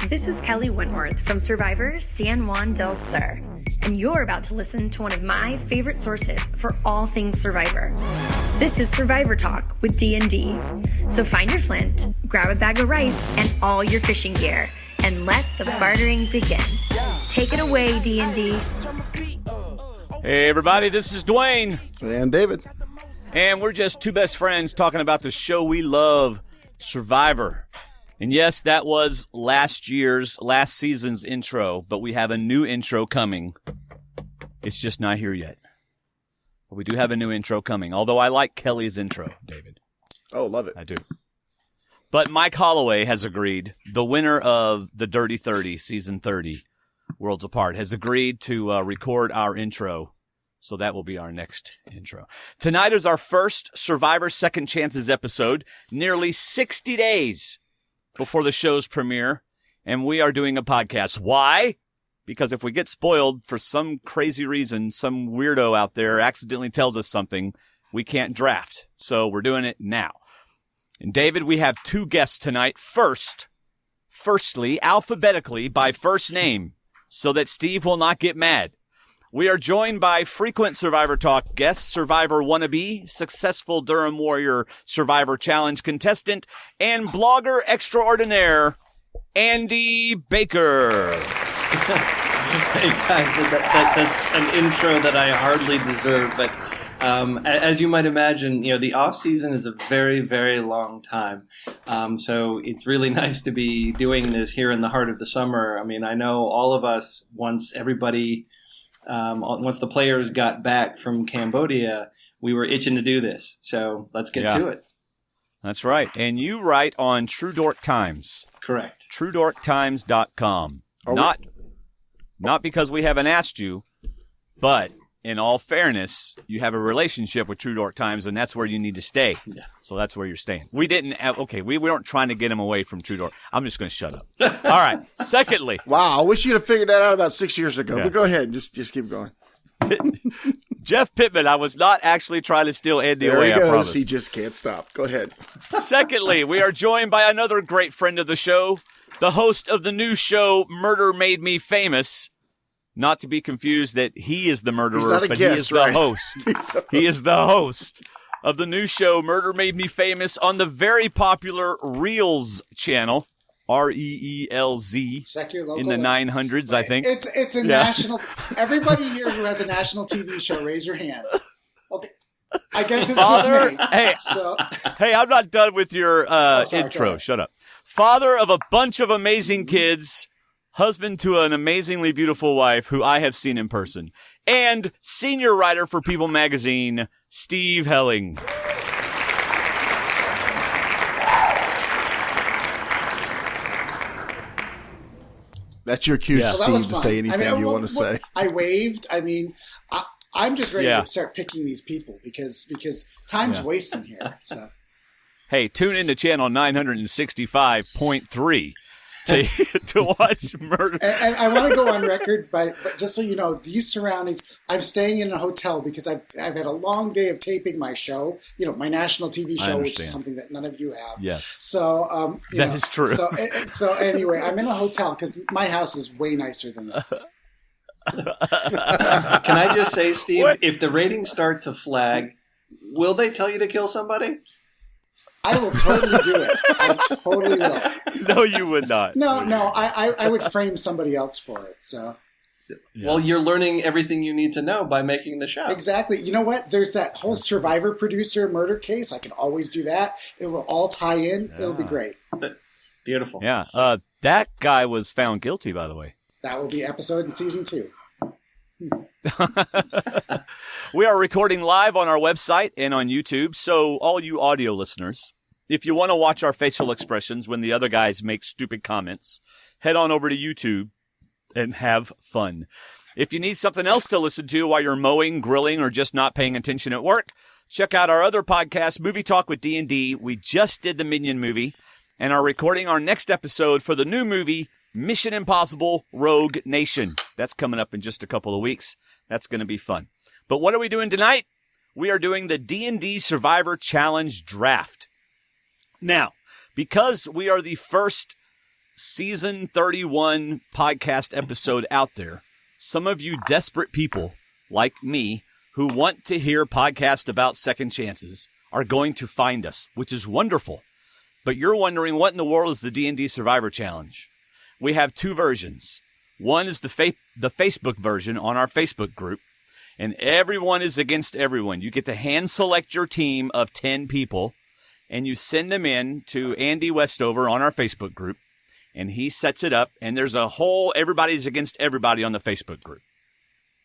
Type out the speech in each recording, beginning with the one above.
This is Kelley Wentworth from Survivor San Juan del Sur, and you're about to listen to one of my favorite sources for all things Survivor. This is Survivor Talk with D&D. So find your flint, grab a bag of rice, and all your fishing gear, and let the bartering begin. Take it away, D&D. Hey, everybody, this is Dwayne. And David. And we're just two best friends talking about the show we love, Survivor. And yes, that was last season's intro, but we have a new intro coming. It's just not here yet. But we do have a new intro coming, although I like Kelley's intro, David. Oh, love it. I do. But Mike Holloway has agreed, the winner of the Dirty 30, Season 30, Worlds Apart, has agreed to record our intro. So that will be our next intro. Tonight is our first Survivor Second Chances episode, nearly 60 days before the show's premiere, and we are doing a podcast. Why? Because if we get spoiled for some crazy reason, some weirdo out there accidentally tells us something, we can't draft. So we're doing it now. And David, we have two guests tonight. Firstly, alphabetically by first name, so that Steve will not get mad. We are joined by frequent Survivor Talk guests, Survivor wannabe, successful Durham Warrior Survivor Challenge contestant, and blogger extraordinaire, Andy Baker. Hey guys, that's an intro that I hardly deserve, but as you might imagine, the off season is a very, very long time. So it's really nice to be doing this here in the heart of the summer. I mean, I know all of us, once the players got back from Cambodia, we were itching to do this. So let's get to it. That's right. And you write on True Dork Times. Correct. TrueDorkTimes.com. Not because we haven't asked you, but in all fairness, you have a relationship with True Dork Times, and that's where you need to stay. Yeah. So that's where you're staying. We weren't trying to get him away from True Dork. I'm just going to shut up. All right. Secondly. Wow, I wish you'd have figured that out about 6 years ago. But go ahead. Just keep going. Jeff Pittman, I was not actually trying to steal Andy away, I promise. promise. He just can't stop. Go ahead. Secondly, we are joined by another great friend of the show, the host of the new show, Murder Made Me Famous. Not to be confused that he is the murderer, but he is the host. He is the host of the new show, Murder Made Me Famous, on the very popular Reels channel, REELZ, in the 900s, I think. It's a national. Everybody here who has a national TV show, raise your hand. Okay. I guess it's just me. Hey, I'm not done with your intro. Shut up. Father of a bunch of amazing kids, husband to an amazingly beautiful wife who I have seen in person, and senior writer for People magazine, Steve Helling. That's your cue, Steve, to say anything you want to say. I waved. I mean, I'm just ready to start picking these people because time's wasting here. So, hey, tune into channel 965.3. to watch Murder. And I want to go on record, but just so you know, these surroundings, I'm staying in a hotel because I've had a long day of taping my show, my national TV show, which is something that none of you have. Yes. So that is true. So anyway, I'm in a hotel because my house is way nicer than this. Can I just say, Steve, if the ratings start to flag, will they tell you to kill somebody? I will totally do it. I totally will. No, you would not. No, I would frame somebody else for it. So, yes. Well, you're learning everything you need to know by making the show. Exactly. You know what? There's that whole Survivor producer murder case. I can always do that. It will all tie in. Yeah. It'll be great. Beautiful. Yeah. That guy was found guilty, by the way. That will be episode in season 2. We are recording live on our website and on YouTube, so all you audio listeners, if you want to watch our facial expressions when the other guys make stupid comments, head on over to YouTube and have fun. If you need something else to listen to while you're mowing, grilling, or just not paying attention at work, check out our other podcast, Movie Talk with D&D. We just did the Minion movie and are recording our next episode for the new movie, Mission Impossible Rogue Nation. That's coming up in just a couple of weeks. That's going to be fun. But what are we doing tonight? We are doing the D&D Survivor Challenge Draft. Now, because we are the first season 31 podcast episode out there, some of you desperate people like me who want to hear podcasts about second chances are going to find us, which is wonderful. But you're wondering, what in the world is the D&D Survivor Challenge? We have two versions. One is the Facebook version on our Facebook group, and everyone is against everyone. You get to hand select your team of 10 people, and you send them in to Andy Westover on our Facebook group, and he sets it up, and there's a whole everybody's against everybody on the Facebook group.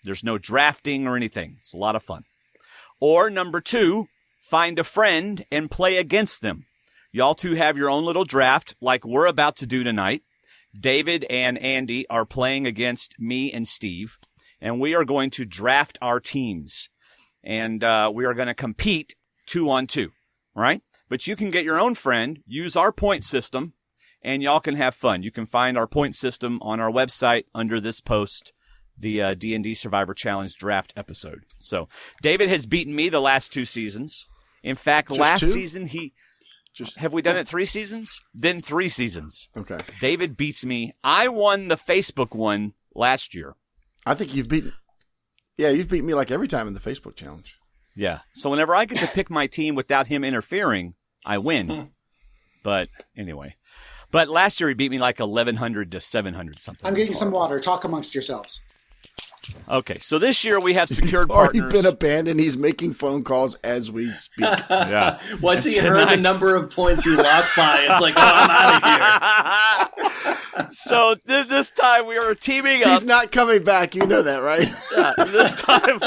There's no drafting or anything. It's a lot of fun. Or number two, find a friend and play against them. Y'all two have your own little draft like we're about to do tonight. David and Andy are playing against me and Steve, and we are going to draft our teams. And we are going to compete 2-on-2, right? But you can get your own friend, use our point system, and y'all can have fun. You can find our point system on our website under this post, the D&D Survivor Challenge draft episode. So David has beaten me the last 2 seasons. In fact, Just last 2? season have we done it 3 seasons? Then 3 seasons. Okay. David beats me. I won the Facebook one last year. I think you've beaten me like every time in the Facebook challenge. Yeah. So whenever I get to pick my team without him interfering, I win. But anyway. But last year he beat me like 1,100 to 700 something. I'm getting some water. Talk amongst yourselves. Okay, so this year we have secured He's already partners. been abandoned. He's making phone calls as we speak. Yeah. Once he heard the number of points you lost by, it's like, oh, I'm out of here. So this time we are teaming up. He's not coming back. You know that, right? Yeah, this time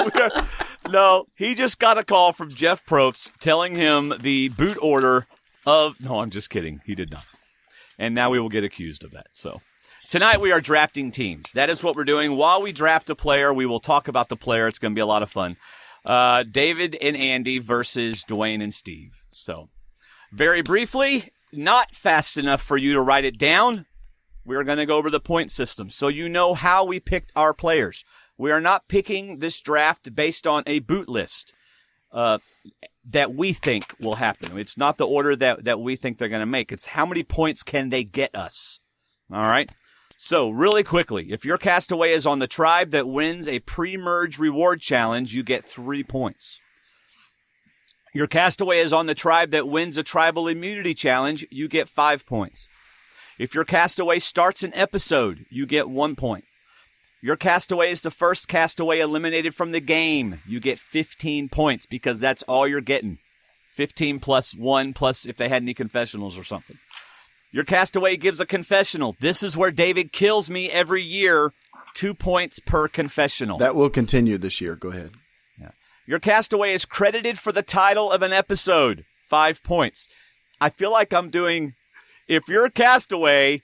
no, he just got a call from Jeff Probst telling him the boot order of. No, I'm just kidding. He did not. And now we will get accused of that. So tonight we are drafting teams. That is what we're doing. While we draft a player, we will talk about the player. It's going to be a lot of fun. David and Andy versus Dwayne and Steve. So very briefly, not fast enough for you to write it down. We're going to go over the point system so you know how we picked our players. We are not picking this draft based on a boot list that we think will happen. It's not the order that we think they're going to make. It's how many points can they get us. All right? So, really quickly, if your castaway is on the tribe that wins a pre-merge reward challenge, you get 3 points. Your castaway is on the tribe that wins a tribal immunity challenge, you get 5 points. If your castaway starts an episode, you get 1 point. Your castaway is the first castaway eliminated from the game, you get 15 points because that's all you're getting. 15 plus 1 plus if they had any confessionals or something. Your castaway gives a confessional. This is where David kills me every year. 2 points per confessional. That will continue this year. Go ahead. Yeah. Your castaway is credited for the title of an episode. 5 points. I feel like I'm doing, if your castaway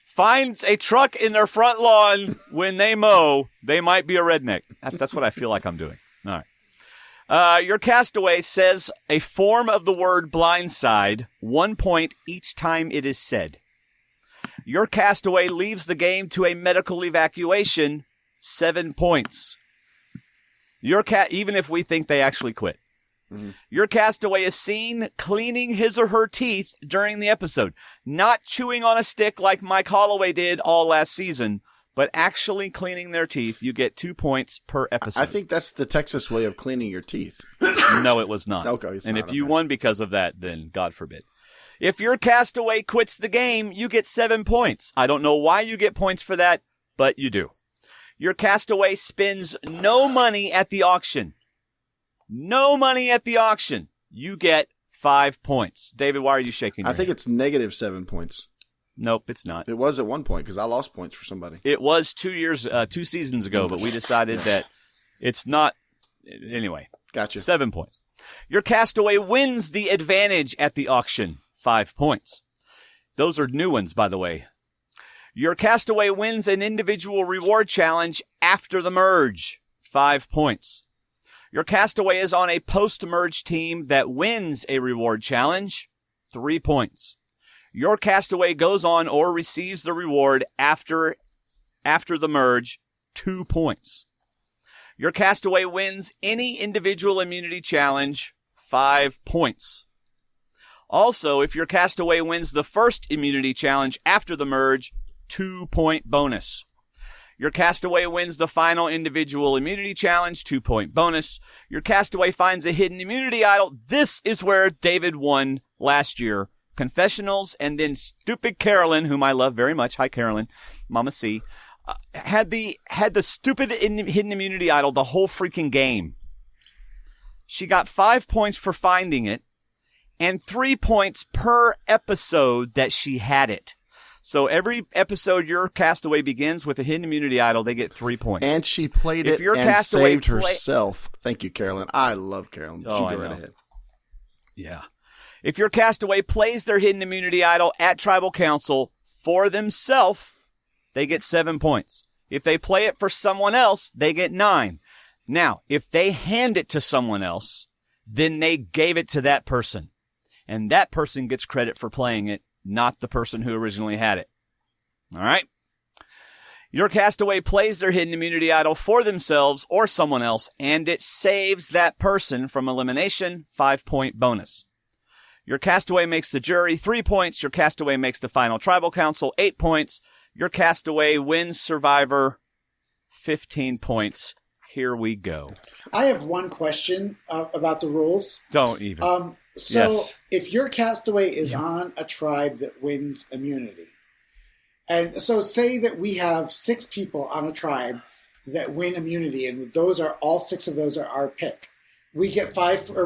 finds a truck in their front lawn when they mow, they might be a redneck. That's what I feel like I'm doing. All right. Your castaway says a form of the word blindside, 1 point each time it is said. Your castaway leaves the game to a medical evacuation, 7 points. Even if we think they actually quit. Mm-hmm. Your castaway is seen cleaning his or her teeth during the episode. Not chewing on a stick like Mike Holloway did all last season, but actually cleaning their teeth. You get 2 points per episode. I think that's the Texas way of cleaning your teeth. No, it was not. Okay, and if you won because of that, then God forbid. If your castaway quits the game, you get 7 points. I don't know why you get points for that, but you do. Your castaway spends no money at the auction. No money at the auction. You get 5 points. David, why are you shaking your I think head? it's negative 7 points. Nope, it's not. It was at one point because I lost points for somebody. It was 2 seasons ago, but we decided that it's not. Anyway. Gotcha. 7 points. Your castaway wins the advantage at the auction. 5 points. Those are new ones, by the way. Your castaway wins an individual reward challenge after the merge. 5 points. Your castaway is on a post-merge team that wins a reward challenge. 3 points. Your castaway goes on or receives the reward after the merge. 2 points. Your castaway wins any individual immunity challenge. 5 points. Also, if your castaway wins the first immunity challenge after the merge, 2-point bonus. Your castaway wins the final individual immunity challenge, 2-point bonus. Your castaway finds a hidden immunity idol. This is where David won last year. Confessionals, and then stupid Carolyn, whom I love very much. Hi, Carolyn. Mama C. Had the stupid hidden immunity idol the whole freaking game. She got 5 points for finding it and 3 points per episode that she had it. So every episode your castaway begins with a hidden immunity idol, they get 3 points. And she played it and saved herself. Thank you, Carolyn. I love Carolyn. But you go right ahead. Yeah. If your castaway plays their hidden immunity idol at Tribal Council for themselves, they get 7 points. If they play it for someone else, they get 9. Now, if they hand it to someone else, then they gave it to that person. And that person gets credit for playing it, not the person who originally had it. All right? Your castaway plays their hidden immunity idol for themselves or someone else, and it saves that person from elimination, 5-point bonus. Your castaway makes the jury 3 points. Your castaway makes the final Tribal Council 8 points. Your castaway wins Survivor 15 points. Here we go. I have one question about the rules. Don't even. Yes. If your castaway is on a tribe that wins immunity, and so say that we have 6 people on a tribe that win immunity, and those are all 6 of those are our pick. We get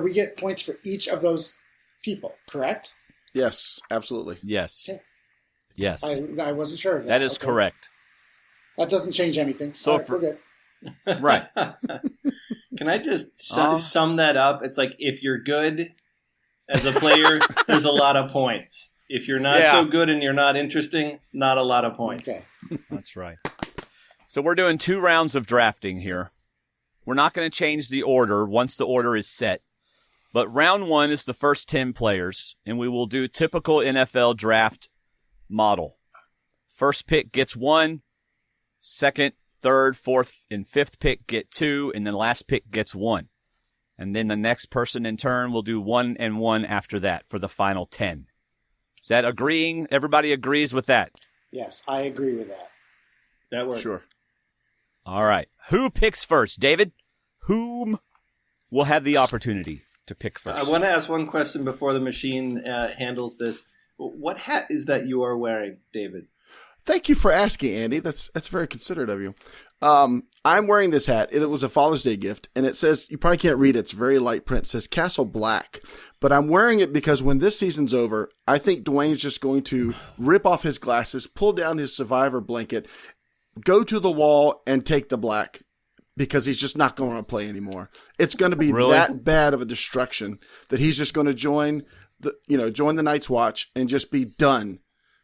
we get points for each of those people, correct? Yes, absolutely. Yes. Okay. Yes. I wasn't sure of that. That is correct. That doesn't change anything. So we're good. Right. Can I just sum that up? It's like if you're good as a player, there's a lot of points. If you're not so good and you're not interesting, not a lot of points. Okay. That's right. So we're doing 2 rounds of drafting here. We're not going to change the order once the order is set. But round 1 is the first 10 players, and we will do typical NFL draft model. First pick gets 1, second, third, fourth, and fifth pick get 2, and then last pick gets 1. And then the next person in turn will do 1 and 1 after that for the final 10. Is that agreeing? Everybody agrees with that? Yes, I agree with that. That works. Sure. All right. Who picks first? David? Whom will have the opportunity to pick first? I want to ask one question before the machine handles this. What hat is that you are wearing, David? Thank you for asking, Andy. That's very considerate of you. I'm wearing this hat. It was a Father's Day gift, and it says, you probably can't read it. It's very light print. It says Castle Black. But I'm wearing it because when this season's over, I think Dwayne's just going to rip off his glasses, pull down his Survivor blanket, go to the wall, and take the black because he's just not going to play anymore. It's going to be that bad of a destruction that he's just going to join the Night's Watch and just be done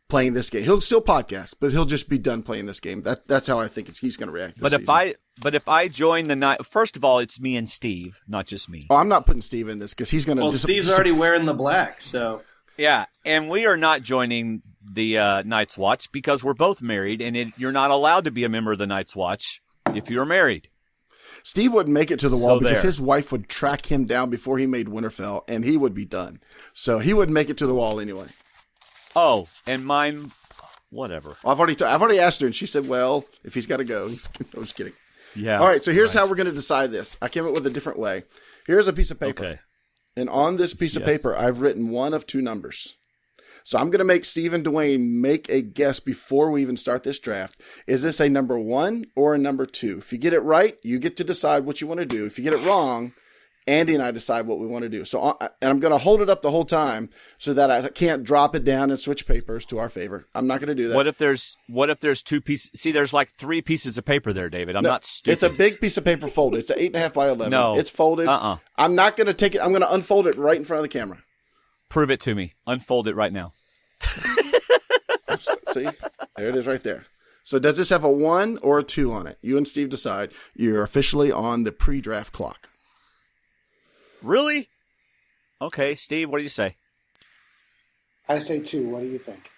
playing this game. He'll still podcast, but he'll just be done playing this game. That's how I think he's going to react. But if I join the night, first of all, it's me and Steve, not just me. Oh, I'm not putting Steve in this because he's going to. Well, Steve's already wearing the black, so yeah, and we are not joining the Night's Watch because we're both married, and you're not allowed to be a member of the Night's Watch if you're married. Steve wouldn't make it to the wall because his wife would track him down before he made Winterfell, and he would be done. So he wouldn't make it to the wall anyway. Oh, and mine, whatever. I've already asked her, and she said, "Well, if he's got to go." I was kidding. Yeah. All right. So here's how we're going to decide this. I came up with a different way. Here's a piece of paper. Okay. And on this piece of paper, I've written one of 2 numbers. So I'm going to make Steve and Dwayne make a guess before we even start this draft. Is this a number 1 or a number 2? If you get it right, you get to decide what you want to do. If you get it wrong, Andy and I decide what we want to do. So, and I'm going to hold it up the whole time so that I can't drop it down and switch papers to our favor. I'm not going to do that. What if there's 2 pieces? See, there's like 3 pieces of paper there, David. I'm not stupid. It's a big piece of paper folded. It's an 8.5 by 11. No. It's folded. I'm not going to take it. I'm going to unfold it right in front of the camera. Prove it to me. Unfold it right now. See? There it is right there. So does this have a 1 or a 2 on it? You and Steve decide. You're officially on the pre-draft clock. Really? Okay, Steve, what do you say? I say 2. What do you think?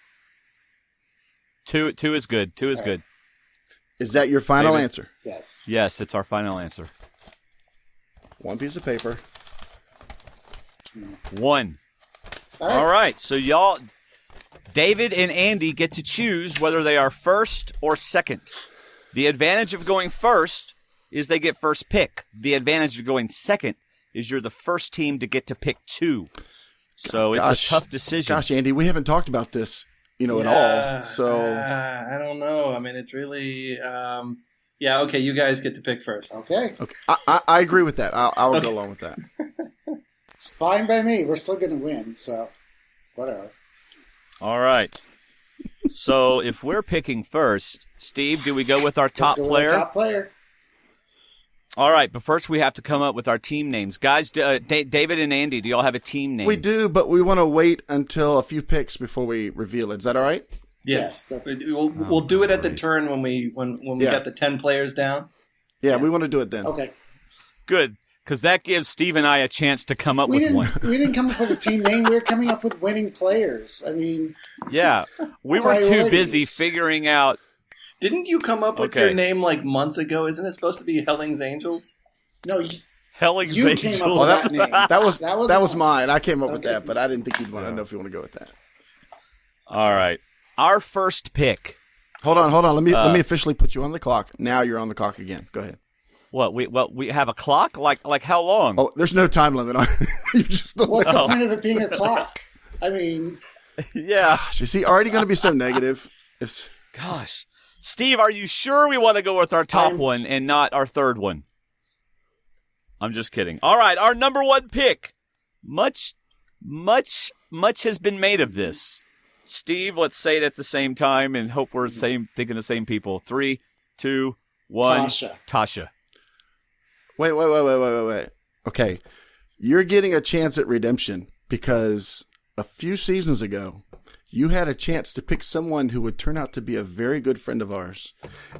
2 is good. 2 is good. Is that your final answer? Yes. Yes, it's our final answer. 1 piece of paper. 1. All right. So y'all, David and Andy get to choose whether they are first or second. The advantage of going first is they get first pick. The advantage of going second is you're the first team to get to pick 2. So it's a tough decision. Gosh, Andy, we haven't talked about this, at all. So I don't know. I mean, it's really, okay. You guys get to pick first. Okay. I agree with that. I will go along with that. It's fine by me. We're still going to win, so whatever. All right. So if we're picking first, Steve, do we go with our top player? With our top player. All right, but first we have to come up with our team names. Guys, David and Andy, do y'all have a team name? We do, but we want to wait until a few picks before we reveal it. Is that all right? Yes. We'll do it at the turn when we got the 10 players down. Yeah, we want to do it then. Okay. Good, because that gives Steve and I a chance to come up with one. We didn't come up with a team name. We were coming up with winning players. I mean, yeah, we were too busy figuring out. Didn't you come up with your name like months ago? Isn't it supposed to be Helling's Angels? No, Helling's you Angels. came up with that name. That was mine. I came up with that, but I didn't think you'd want to know if you want to go with that. All right, our first pick. Hold on. Let me officially put you on the clock. Now you're on the clock again. Go ahead. What? We have a clock? Like how long? Oh, there's no time limit on it. You just don't What's know. the point of it being a clock? I mean, yeah. Gosh, is he already going to be so negative? Gosh. Steve, are you sure we want to go with our top one and not our third one? I'm just kidding. All right, our number 1 pick. Much has been made of this. Steve, let's say it at the same time and hope we're thinking the same people. 3, 2, 1. Tasha. Wait. Okay. You're getting a chance at redemption because a few seasons ago, you had a chance to pick someone who would turn out to be a very good friend of ours.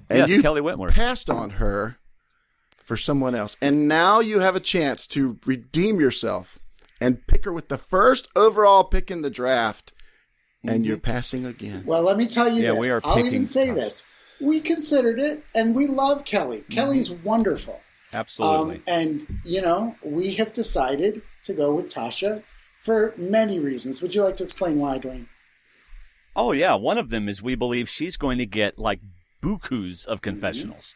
And yes, Kelley Wentworth. Passed on her for someone else. And now you have a chance to redeem yourself and pick her with the first overall pick in the draft. And you're passing again. Well, let me tell you this. We are I'll even say this. We considered it, and we love Kelley. Kelley's wonderful. Absolutely. And, we have decided to go with Tasha for many reasons. Would you like to explain why, Dwayne? Oh, yeah. One of them is we believe she's going to get, bukus of confessionals.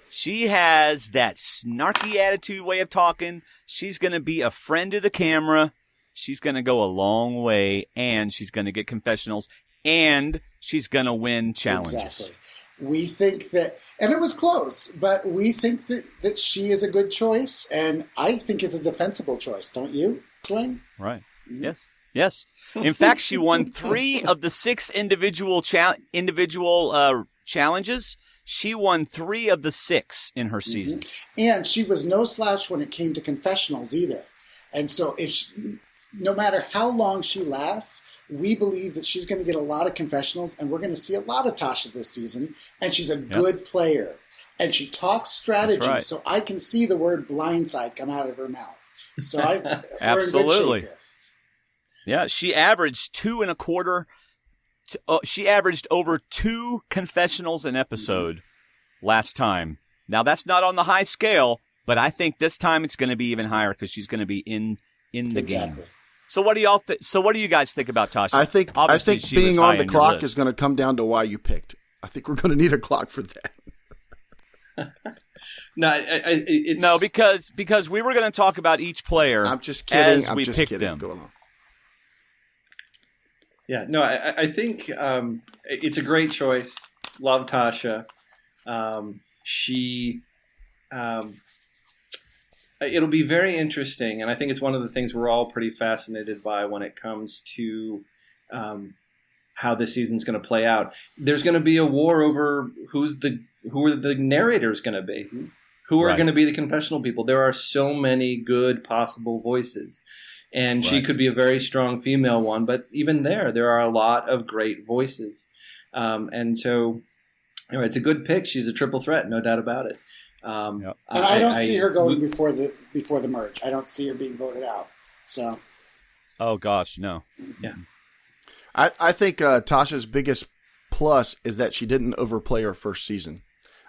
She has that snarky attitude way of talking. She's going to be a friend to the camera. She's going to go a long way, and she's going to get confessionals, and she's going to win challenges. Exactly. We think that, and it was close, but we think that she is a good choice, and I think it's a defensible choice. Don't you, Dwayne? Right. Mm-hmm. Yes. In fact, she won 3 of the 6 individual challenges. She won 3 of the 6 in her season. And she was no slouch when it came to confessionals either. And so no matter how long she lasts, we believe that she's going to get a lot of confessionals, and we're going to see a lot of Tasha this season. And she's a good player. And she talks strategy, right. So I can see the word blindside come out of her mouth. So Absolutely. We're in good shape here. Yeah, she averaged 2.25. She averaged over 2 confessionals an episode last time. Now that's not on the high scale, but I think this time it's going to be even higher because she's going to be in the game. So what do y'all? So what do you guys think about Tasha? I think being on the clock is going to come down to why you picked. I think we're going to need a clock for that. No, because we were going to talk about each player. I'm just kidding. As we picked them. Go along. Yeah, no, I think it's a great choice. Love Tasha. It'll be very interesting, and I think it's one of the things we're all pretty fascinated by when it comes to how this season's going to play out. There's going to be a war over who are the narrators going to be, who are going to be the confessional people. There are so many good possible voices. And she could be a very strong female one, but even there are a lot of great voices. And so it's a good pick. She's a triple threat, no doubt about it. And I don't see her going before the merge. I don't see her being voted out. So. Oh, gosh, no. Yeah. I think Tasha's biggest plus is that she didn't overplay her first season.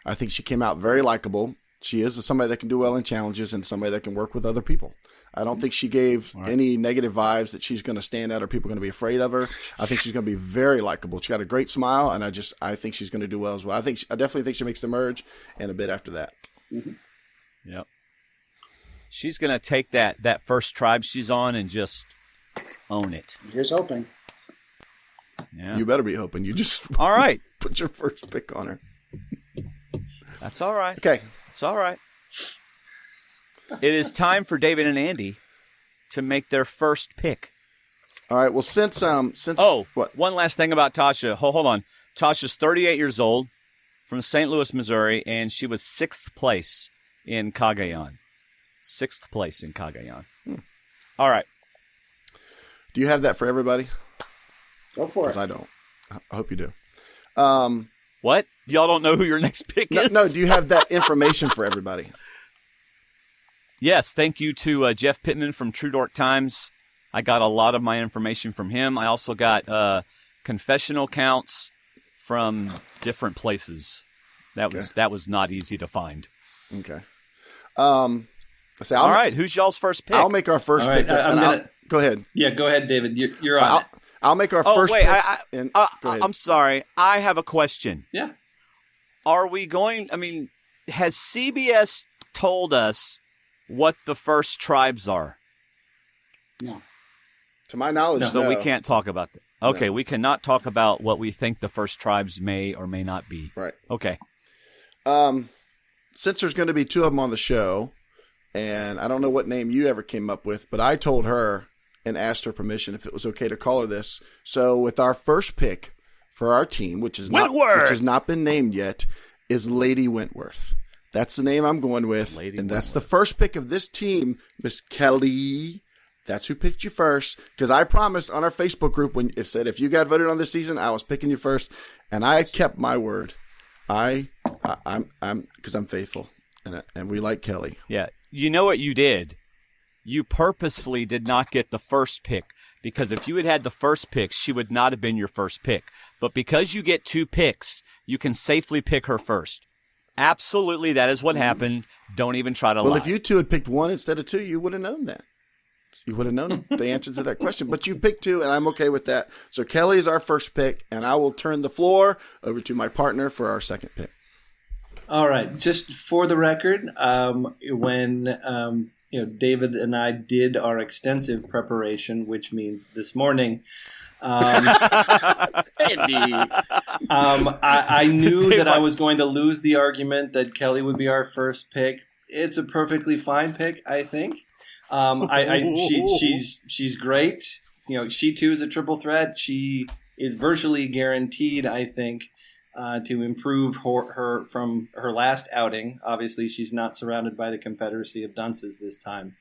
I think she came out very likable. She is somebody that can do well in challenges and somebody that can work with other people. I don't think she gave any negative vibes that she's going to stand out or people are going to be afraid of her. I think she's going to be very likable. She's got a great smile, and I think she's going to do well as well. I definitely think she makes the merge and a bit after that. Mm-hmm. Yep. She's going to take that first tribe she's on and just own it. Here's hoping. Yeah. You better be hoping. You just all right. Put your first pick on her. That's all right. Okay. It's all right. It is time for David and Andy to make their first pick. All right. Well, since what? One last thing about Tasha. Hold on. Tasha's 38 years old, from St. Louis, Missouri, and she was 6th place in Cagayan. 6th place in Cagayan. All right. Do you have that for everybody? Go for it. Because I don't. I hope you do. What? Y'all don't know who your next pick is? No, do you have that information for everybody? Yes, thank you to Jeff Pittman from True Dork Times. I got a lot of my information from him. I also got confessional counts from different places. That was not easy to find. Okay. All right, who's y'all's first pick? I'll make our first pick. Go ahead. Yeah, go ahead, David. You're on it. I'll make our first pick. Go ahead. I'm sorry. I have a question. Yeah. Are we going, has CBS told us what the first tribes are? No. To my knowledge, no. So we can't talk about that. Okay, we cannot talk about what we think the first tribes may or may not be. Right. Okay. Since there's going to be 2 of them on the show, and I don't know what name you ever came up with, but I told her and asked her permission if it was okay to call her this. So with our first pick for our team, which has not been named yet, is Lady Wentworth. That's the name I'm going with. That's the first pick of this team, Miss Kelley. That's who picked you first. Because I promised on our Facebook group when it said if you got voted on this season, I was picking you first, and I kept my word. I'm because I'm faithful, and we like Kelley. Yeah, you know what you did. You purposefully did not get the first pick, because if you had had the first pick, she would not have been your first pick. But because you get 2 picks, you can safely pick her first. Absolutely, that is what happened. Don't even try to lie. Well, if you 2 had picked 1 instead of 2, you would have known that. You would have known the answer to that question. But you picked 2, and I'm okay with that. So Kelley is our first pick, and I will turn the floor over to my partner for our second pick. All right. Just for the record, when David and I did our extensive preparation, which means this morning, I knew that I was going to lose the argument that Kelley would be our first pick. It's a perfectly fine pick, I think. She's great. She too is a triple threat. She is virtually guaranteed, I think, to improve her from her last outing. Obviously, she's not surrounded by the confederacy of dunces this time.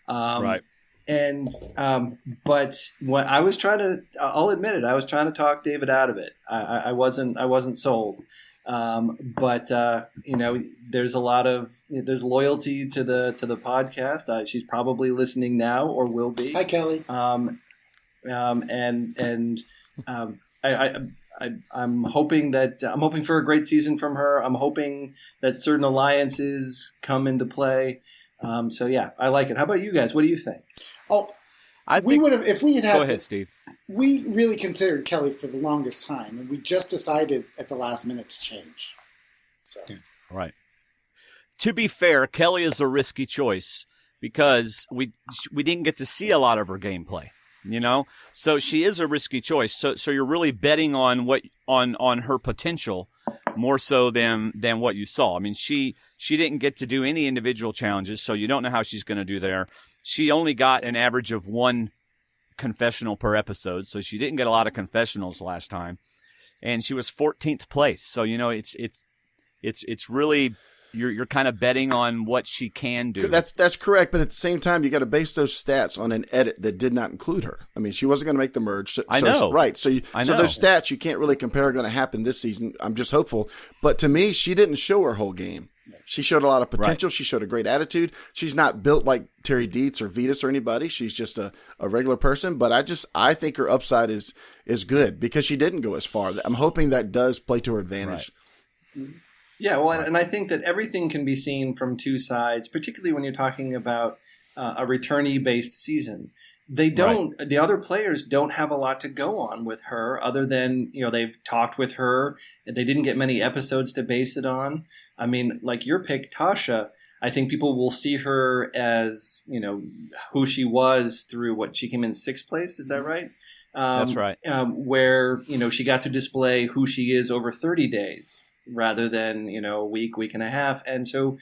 Right. And but what I was trying to, I'll admit it, I was trying to talk David out of it. I wasn't sold. But there's there's loyalty to the podcast. She's probably listening now or will be. Hi, Kelley. I'm hoping for a great season from her. I'm hoping that certain alliances come into play. So yeah, I like it. How about you guys? What do you think? Oh, we would have if we had had. Go ahead, Steve. We really considered Kelley for the longest time, and we just decided at the last minute to change. So right. To be fair, Kelley is a risky choice because we didn't get to see a lot of her gameplay. So she is a risky choice. So you're really betting on on her potential more so than what you saw. She didn't get to do any individual challenges, so you don't know how she's going to do there. She only got an average of 1 confessional per episode, so she didn't get a lot of confessionals last time, and she was 14th place. So it's really you're kind of betting on what she can do. That's correct, but at the same time, you got to base those stats on an edit that did not include her. She wasn't going to make the merge. I know, right? So those stats you can't really compare are going to happen this season. I'm just hopeful, but to me, she didn't show her whole game. She showed a lot of potential. Right. She showed a great attitude. She's not built like Terry Deitz or Vytas or anybody. She's just a regular person. But I think her upside is good because she didn't go as far. I'm hoping that does play to her advantage. Right. Yeah, well, and I think that everything can be seen from two sides, particularly when you're talking about a returnee-based season. They don't. Right. The other players don't have a lot to go on with her, other than they've talked with her. They didn't get many episodes to base it on. I mean, like your pick, Tasha. I think people will see her as who she was through what she came in 6th place. Is that right? That's right. Where she got to display who she is over 30 days. Rather than, a week and a half. And so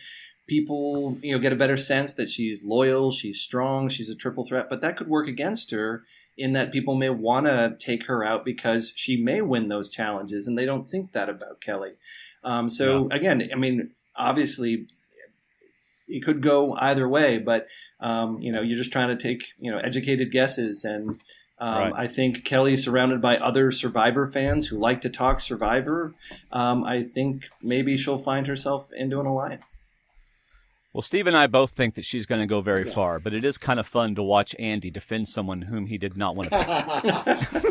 people, get a better sense that she's loyal, she's strong, she's a triple threat. But that could work against her in that people may want to take her out because she may win those challenges. And they don't think that about Kelley. Again, I mean, obviously it could go either way. But, you're just trying to take, educated guesses. And right. I think Kelley, surrounded by other Survivor fans who like to talk Survivor, I think maybe she'll find herself into an alliance. Well, Steve and I both think that she's going to go very far, but it is kind of fun to watch Andy defend someone whom he did not want to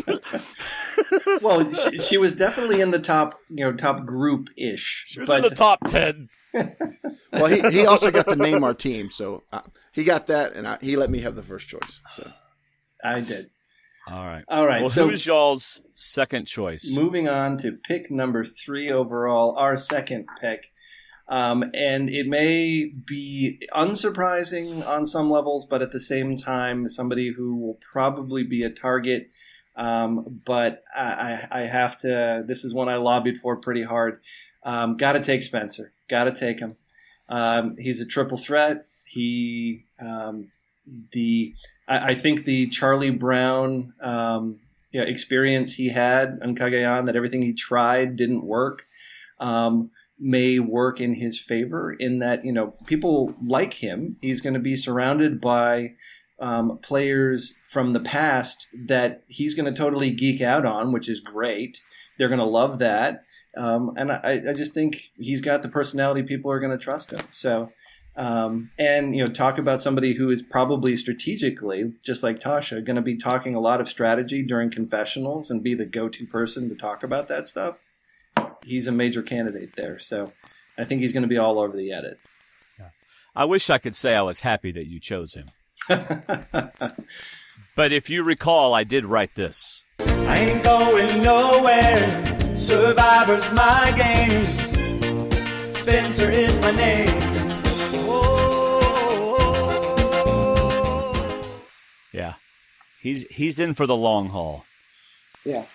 pick. Well, she was definitely in the top group-ish. She was in the top 10. Well, he also got to name our team, so he got that, and he let me have the first choice. So I did. All right. Well, who is y'all's second choice? Moving on to pick number 3 overall, our second pick. And it may be unsurprising on some levels, but at the same time, somebody who will probably be a target. But I have to, this is one I lobbied for pretty hard. Got to take Spencer. Got to take him. He's a triple threat. I think the Charlie Brown experience he had on Cagayan, that everything he tried didn't work, may work in his favor in that, people like him. He's going to be surrounded by players from the past that he's going to totally geek out on, which is great. They're going to love that. And I just think he's got the personality people are going to trust him. So, talk about somebody who is probably strategically, just like Tasha, going to be talking a lot of strategy during confessionals and be the go-to person to talk about that stuff. He's a major candidate there. So I think he's going to be all over the edit. Yeah. I wish I could say I was happy that you chose him. But if you recall, I did write this. I ain't going nowhere. Survivor's my game. Spencer is my name. Yeah, he's in for the long haul. Yeah,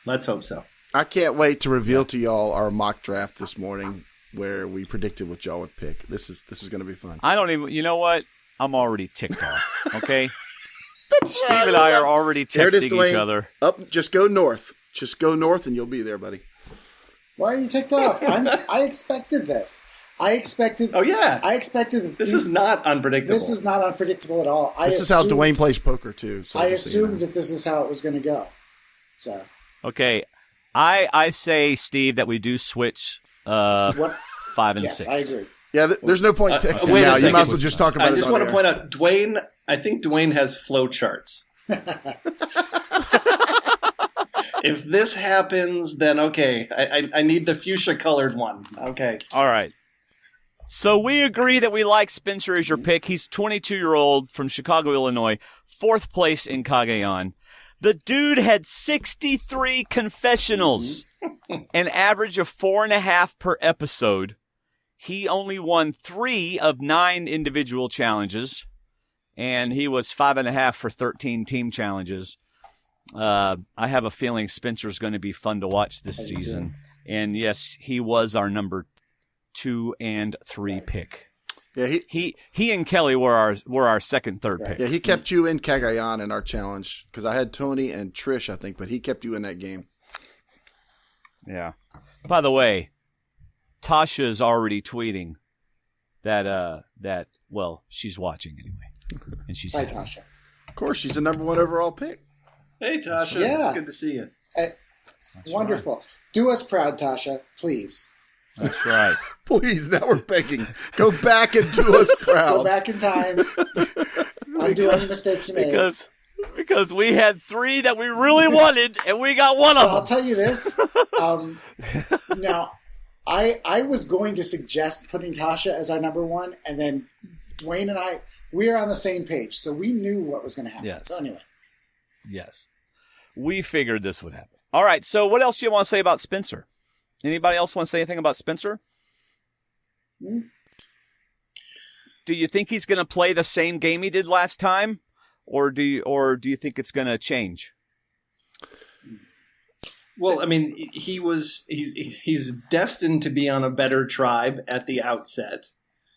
let's hope so. I can't wait to reveal to y'all our mock draft this morning, where we predicted what y'all would pick. This is going to be fun. I don't even. You know what? I'm already ticked off. Okay, Steve and I are already texting each other. Just go north. Just go north, and you'll be there, buddy. Why are you ticked off? I expected this. Oh yeah. I expected this is not unpredictable. This is not unpredictable at all. This is how Dwayne plays poker too. So I assumed that this is how it was going to go. So okay, I say, Steve, that we do switch 5 and 6. Yes, I agree. Yeah, there's no point texting now. You might as well just talk about it. I just want to point out, Dwayne. I think Dwayne has flow charts. If this happens, then okay. I need the fuchsia-colored one. Okay. All right. So we agree that we like Spencer as your pick. He's 22-year-old from Chicago, Illinois, 4th place in Cagayan. The dude had 63 confessionals, an average of 4.5 per episode. He only won 3 of 9 individual challenges, and he was 5.5 for 13 team challenges. I have a feeling Spencer's going to be fun to watch this season. And yes, he was our number 2 and 3 pick. Yeah, he and Kelley were our second, third pick. Yeah, he kept you in Cagayan in our challenge because I had Tony and Trish, I think, but he kept you in that game. Yeah. By the way, Tasha's already tweeting that she's watching anyway, and she's hi, Tasha. Of course, she's the number 1 overall pick. Hey, Tasha. Yeah, good to see you. Wonderful. Right. Do us proud, Tasha, please. That's right. Please, now we're begging. Go back and do us proud. Go back in time. Undo any mistakes you made. Because we had 3 that we really wanted, and we got one of them. I'll tell you this. Now, I was going to suggest putting Tasha as our number one, and then Dwayne and I, we are on the same page, so we knew what was going to happen. Yes. So anyway. Yes. We figured this would happen. All right, so what else do you want to say about Spencer? Anybody else want to say anything about Spencer? Do you think he's going to play the same game he did last time, or do you think it's going to change? Well, I mean, he's destined to be on a better tribe at the outset.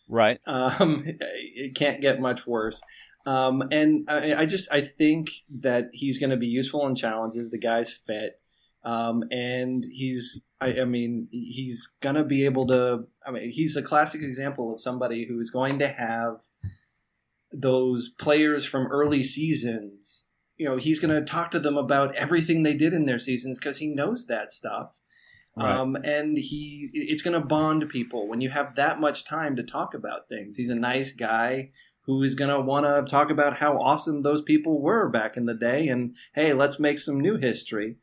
Right. It can't get much worse. And I think that he's going to be useful in challenges. The guy's fit. And he's going to be able to, he's a classic example of somebody who is going to have those players from early seasons. He's going to talk to them about everything they did in their seasons because he knows that stuff. Right. And it's going to bond people when you have that much time to talk about things. He's a nice guy who is going to want to talk about how awesome those people were back in the day. And hey, let's make some new history.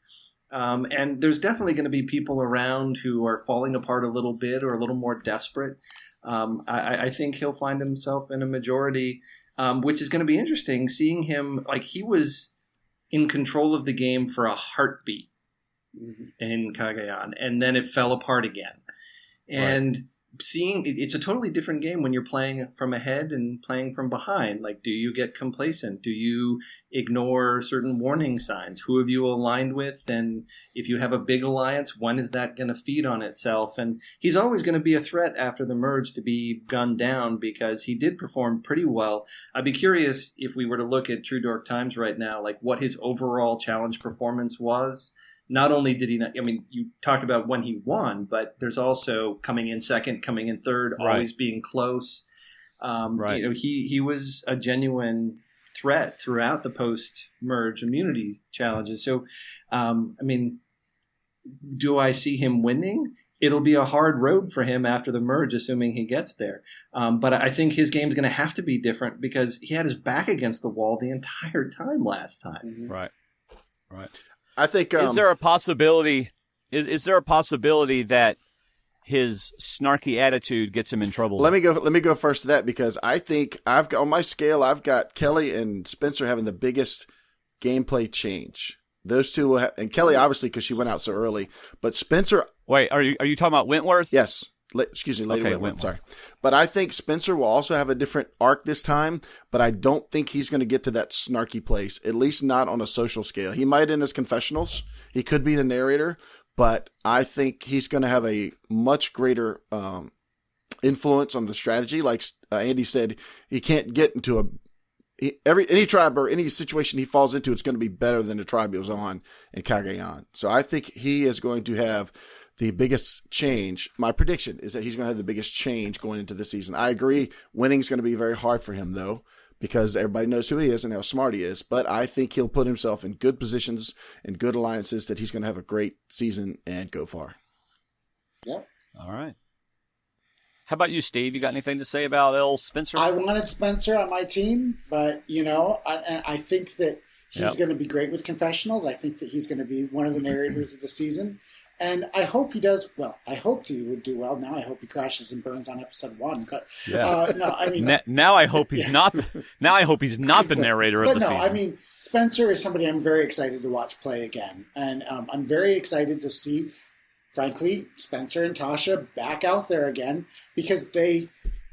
And there's definitely going to be people around who are falling apart a little bit or a little more desperate. I think he'll find himself in a majority, which is going to be interesting, seeing him like he was in control of the game for a heartbeat in Cagayan, and then it fell apart again. And seeing it's a totally different game when you're playing from ahead and playing from behind. Like, do you get complacent? Do you ignore certain warning signs? Who have you aligned with? And if you have a big alliance, when is that going to feed on itself? And he's always going to be a threat after the merge to be gunned down because he did perform pretty well. I'd be curious if we were to look at True Dork Times right now, like what his overall challenge performance was. Not only did he not, you talked about when he won, but there's also coming in second, coming in third, always being close. He was a genuine threat throughout the post-merge immunity challenges. So, do I see him winning? It'll be a hard road for him after the merge, assuming he gets there. But I think his game's going to have to be different because he had his back against the wall the entire time last time. Right. I think is there a possibility? Is there a possibility that his snarky attitude gets him in trouble? Let me go first to that because I think I've got on my scale. I've got Kelley and Spencer having the biggest gameplay change. Those two will have, and Kelley obviously because she went out so early. But Spencer, wait, are you talking about Wentworth? Yes. Lady Wentworth. Sorry. But I think Spencer will also have a different arc this time, but I don't think he's going to get to that snarky place, at least not on a social scale. He might in his confessionals. He could be the narrator, but I think he's going to have a much greater influence on the strategy. Like Andy said, he can't get into any tribe or any situation he falls into, it's going to be better than the tribe he was on in Cagayan. So I think he is going to have the biggest change. My prediction is that he's going to have the biggest change going into the season. I agree. Winning is going to be very hard for him, though, because everybody knows who he is and how smart he is. But I think he'll put himself in good positions and good alliances that he's going to have a great season and go far. Yep. All right. How about you, Steve? You got anything to say about L. Spencer? I wanted Spencer on my team, but, I think that he's going to be great with confessionals. I think that he's going to be one of the narrators of the season. And I hope he does well. I hoped he would do well. Now I hope he crashes and burns on episode 1. But now I hope he's not. Now I hope he's not the narrator of the season. Spencer is somebody I'm very excited to watch play again, and I'm very excited to see, frankly, Spencer and Tasha back out there again because they,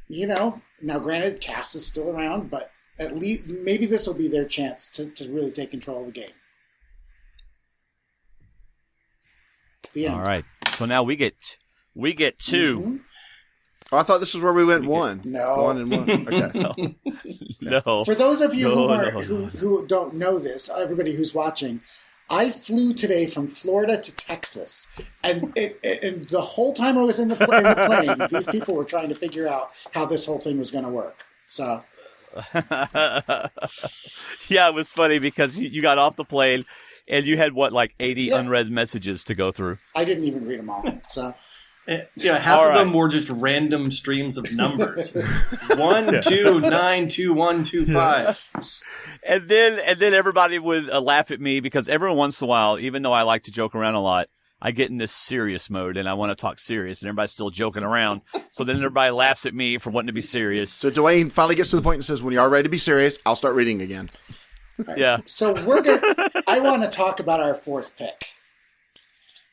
now granted, Kass is still around, but at least maybe this will be their chance to really take control of the game. All right. So now we get 2. Mm-hmm. Oh, I thought this was where we went 1. No. 1 and 1. Okay. No. For those of you who don't know this, everybody who's watching, I flew today from Florida to Texas, and the whole time I was in the plane, these people were trying to figure out how this whole thing was going to work. So, yeah, it was funny because you got off the plane. And you had, 80 unread messages to go through? I didn't even read them all. So, half of them were just random streams of numbers. 1, 2, 9, 2, 1, 2, 5. And then everybody would laugh at me because every once in a while, even though I like to joke around a lot, I get in this serious mode and I want to talk serious, and everybody's still joking around. So then everybody laughs at me for wanting to be serious. So Dwayne finally gets to the point and says, when you are ready to be serious, I'll start reading again. Right. Yeah. So I want to talk about our fourth pick.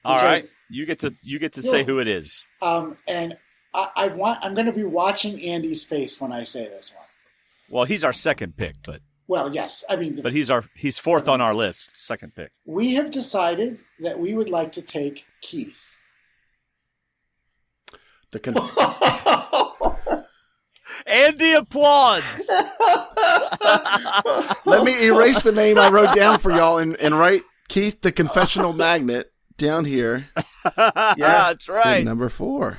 All right. You get to say who it is. And I'm going to be watching Andy's face when I say this one. Well, he's our second pick, but. Well, yes. I mean, but he's fourth on our list, second pick. We have decided that we would like to take Keith. Andy applauds. Let me erase the name I wrote down for y'all and write Keith the Confessional Magnet down here. Yeah, that's right. Number 4.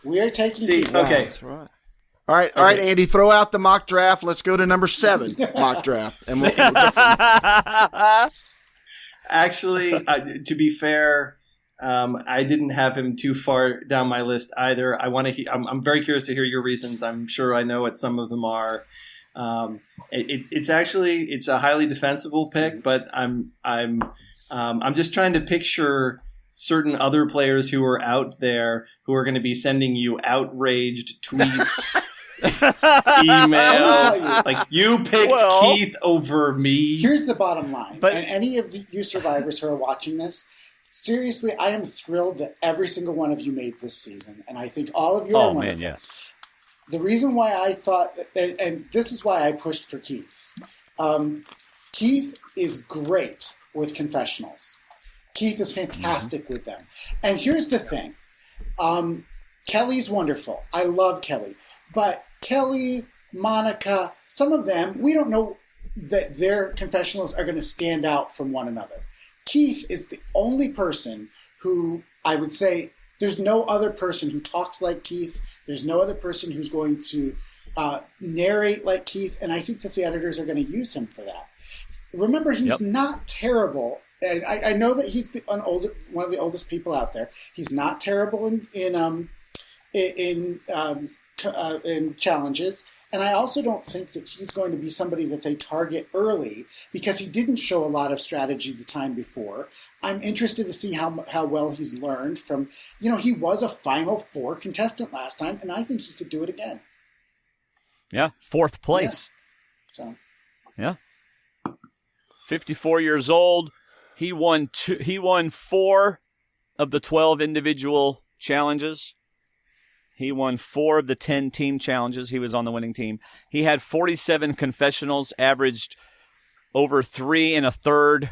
We are taking Keith. Okay. That's right. All right, Andy, throw out the mock draft. Let's go to number 7 mock draft. And we'll go from Actually, to be fair, I didn't have him too far down my list either. I'm very curious to hear your reasons. I'm sure I know what some of them are. It's a highly defensible pick, but I'm just trying to picture certain other players who are out there who are going to be sending you outraged tweets. Emails like you picked Keith over me. Here's the bottom line. And any of you survivors who are watching this, seriously, I am thrilled that every single one of you made this season, and I think all of you are wonderful. Yes. The reason why I thought, and this is why I pushed for Keith. Keith is great with confessionals. Keith is fantastic with them. And here's the thing. Kelley's wonderful. I love Kelley. But Kelley, Monica, some of them, we don't know that their confessionals are going to stand out from one another. Keith is the only person who I would say there's no other person who talks like Keith. There's no other person who's going to narrate like Keith. And I think that the editors are going to use him for that. Remember, he's not terrible. And I know that he's one of the oldest people out there. He's not terrible in challenges. And I also don't think that he's going to be somebody that they target early because he didn't show a lot of strategy the time before. I'm interested to see how well he's learned from, he was a Final Four contestant last time, and I think he could do it again. Yeah, 4th place. Yeah. So. Yeah. 54 years old. He won 4 of the 12 individual challenges. He won 4 of the 10 team challenges. He was on the winning team. He had 47 confessionals, averaged over 3 1/3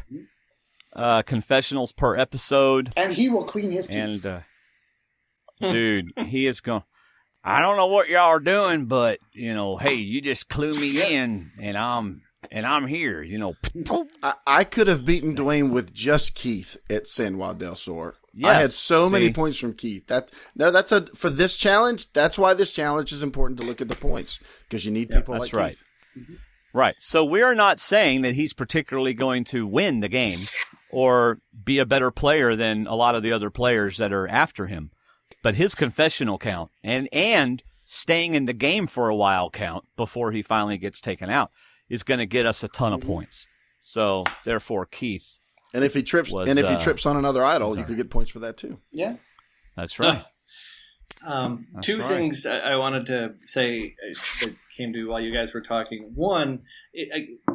confessionals per episode. And he will clean his teeth. And, dude, he is going, I don't know what y'all are doing, but, hey, you just clue me in, and I'm here, I could have beaten Dwayne with just Keith at San Juan del Sur. Yes, I had so many points from Keith. For this challenge. That's why this challenge is important to look at the points because you need people like Keith. Right. So we are not saying that he's particularly going to win the game or be a better player than a lot of the other players that are after him. But his confessional count and staying in the game for a while count before he finally gets taken out is going to get us a ton of points. So therefore, Keith. And if he trips, on another idol, you could get points for that too. Yeah, that's right. Two things I wanted to say that came to while you guys were talking. One,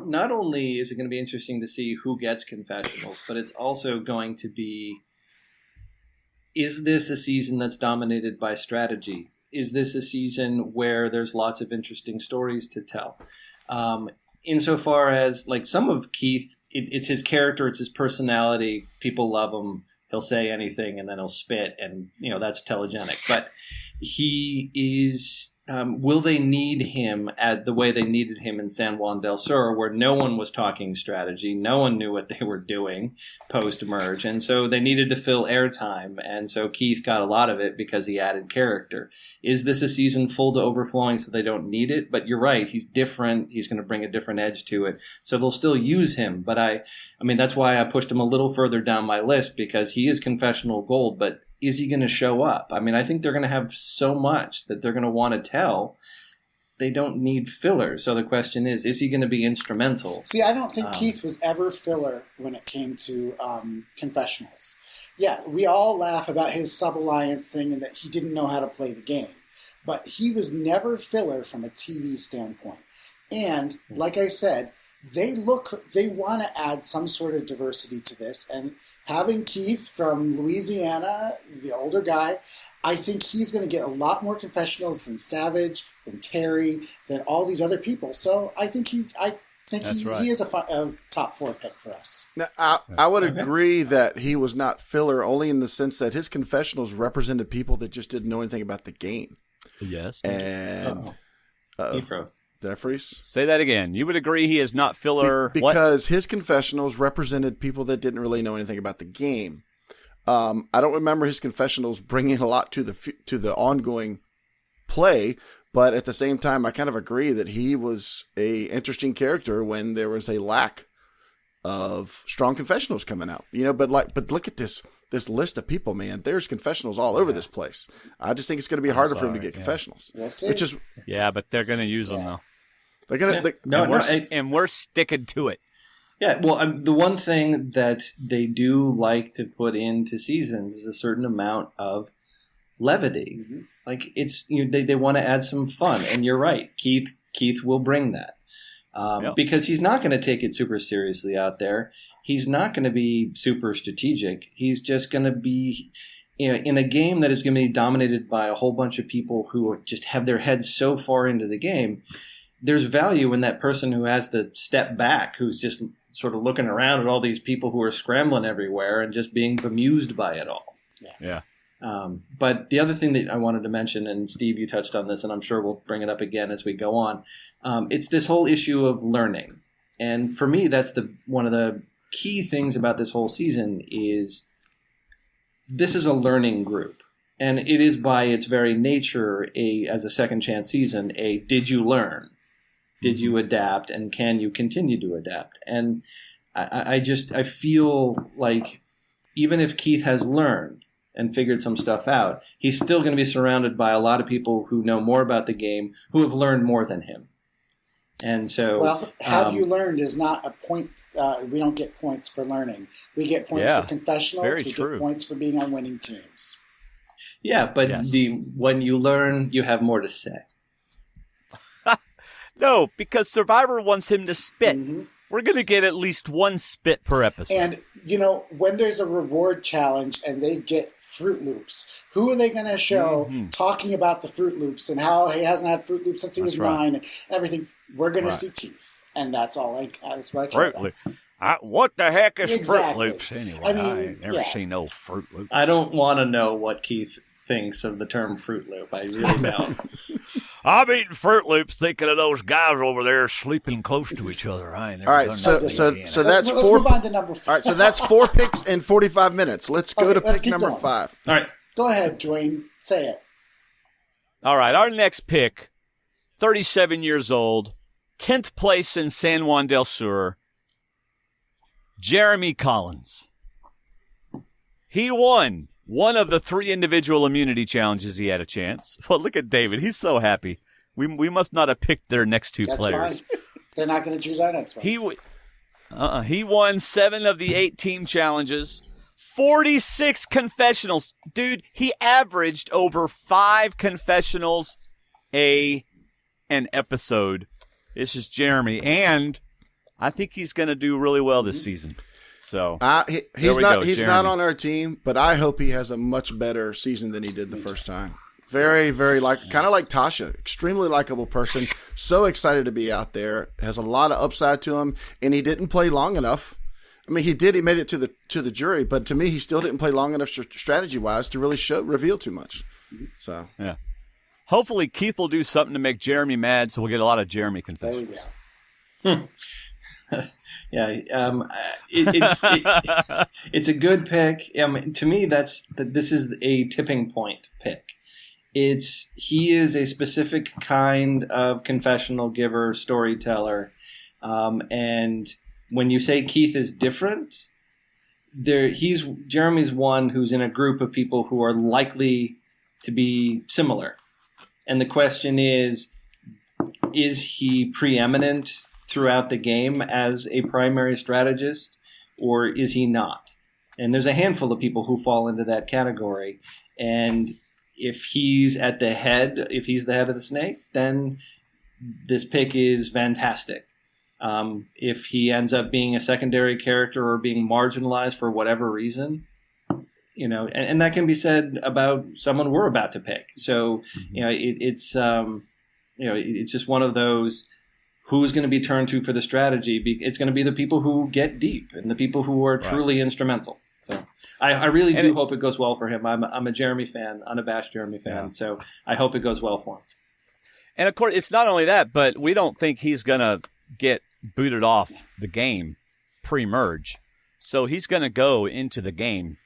not only is it going to be interesting to see who gets confessionals, but it's also going to be: is this a season that's dominated by strategy? Is this a season where there's lots of interesting stories to tell? Insofar as like some of Keith. It's his character, it's his personality. People love him. He'll say anything and then he'll spit, and that's telegenic. But he is. Will they need him at the way they needed him in San Juan del Sur, where no one was talking strategy, no one knew what they were doing post-merge, and so they needed to fill airtime, and so Keith got a lot of it because he added character. Is this a season full to overflowing so they don't need it? But you're right, he's different. He's going to bring a different edge to it, so they'll still use him. But I mean, that's why I pushed him a little further down my list because he is confessional gold, but is he going to show up? I mean, I think they're going to have so much that they're going to want to tell. They don't need filler. So the question is he going to be instrumental? See, I don't think Keith was ever filler when it came to confessionals. Yeah, we all laugh about his sub-alliance thing and that he didn't know how to play the game. But he was never filler from a TV standpoint. And, like I said, they want to add some sort of diversity to this. And having Keith from Louisiana, the older guy, I think he's going to get a lot more confessionals than Savage, than Terry, than all these other people. So I think he is a top 4 pick for us. Now, I would agree that he was not filler, only in the sense that his confessionals represented people that just didn't know anything about the game. Yes. And he froze. Did I freeze? Say that again. You would agree he is not filler because his confessionals represented people that didn't really know anything about the game. I don't remember his confessionals bringing a lot to the ongoing play, but at the same time, I kind of agree that he was a interesting character when there was a lack of strong confessionals coming out. But look at this list of people, man. There's confessionals all over this place. I just think it's going to be harder for him to get confessionals. Which is but they're going to use them though. They're going to, and we're sticking to it. Yeah, well, the one thing that they do like to put into seasons is a certain amount of levity. Mm-hmm. Like it's they want to add some fun, and you're right. Keith will bring that because he's not going to take it super seriously out there. He's not going to be super strategic. He's just going to be in a game that is going to be dominated by a whole bunch of people who just have their heads so far into the game. There's value in that person who has the step back, who's just sort of looking around at all these people who are scrambling everywhere and just being bemused by it all. Yeah. But the other thing that I wanted to mention, and Steve, you touched on this, and I'm sure we'll bring it up again as we go on, it's this whole issue of learning. And for me, that's one of the key things about this whole season is this is a learning group. And it is by its very nature, as a second chance season, did you learn? Did you adapt, and can you continue to adapt? And I feel like even if Keith has learned and figured some stuff out, he's still going to be surrounded by a lot of people who know more about the game, who have learned more than him. And so, well, have you learned is not a point. We don't get points for learning. We get points for confessionals. We get points for being on winning teams. Yeah, but when you learn, you have more to say. No, because Survivor wants him to spit. Mm-hmm. We're going to get at least one spit per episode. And, when there's a reward challenge and they get Fruit Loops, who are they going to show talking about the Fruit Loops and how he hasn't had Fruit Loops since he was 9 and everything? We're going to see Keith. And that's all that's what I care about. What the heck is Fruit Loops anyway? I ain't never seen no Fruit Loops. I don't want to know what Keith thinks of the term Fruit Loop. I really don't. I'm eating Fruit Loops thinking of those guys over there sleeping close to each other. All right, so that's let's move on to number 4. All right, so that's 4 picks in 45 minutes. Let's go to pick number 5. All right. Go ahead, Dwayne. Say it. All right, our next pick, 37 years old, 10th place in San Juan del Sur, Jeremy Collins. He won one of the 3 individual immunity challenges he had a chance. Well, look at David. He's so happy. We must not have picked their next 2 players. Fine. They're not going to choose our next ones. He won 7 of the 8 team challenges, 46 confessionals. Dude, he averaged over 5 confessionals an episode. This is Jeremy, and I think he's going to do really well this season. So he's not on our team, but I hope he has a much better season than he did the first time. Very, very kind of like Tasha, extremely likable person. So excited to be out there. Has a lot of upside to him, and he didn't play long enough. I mean, he made it to the jury, but to me, he still didn't play long enough strategy wise to really reveal too much. So yeah, hopefully Keith will do something to make Jeremy mad, so we'll get a lot of Jeremy confessions. There we go. Yeah, it's a good pick. To me, this is a tipping point pick. He is a specific kind of confessional giver, storyteller, and when you say Keith is different, Jeremy's one who's in a group of people who are likely to be similar, and the question is he preeminent throughout the game as a primary strategist, or is he not? And there's a handful of people who fall into that category. And if he's the head of the snake, then this pick is fantastic. If he ends up being a secondary character or being marginalized for whatever reason, and that can be said about someone we're about to pick. So, it's just one of those, who's going to be turned to for the strategy. It's going to be the people who get deep and the people who are truly instrumental. So I really do hope it goes well for him. I'm a Jeremy fan, unabashed Jeremy fan. Yeah. So I hope it goes well for him. And of course, it's not only that, but we don't think he's going to get booted off the game pre-merge. So he's going to go into the game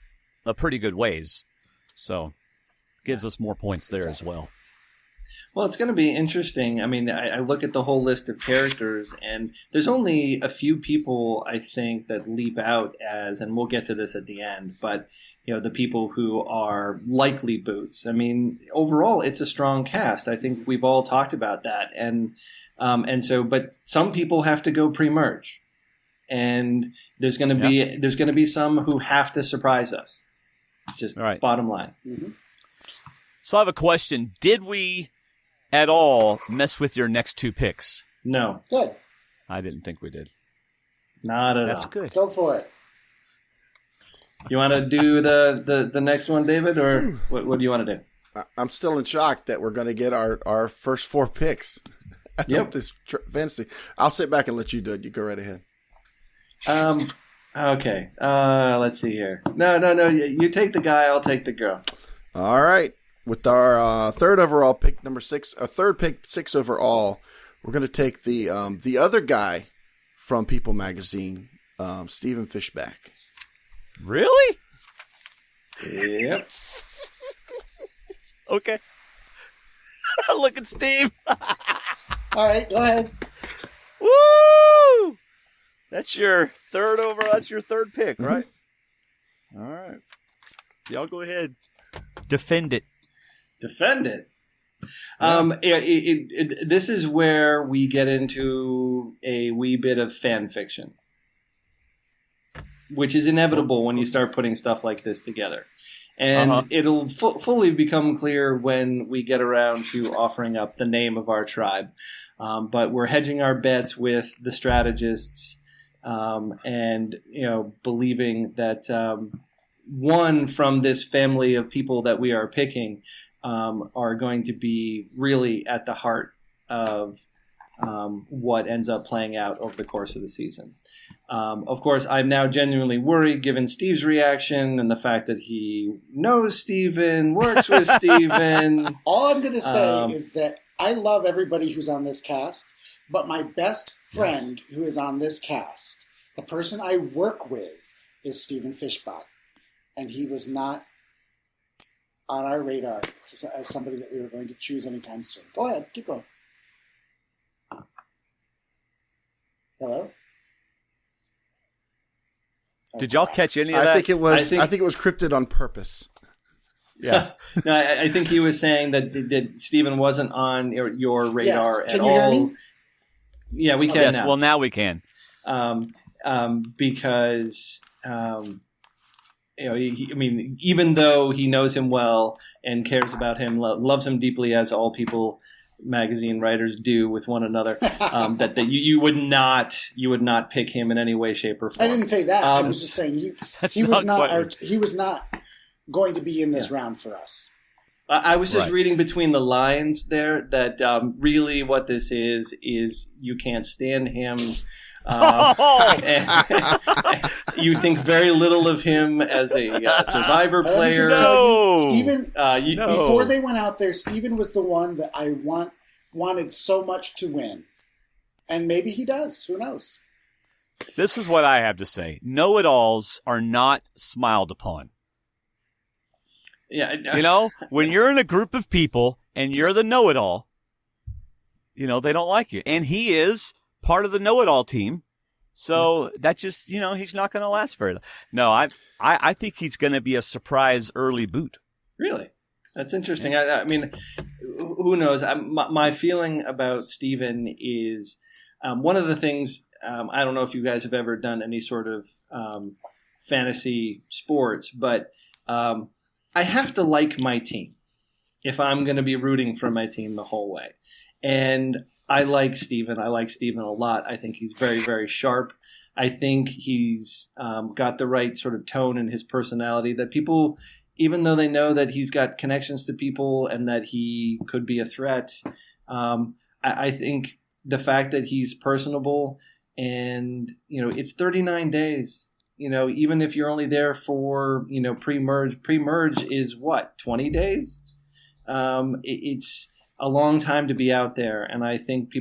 a pretty good ways. So gives us more points there as well. Well, it's going to be interesting. I mean, I look at the whole list of characters, and there's only a few people, I think, that leap out as, and we'll get to this at the end, but, the people who are likely boots. I mean, overall, it's a strong cast. I think we've all talked about that. And so, but some people have to go pre-merge. And there's going to be some who have to surprise us. Just bottom line. Mm-hmm. So I have a question. Did we at all mess with your next two picks? No. Good. I didn't think we did. Not at all. That's good. Go for it. You want to do the next one, David, or what do you want to do? I'm still in shock that we're going to get our first four picks. Yep. This fantasy. I'll sit back and let you do it. You go right ahead. Okay. Let's see here. No. You take the guy. I'll take the girl. All right. With our third overall pick, number 6, third pick, 6 overall, we're going to take the other guy from People Magazine, Stephen Fishbach. Really? Yep. Okay. Look at Steve. All right, go ahead. Woo! That's your third overall. That's your third pick, right? All right. Y'all go ahead. Defend it. Defend it. This is where we get into a wee bit of fan fiction, which is inevitable when you start putting stuff like this together. And it'll fully become clear when we get around to offering up the name of our tribe. But we're hedging our bets with the strategists and, believing that one from this family of people that we are picking are going to be really at the heart of what ends up playing out over the course of the season. Of course, I'm now genuinely worried given Steve's reaction and the fact that he knows Steven, works with Steven. All I'm going to say is that I love everybody who's on this cast, but my best friend who is on this cast, the person I work with, is Stephen Fishbach. And he was not on our radar as somebody that we were going to choose anytime soon. Go ahead, keep going. Hello? Did y'all catch any of that? I think it was cryptid on purpose. Yeah. No, I think he was saying that Stephen wasn't on your radar at all. Can you hear me? Yeah, we can now. Well, now we can. Because even though he knows him well and cares about him, loves him deeply, as all People Magazine writers do with one another, that you would not pick him in any way, shape, or form. I didn't say that. I was just saying he was not going to be in this round for us. I was just reading between the lines there that really what this is you can't stand him. You think very little of him as a Survivor player. Stephen, before they went out there, Stephen was the one that I wanted so much to win. And maybe he does. Who knows? This is what I have to say. Know-it-alls are not smiled upon. Yeah, when you're in a group of people and you're the know-it-all, they don't like you. And he is part of the know-it-all team. So that just, he's not going to last very long. No, I think he's going to be a surprise early boot. Really? That's interesting. I mean, who knows? My feeling about Steven is one of the things, I don't know if you guys have ever done any sort of fantasy sports, but I have to like my team if I'm going to be rooting for my team the whole way. And I like Steven. I like Steven a lot. I think he's very, very sharp. I think he's got the right sort of tone in his personality that people, even though they know that he's got connections to people and that he could be a threat, I think the fact that he's personable and, it's 39 days. Even if you're only there for, pre-merge is what, 20 days? It's a long time to be out there. And I think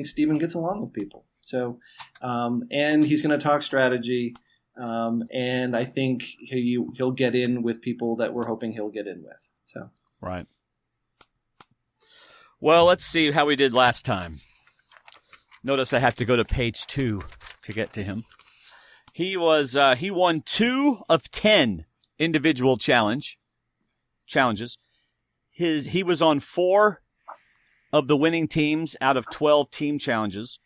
Steven gets along with people. So, and he's going to talk strategy. And I think he'll get in with people that we're hoping he'll get in with. So, right. Well, let's see how we did last time. Notice I have to go to page 2 to get to him. He won 2 of 10 individual challenges. He was on 4 of the winning teams out of 12 team challenges.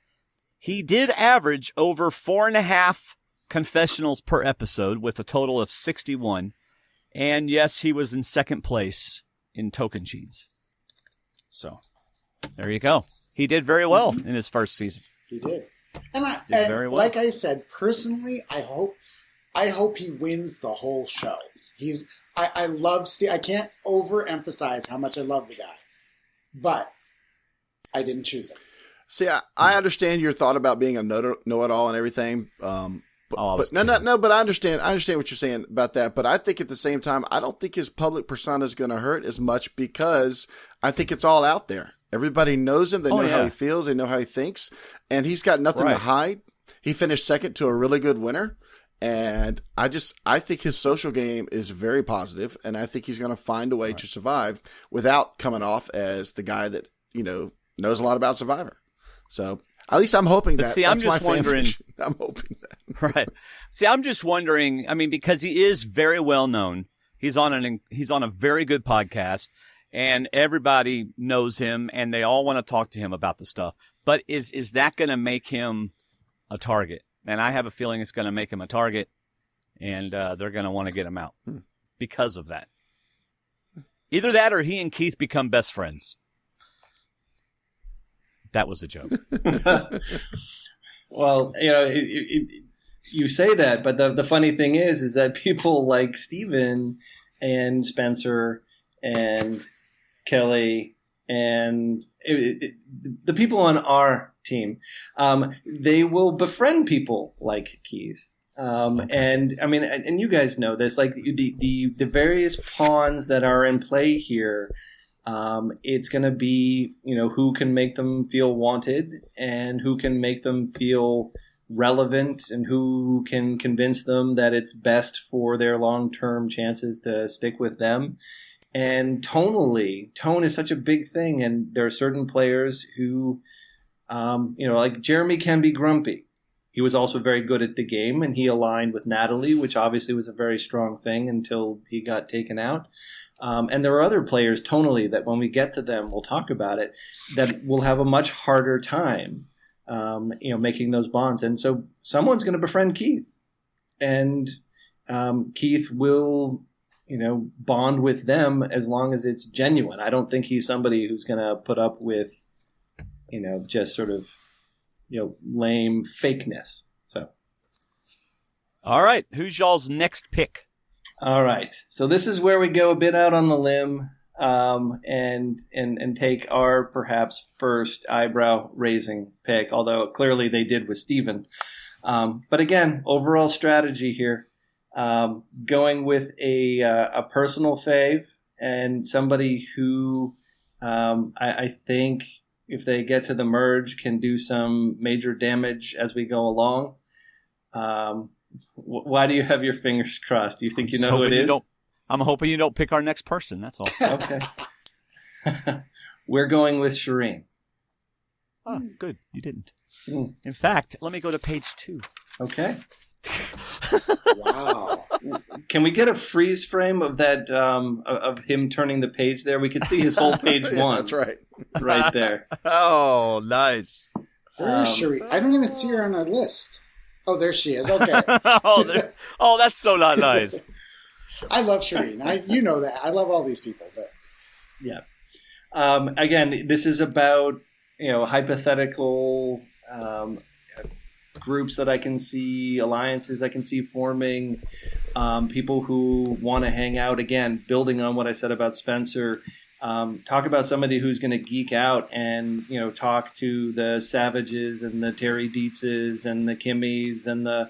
He did average over 4.5 confessionals per episode with a total of 61. And yes, he was in second place in token sheets. So there you go. He did very well in his first season. He did. And very well. Like I said, personally, I hope he wins the whole show. I love Steve. I can't overemphasize how much I love the guy, but I didn't choose him. See, I understand your thought about being a know-it-all and everything. But I understand what you're saying about that. But I think at the same time, I don't think his public persona is going to hurt as much because I think it's all out there. Everybody knows him. They know how he feels. They know how he thinks. And he's got nothing to hide. He finished second to a really good winner. And I think his social game is very positive. And I think he's going to find a way to survive without coming off as the guy that, knows a lot about Survivor. So at least I'm hoping that. See, that's I'm just wondering. I'm hoping that. Right. See, I'm just wondering. I mean, because he is very well known. He's on a very good podcast. And everybody knows him, and they all want to talk to him about the stuff. But is that going to make him a target? And I have a feeling it's going to make him a target, and they're going to want to get him out because of that. Either that or he and Keith become best friends. That was a joke. Well, you say that, but the funny thing is that people like Steven and Spencer and Kelley and the people on our team, they will befriend people like Keith. And I mean, and you guys know this, like the various pawns that are in play here. It's going to be, who can make them feel wanted and who can make them feel relevant and who can convince them that it's best for their long-term chances to stick with them. And tonally, tone is such a big thing. And there are certain players who, like Jeremy can be grumpy. He was also very good at the game, and he aligned with Natalie, which obviously was a very strong thing until he got taken out. And there are other players tonally that when we get to them, we'll talk about it, that will have a much harder time, making those bonds. And so someone's going to befriend Keith. And Keith will bond with them as long as it's genuine. I don't think he's somebody who's going to put up with, just sort of, lame fakeness. So. All right. Who's y'all's next pick? All right. So this is where we go a bit out on the limb, and take our perhaps first eyebrow raising pick, although clearly they did with Steven. But again, overall strategy here. Going with a personal fave and somebody who I think if they get to the merge can do some major damage as we go along. Why do you have your fingers crossed? Do you think you know who it is? I'm hoping you don't pick our next person. That's all. Okay. We're going with Shirin. Oh, good. You didn't. In fact, let me go to page 2. Okay. Wow. Can we get a freeze frame of that, of him turning the page there? We could see his whole page 1. Yeah, that's right. Right there. Oh, nice. Where is Shirin? I don't even see her on our list. Oh, there she is. Okay. Oh, that's so not nice. I love Shirin. You know that. I love all these people, but yeah. Again, this is about hypothetical groups that I can see, alliances I can see forming, people who want to hang out. Again, building on what I said about Spencer. Talk about somebody who's going to geek out and talk to the Savages and the Terry Deitzes and the Kimmis and the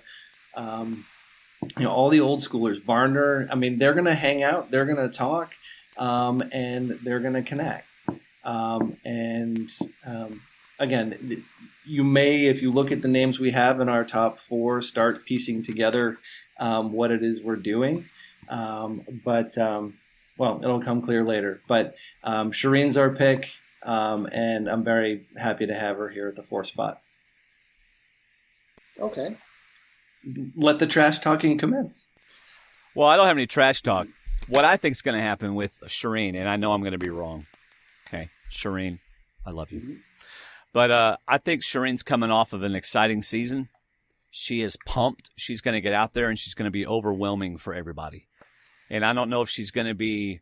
all the old schoolers. Varner. I mean, they're going to hang out. They're going to talk, and they're going to connect. Again, you may, if you look at the names we have in our top 4, start piecing together what it is we're doing. Well, it'll come clear later. But Shirin's our pick, and I'm very happy to have her here at the 4th spot. Okay. Let the trash talking commence. Well, I don't have any trash talk. What I think is going to happen with Shirin, and I know I'm going to be wrong. Okay, Shirin, I love you. Mm-hmm. But I think Shirin's coming off of an exciting season. She is pumped. She's going to get out there, and she's going to be overwhelming for everybody. And I don't know if she's going to be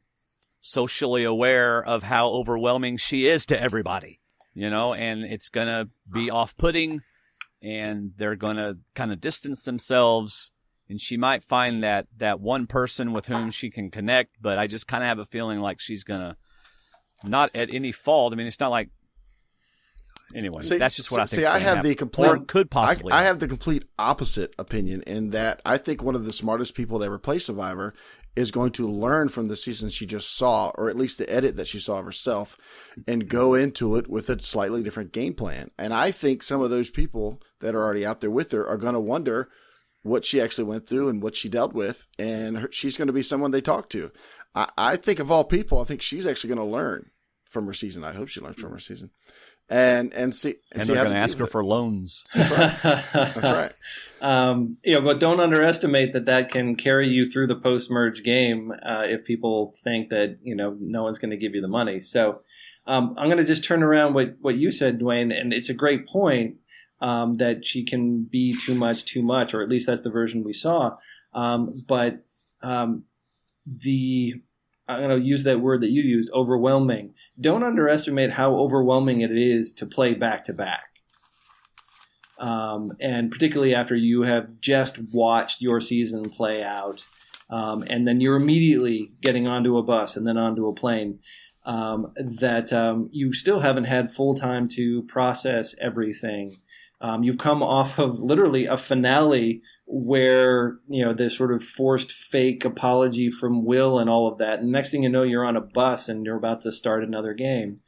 socially aware of how overwhelming she is to everybody, and it's going to be off-putting, and they're going to kind of distance themselves, and she might find that one person with whom she can connect, but I just kind of have a feeling like she's going to, not at any fault. I mean, it's not like, anyway, that's just what I think. I have the complete, or could possibly. I have the complete opposite opinion in that I think one of the smartest people to ever play Survivor is going to learn from the season she just saw, or at least the edit that she saw of herself, and go into it with a slightly different game plan. And I think some of those people that are already out there with her are going to wonder what she actually went through and what she dealt with, and she's going to be someone they talk to. I think of all people, I think she's actually going to learn from her season. I hope she learns from her season. And see, and they're going to ask her for loans. That's right. That's right. But don't underestimate that can carry you through the post-merge game if people think that no one's going to give you the money. So I'm going to just turn around what you said, Dwayne, and it's a great point that she can be too much, or at least that's the version we saw. I'm going to use that word that you used, overwhelming. Don't underestimate how overwhelming it is to play back-to-back. And particularly after you have just watched your season play out, and then you're immediately getting onto a bus and then onto a plane, that you still haven't had full time to process everything. You've come off of literally a finale where, this sort of forced fake apology from Will and all of that. And next thing you know, you're on a bus and you're about to start another game.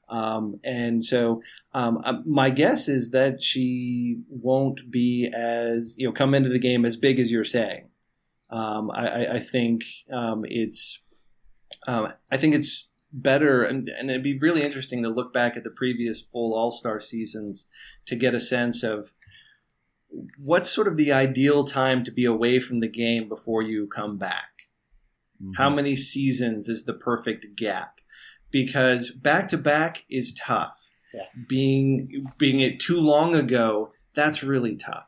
And so my guess is that she won't be as, come into the game as big as you're saying. I think it's better, and it'd be really interesting to look back at the previous full All-Star seasons to get a sense of what's sort of the ideal time to be away from the game before you come back. Mm-hmm. How many seasons is the perfect gap? Because back-to-back is tough. Yeah. Being it too long ago, that's really tough.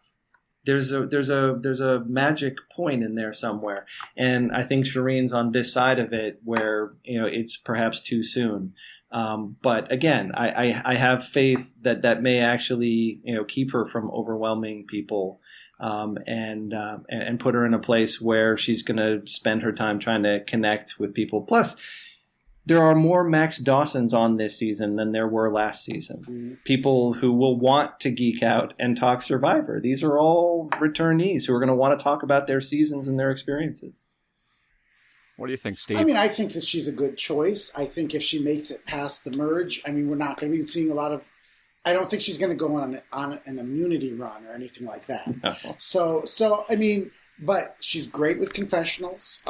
There's a magic point in there somewhere, and I think Shirin's on this side of it where it's perhaps too soon. But again, I have faith that may actually keep her from overwhelming people, and put her in a place where she's going to spend her time trying to connect with people. Plus, there are more Max Dawsons on this season than there were last season. Mm-hmm. People who will want to geek out and talk Survivor. These are all returnees who are going to want to talk about their seasons and their experiences. What do you think, Steve? I think that she's a good choice. I think if she makes it past the merge, we're not going to be seeing a lot of... I don't think she's going to go on an immunity run or anything like that. No. So but she's great with confessionals.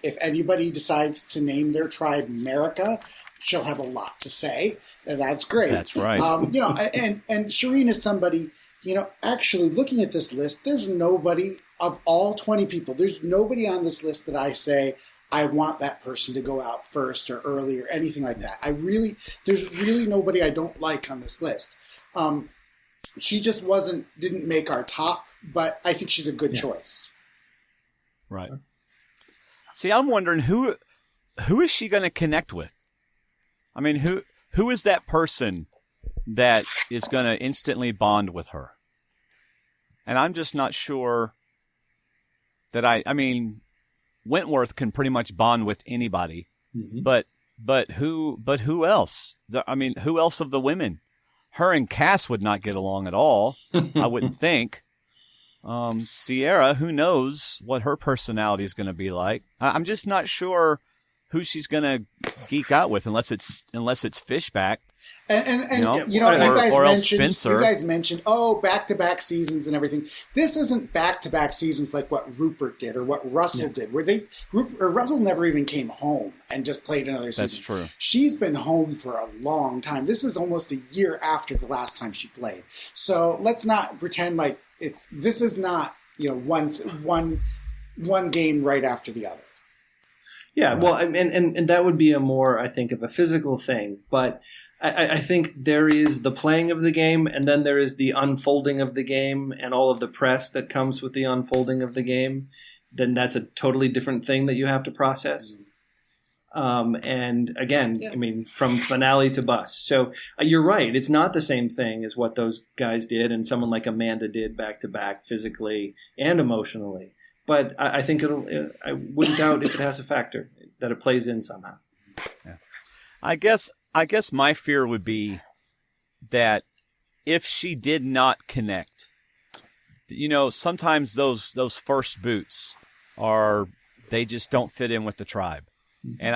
If anybody decides to name their tribe America, she'll have a lot to say, and that's great. That's right. And Shirin is somebody, actually looking at this list, there's nobody of all 20 people, there's nobody on this list that I say, I want that person to go out first or early or anything like that. There's really nobody I don't like on this list. She just didn't make our top but I think she's a good choice. Right. See, I'm wondering who is she going to connect with? I mean, who is that person that is going to instantly bond with her? And I'm just not sure that I mean, Wentworth can pretty much bond with anybody, but who else? Who else of the women? Her and Kass would not get along at all. I wouldn't think. Ciera, who knows what her personality is going to be like? I'm just not sure who she's going to geek out with, unless it's Fishbach. And you guys mentioned back-to-back seasons and everything. This isn't back-to-back seasons like what Rupert did or what Russell did, where Russell never even came home and just played another season. That's true. She's been home for a long time. This is almost a year after the last time she played. So let's not pretend like this is not one game right after the other. Yeah, well, and that would be a more, I think, of a physical thing. But I think there is the playing of the game, and then there is the unfolding of the game and all of the press that comes with the unfolding of the game. Then that's a totally different thing that you have to process. And again, I mean, from finale to bust. So you're right. It's not the same thing as what those guys did and someone like Amanda did back to back physically and emotionally. But I think I wouldn't doubt if it has a factor that it plays in somehow. Yeah. I guess my fear would be that if she did not connect, sometimes those first boots they just don't fit in with the tribe. And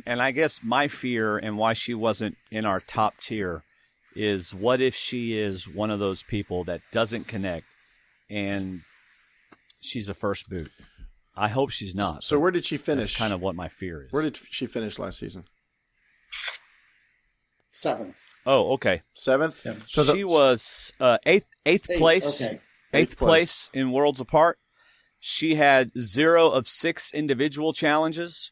I guess my fear and why she wasn't in our top tier is, what if she is one of those people that doesn't connect and she's a first boot? I hope she's not. So where did she finish? That's kind of what my fear is. Where did she finish last season? 7th. Oh, okay. 7th? Yeah. So she was eighth place. Okay. Eighth place in Worlds Apart. She had 0 of 6 individual challenges.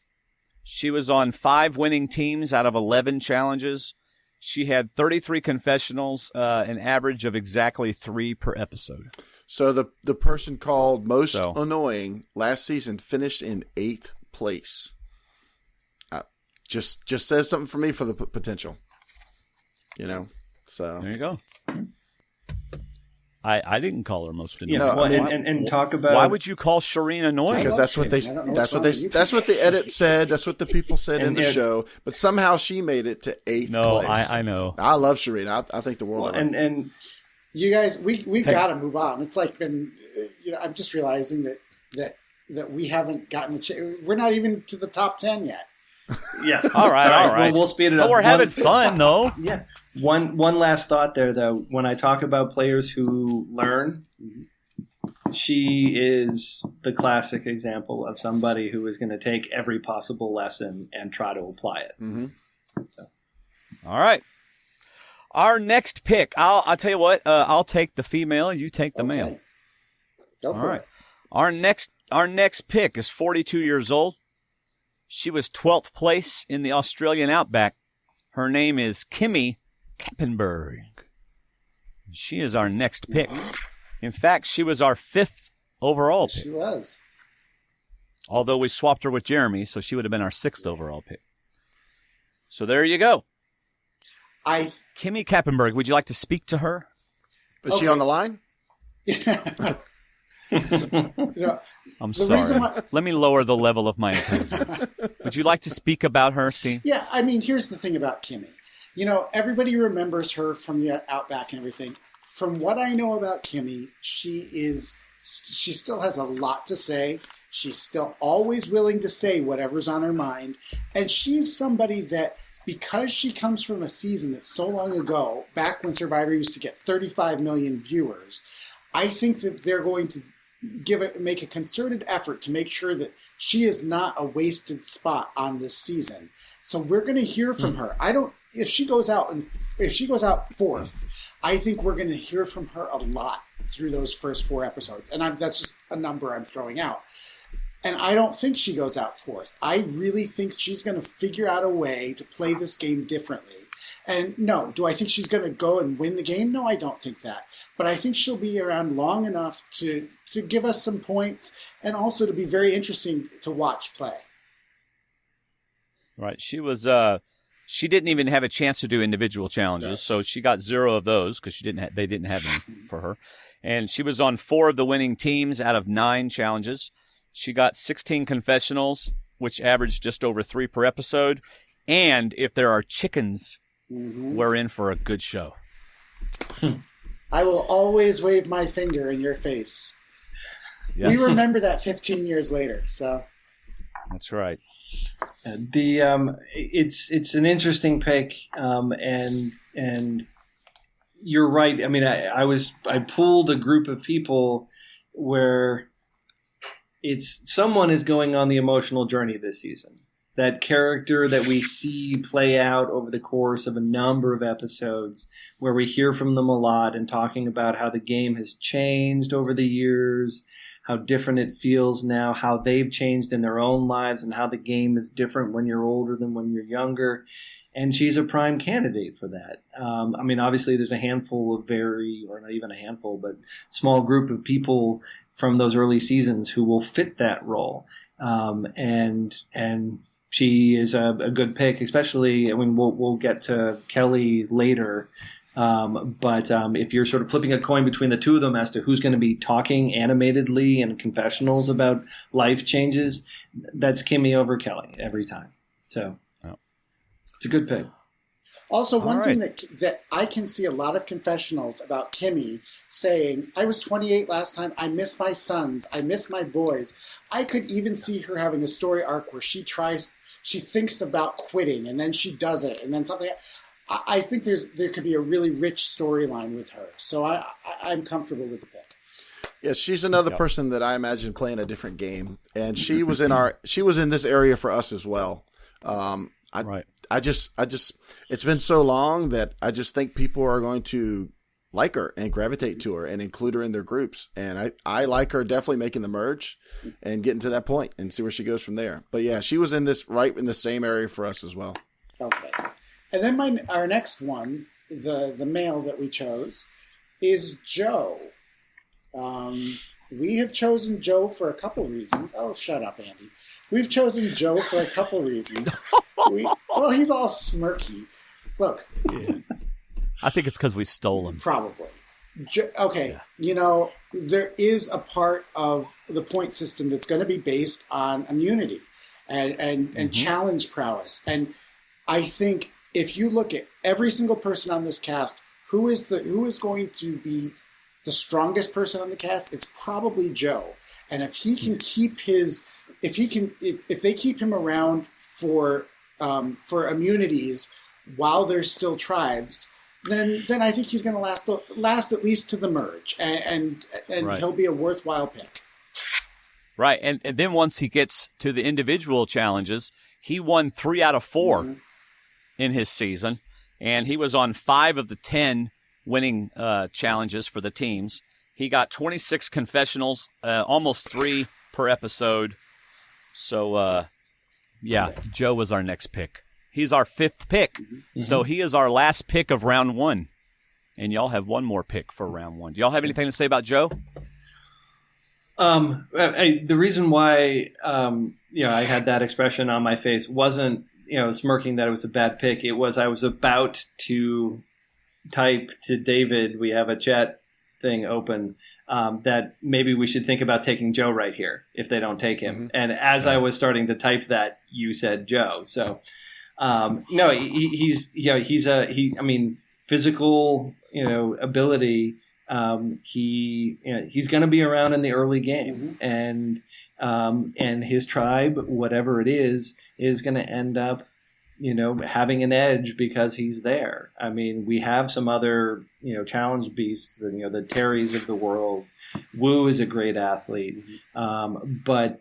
She was on 5 winning teams out of 11 challenges. She had 33 confessionals, an average of exactly 3 per episode. So the person called most annoying last season finished in 8th place. Just says something for me for the potential. So there you go. I didn't call her most annoying. Yeah, and talk about, why would you call Shirin annoying? Because that's what the edit said. That's what the people said in the show. But somehow she made it to 8th place. I know. I love Shirin. I think the world. And you guys, we got to move on. It's like I'm just realizing that we haven't gotten we're not even to the top 10 yet. Yeah. All right. Well, we'll speed it up. But we're having fun, though. Yeah. One last thought there, though. When I talk about players who learn, she is the classic example of somebody who is going to take every possible lesson and try to apply it. Mm-hmm. So. All right. Our next pick. I'll tell you what. I'll take the female. You take the male. Go for it. Our next pick is 42 years old. She was 12th place in the Australian Outback. Her name is Kimmi Kappenberg. She is our next pick. In fact, she was our 5th overall pick. She was. Although we swapped her with Jeremy, so she would have been our 6th overall pick. So there you go. Kimmi Kappenberg, would you like to speak to her? Is she on the line? I'm sorry. Let me lower the level of my intelligence. Would you like to speak about her, Steve? Yeah, I mean, here's the thing about Kimmi. Everybody remembers her from the Outback and everything. From what I know about Kimmi, she still has a lot to say. She's still always willing to say whatever's on her mind. And she's somebody that, because she comes from a season that's so long ago, back when Survivor used to get 35 million viewers, I think that they're going to make a concerted effort to make sure that she is not a wasted spot on this season. So we're going to hear from her. If she goes out 4th, I think we're going to hear from her a lot through those first 4 episodes. And that's just a number I'm throwing out. And I don't think she goes out fourth. I really think she's going to figure out a way to play this game differently. And no, do I think she's going to go and win the game? No, I don't think that. But I think she'll be around long enough to give us some points and also to be very interesting to watch play. Right. She was. She didn't even have a chance to do individual challenges, so she got 0 of those because they didn't have any for her. And she was on 4 of the winning teams out of 9 challenges. She got 16 confessionals, which averaged just over 3 per episode. And if there are chickens, we're in for a good show. I will always wave my finger in your face. Yes. We remember that 15 years later. So that's right. It's an interesting pick, and you're right. I mean, I pulled a group of people where someone is going on the emotional journey this season. That character that we see play out over the course of a number of episodes, where we hear from them a lot and talking about how the game has changed over the years, how different it feels now, how they've changed in their own lives, and how the game is different when you're older than when you're younger. And she's a prime candidate for that. I mean, obviously there's a handful of or not even a handful, but small group of people from those early seasons who will fit that role. And she is a good pick, especially, I mean, we'll get to Kelley later. But if you're sort of flipping a coin between the two of them as to who's going to be talking animatedly in confessionals about life changes, that's Kimmi over Kelley every time. So it's a good pick. Also, one thing that I can see a lot of confessionals about Kimmi saying, I was 28 last time, I miss my sons, I miss my boys. I could even see her having a story arc where she thinks about quitting, and then she does it, and then something. I think there could be a really rich storyline with her. So I'm comfortable with the pick. Yes, she's another person that I imagine playing a different game, and she was in this area for us as well. I just it's been so long that I just think people are going to like her and gravitate to her and include her in their groups. And I like her definitely making the merge and getting to that point and see where she goes from there. But yeah, she was in the same area for us as well. Okay. And then our next one, the male that we chose, is Joe. We have chosen Joe for a couple reasons. Oh, shut up, Andy. We've chosen Joe for a couple reasons. Well, he's all smirky. Look. Yeah. I think it's because we stole him. Probably. Okay. Yeah. There is a part of the point system that's going to be based on immunity and challenge prowess. And I think if you look at every single person on this cast, who is going to be the strongest person on the cast? It's probably Joe. And if he can keep if they keep him around for immunities while there's still tribes, then I think he's going to last at least to the merge, and he'll be a worthwhile pick. Right, and then once he gets to the individual challenges, he won 3 out of 4 in his season, and he was on 5 of the 10 winning challenges for the teams. He got 26 confessionals, almost 3 per episode. So, Joe was our next pick. He's our 5th pick. Mm-hmm. So he is our last pick of round 1. And y'all have one more pick for round 1. Do y'all have anything to say about Joe? The reason why I had that expression on my face wasn't smirking that it was a bad pick. It was I was about to type to David. We have a chat thing open that maybe we should think about taking Joe right here if they don't take him. Mm-hmm. And as I was starting to type that, you said Joe. So no, he's physical ability. He's going to be around in the early game, and his tribe, whatever it is going to end up, having an edge because he's there. I mean, we have some other, challenge beasts, the Terrys of the world. Wu is a great athlete, but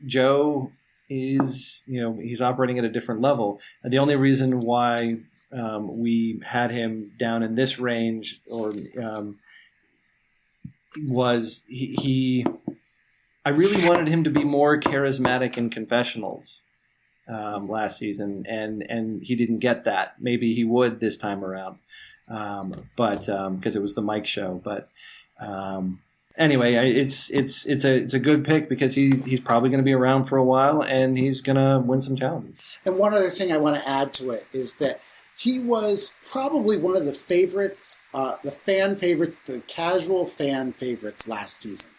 Joe is, he's operating at a different level. And the only reason why we had him down in this range was he I really wanted him to be more charismatic in confessionals last season, and he didn't get that. Maybe he would this time around, but because it was the Mike show. But anyway, it's a good pick because he's probably going to be around for a while, and he's going to win some challenges. And one other thing I want to add to it is that he was probably one of the favorites, the fan favorites, the casual fan favorites last season.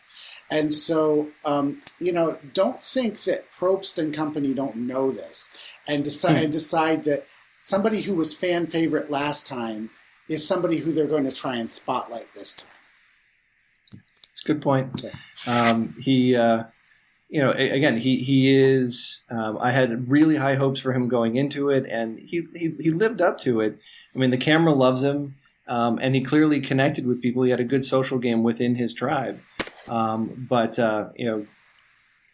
And so, don't think that Probst and company don't know this and decide that somebody who was fan favorite last time is somebody who they're going to try and spotlight this time. It's a good point. Okay. He is. I had really high hopes for him going into it, and he lived up to it. I mean, the camera loves him, and he clearly connected with people. He had a good social game within his tribe.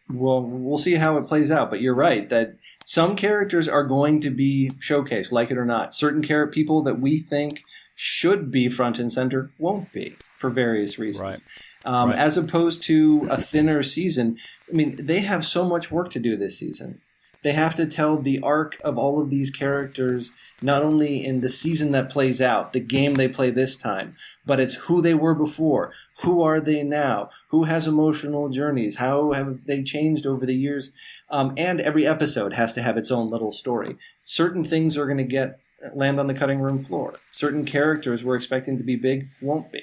We'll see how it plays out. But you're right that some characters are going to be showcased, like it or not. Certain people that we think should be front and center won't be for various reasons. Right. As opposed to a thinner season. I mean, they have so much work to do this season. They have to tell the arc of all of these characters, not only in the season that plays out, the game they play this time, but it's who they were before, who are they now, who has emotional journeys, how have they changed over the years, and every episode has to have its own little story. Certain things are going to land on the cutting room floor. Certain characters we're expecting to be big won't be.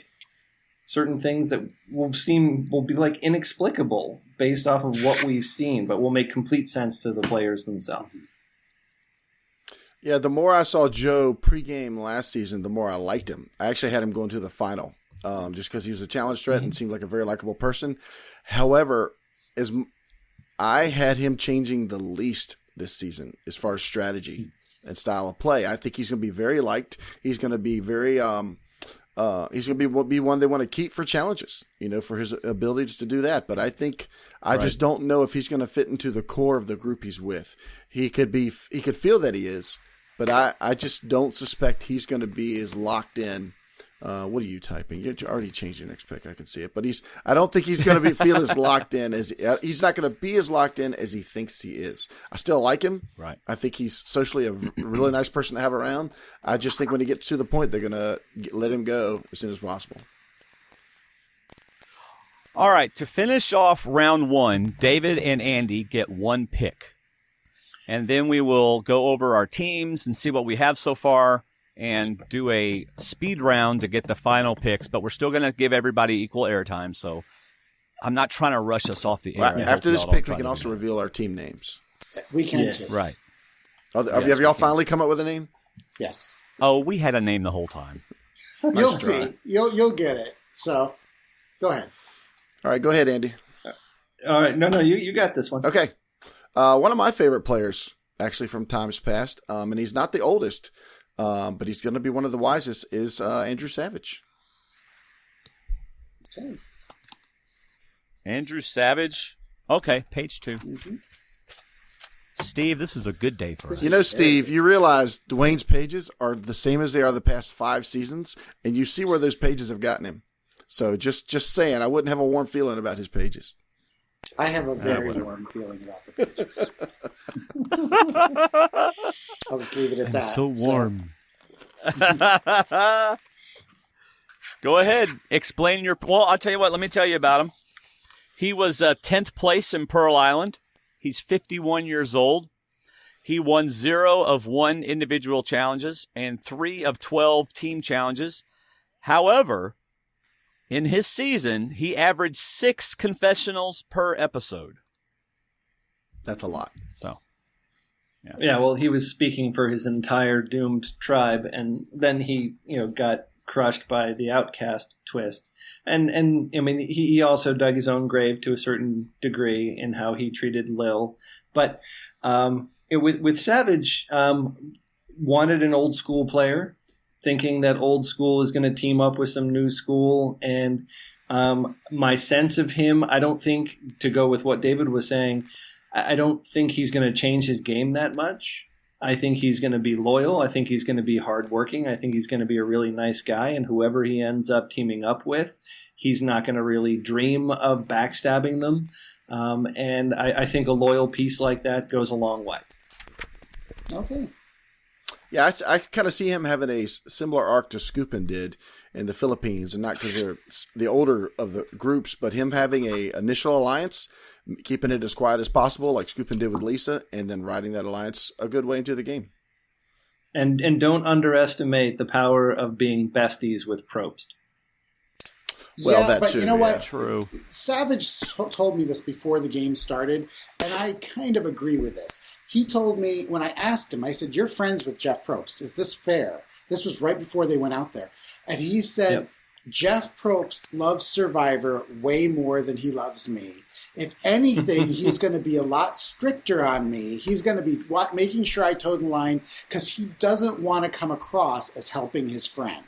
Certain things that will be like inexplicable based off of what we've seen, but will make complete sense to the players themselves. Yeah, the more I saw Joe pregame last season, the more I liked him. I actually had him going to the final just because he was a challenge threat and seemed like a very likable person. However, I had him changing the least this season as far as strategy and style of play. I think he's going to be very liked. He's going to be very he's going to be one they want to keep for challenges, for his abilities to do that. But I think I just don't know if he's going to fit into the core of the group he's with. He could feel that he is, but I just don't suspect he's going to be as locked in. What are you typing? You're already changed your next pick. I can see it, but I don't think he's going to feel as locked in as he's not going to be as locked in as he thinks he is. I still like him. Right. I think he's socially a really nice person to have around. I just think when he gets to the point, they're going to let him go as soon as possible. All right. To finish off round one, David and Andy get one pick, and then we will go over our teams and see what we have so far, and do a speed round to get the final picks, but we're still going to give everybody equal airtime, so I'm not trying to rush us off the air. Right. After this pick, we can also reveal our team names. We can too. Right. Have y'all finally come up with a name? Yes. Oh, we had a name the whole time. You'll see. You'll get it. So, go ahead. All right, go ahead, Andy. All right. No, you got this one. Okay. One of my favorite players, actually, from times past, and he's not the oldest, but he's going to be one of the wisest, is Andrew Savage. Okay. Andrew Savage. Okay, page 2. Mm-hmm. Steve, this is a good day for us. Steve, you realize Dwayne's pages are the same as they are the past 5 seasons, and you see where those pages have gotten him. So just saying, I wouldn't have a warm feeling about his pages. I have a very warm feeling about the pages. I'll just leave it at that. So warm. Go ahead. Explain your... Well, I'll tell you what. Let me tell you about him. He was 10th place in Pearl Island. He's 51 years old. He won 0 of 1 individual challenges and 3 of 12 team challenges. However, in his season, he averaged 6 confessionals per episode. That's a lot. So, yeah. Well, he was speaking for his entire doomed tribe, and then he, got crushed by the outcast twist. And I mean, he also dug his own grave to a certain degree in how he treated Lil. But with Savage, wanted an old school player, thinking that old school is going to team up with some new school. And my sense of him, I don't think, to go with what David was saying, I don't think he's going to change his game that much. I think he's going to be loyal. I think he's going to be hardworking. I think he's going to be a really nice guy. And whoever he ends up teaming up with, he's not going to really dream of backstabbing them. And I think a loyal piece like that goes a long way. Okay. Yeah, I kind of see him having a similar arc to Scoopin did in the Philippines, and not because they're the older of the groups, but him having a initial alliance, keeping it as quiet as possible, like Scoopin did with Lisa, and then riding that alliance a good way into the game. And don't underestimate the power of being besties with Probst. Well, yeah, that but too, you know yeah. what? True. Savage told me this before the game started, and I kind of agree with this. He told me, when I asked him, I said, "You're friends with Jeff Probst. Is this fair?" This was right before they went out there. And he said, Yep. Jeff Probst loves Survivor way more than he loves me. If anything, he's going to be a lot stricter on me. He's going to be making sure I toe the line because he doesn't want to come across as helping his friend.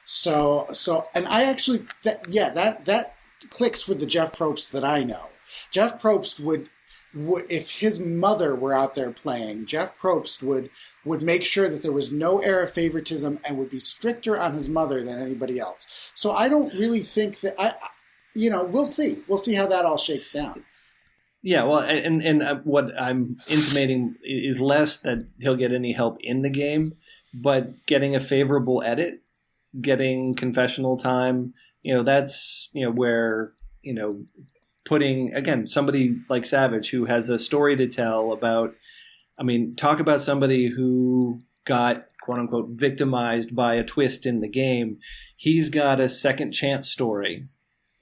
So, and I actually, that clicks with the Jeff Probst that I know. Jeff Probst would, if his mother were out there playing, Jeff Probst would make sure that there was no air of favoritism and would be stricter on his mother than anybody else. So I don't really think that we'll see. We'll see how that all shakes down. Yeah, well, and what I'm intimating is less that he'll get any help in the game, but getting a favorable edit, getting confessional time, that's, where, putting, again, somebody like Savage who has a story to tell about, talk about somebody who got, quote unquote, victimized by a twist in the game. He's got a second chance story,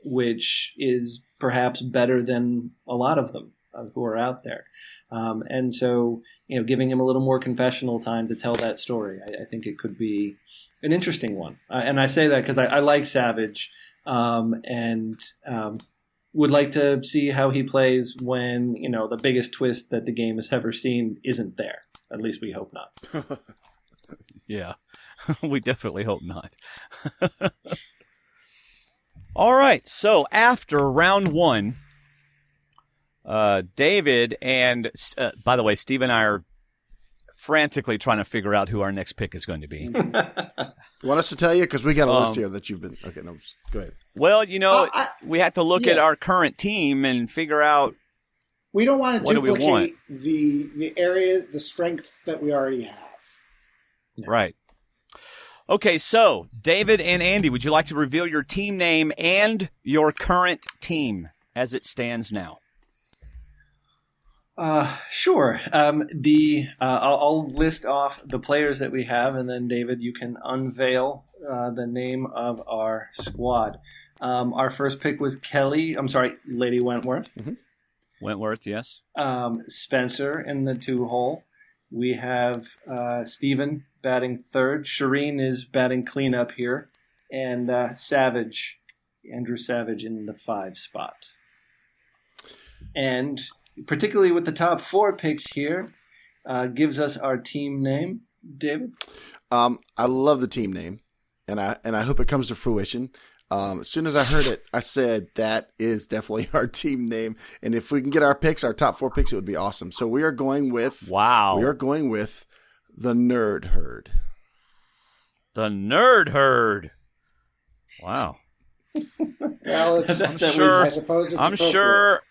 which is perhaps better than a lot of them who are out there. And so, giving him a little more confessional time to tell that story, I think it could be an interesting one. And I say that because I like Savage and would like to see how he plays when, the biggest twist that the game has ever seen isn't there. At least we hope not. Yeah, we definitely hope not. All right, so after round one, David and, by the way, Steve and I are frantically trying to figure out who our next pick is going to be. You want us to tell you? Because we got a list here that you've been... Okay, no, go ahead. Well, we have to look at our current team and figure out we don't want to duplicate want. the area, the strengths that we already have. Yeah. Right. Okay, so David and Andy, would you like to reveal your team name and your current team as it stands now? Sure. I'll list off the players that we have, and then David, you can unveil the name of our squad. Our first pick was Lady Wentworth. Mm-hmm. Wentworth, yes. Spencer in the 2-hole. We have Stephen batting third. Shirin is batting cleanup here, and Andrew Savage in the 5 spot. And particularly with the top 4 picks here, gives us our team name. David? I love the team name, and I hope it comes to fruition. As soon as I heard it, I said that is definitely our team name. And if we can get our top 4 picks, it would be awesome. So we are going with... Wow. We are going with the Nerd Herd. The Nerd Herd. Wow. Well, I suppose it's appropriate.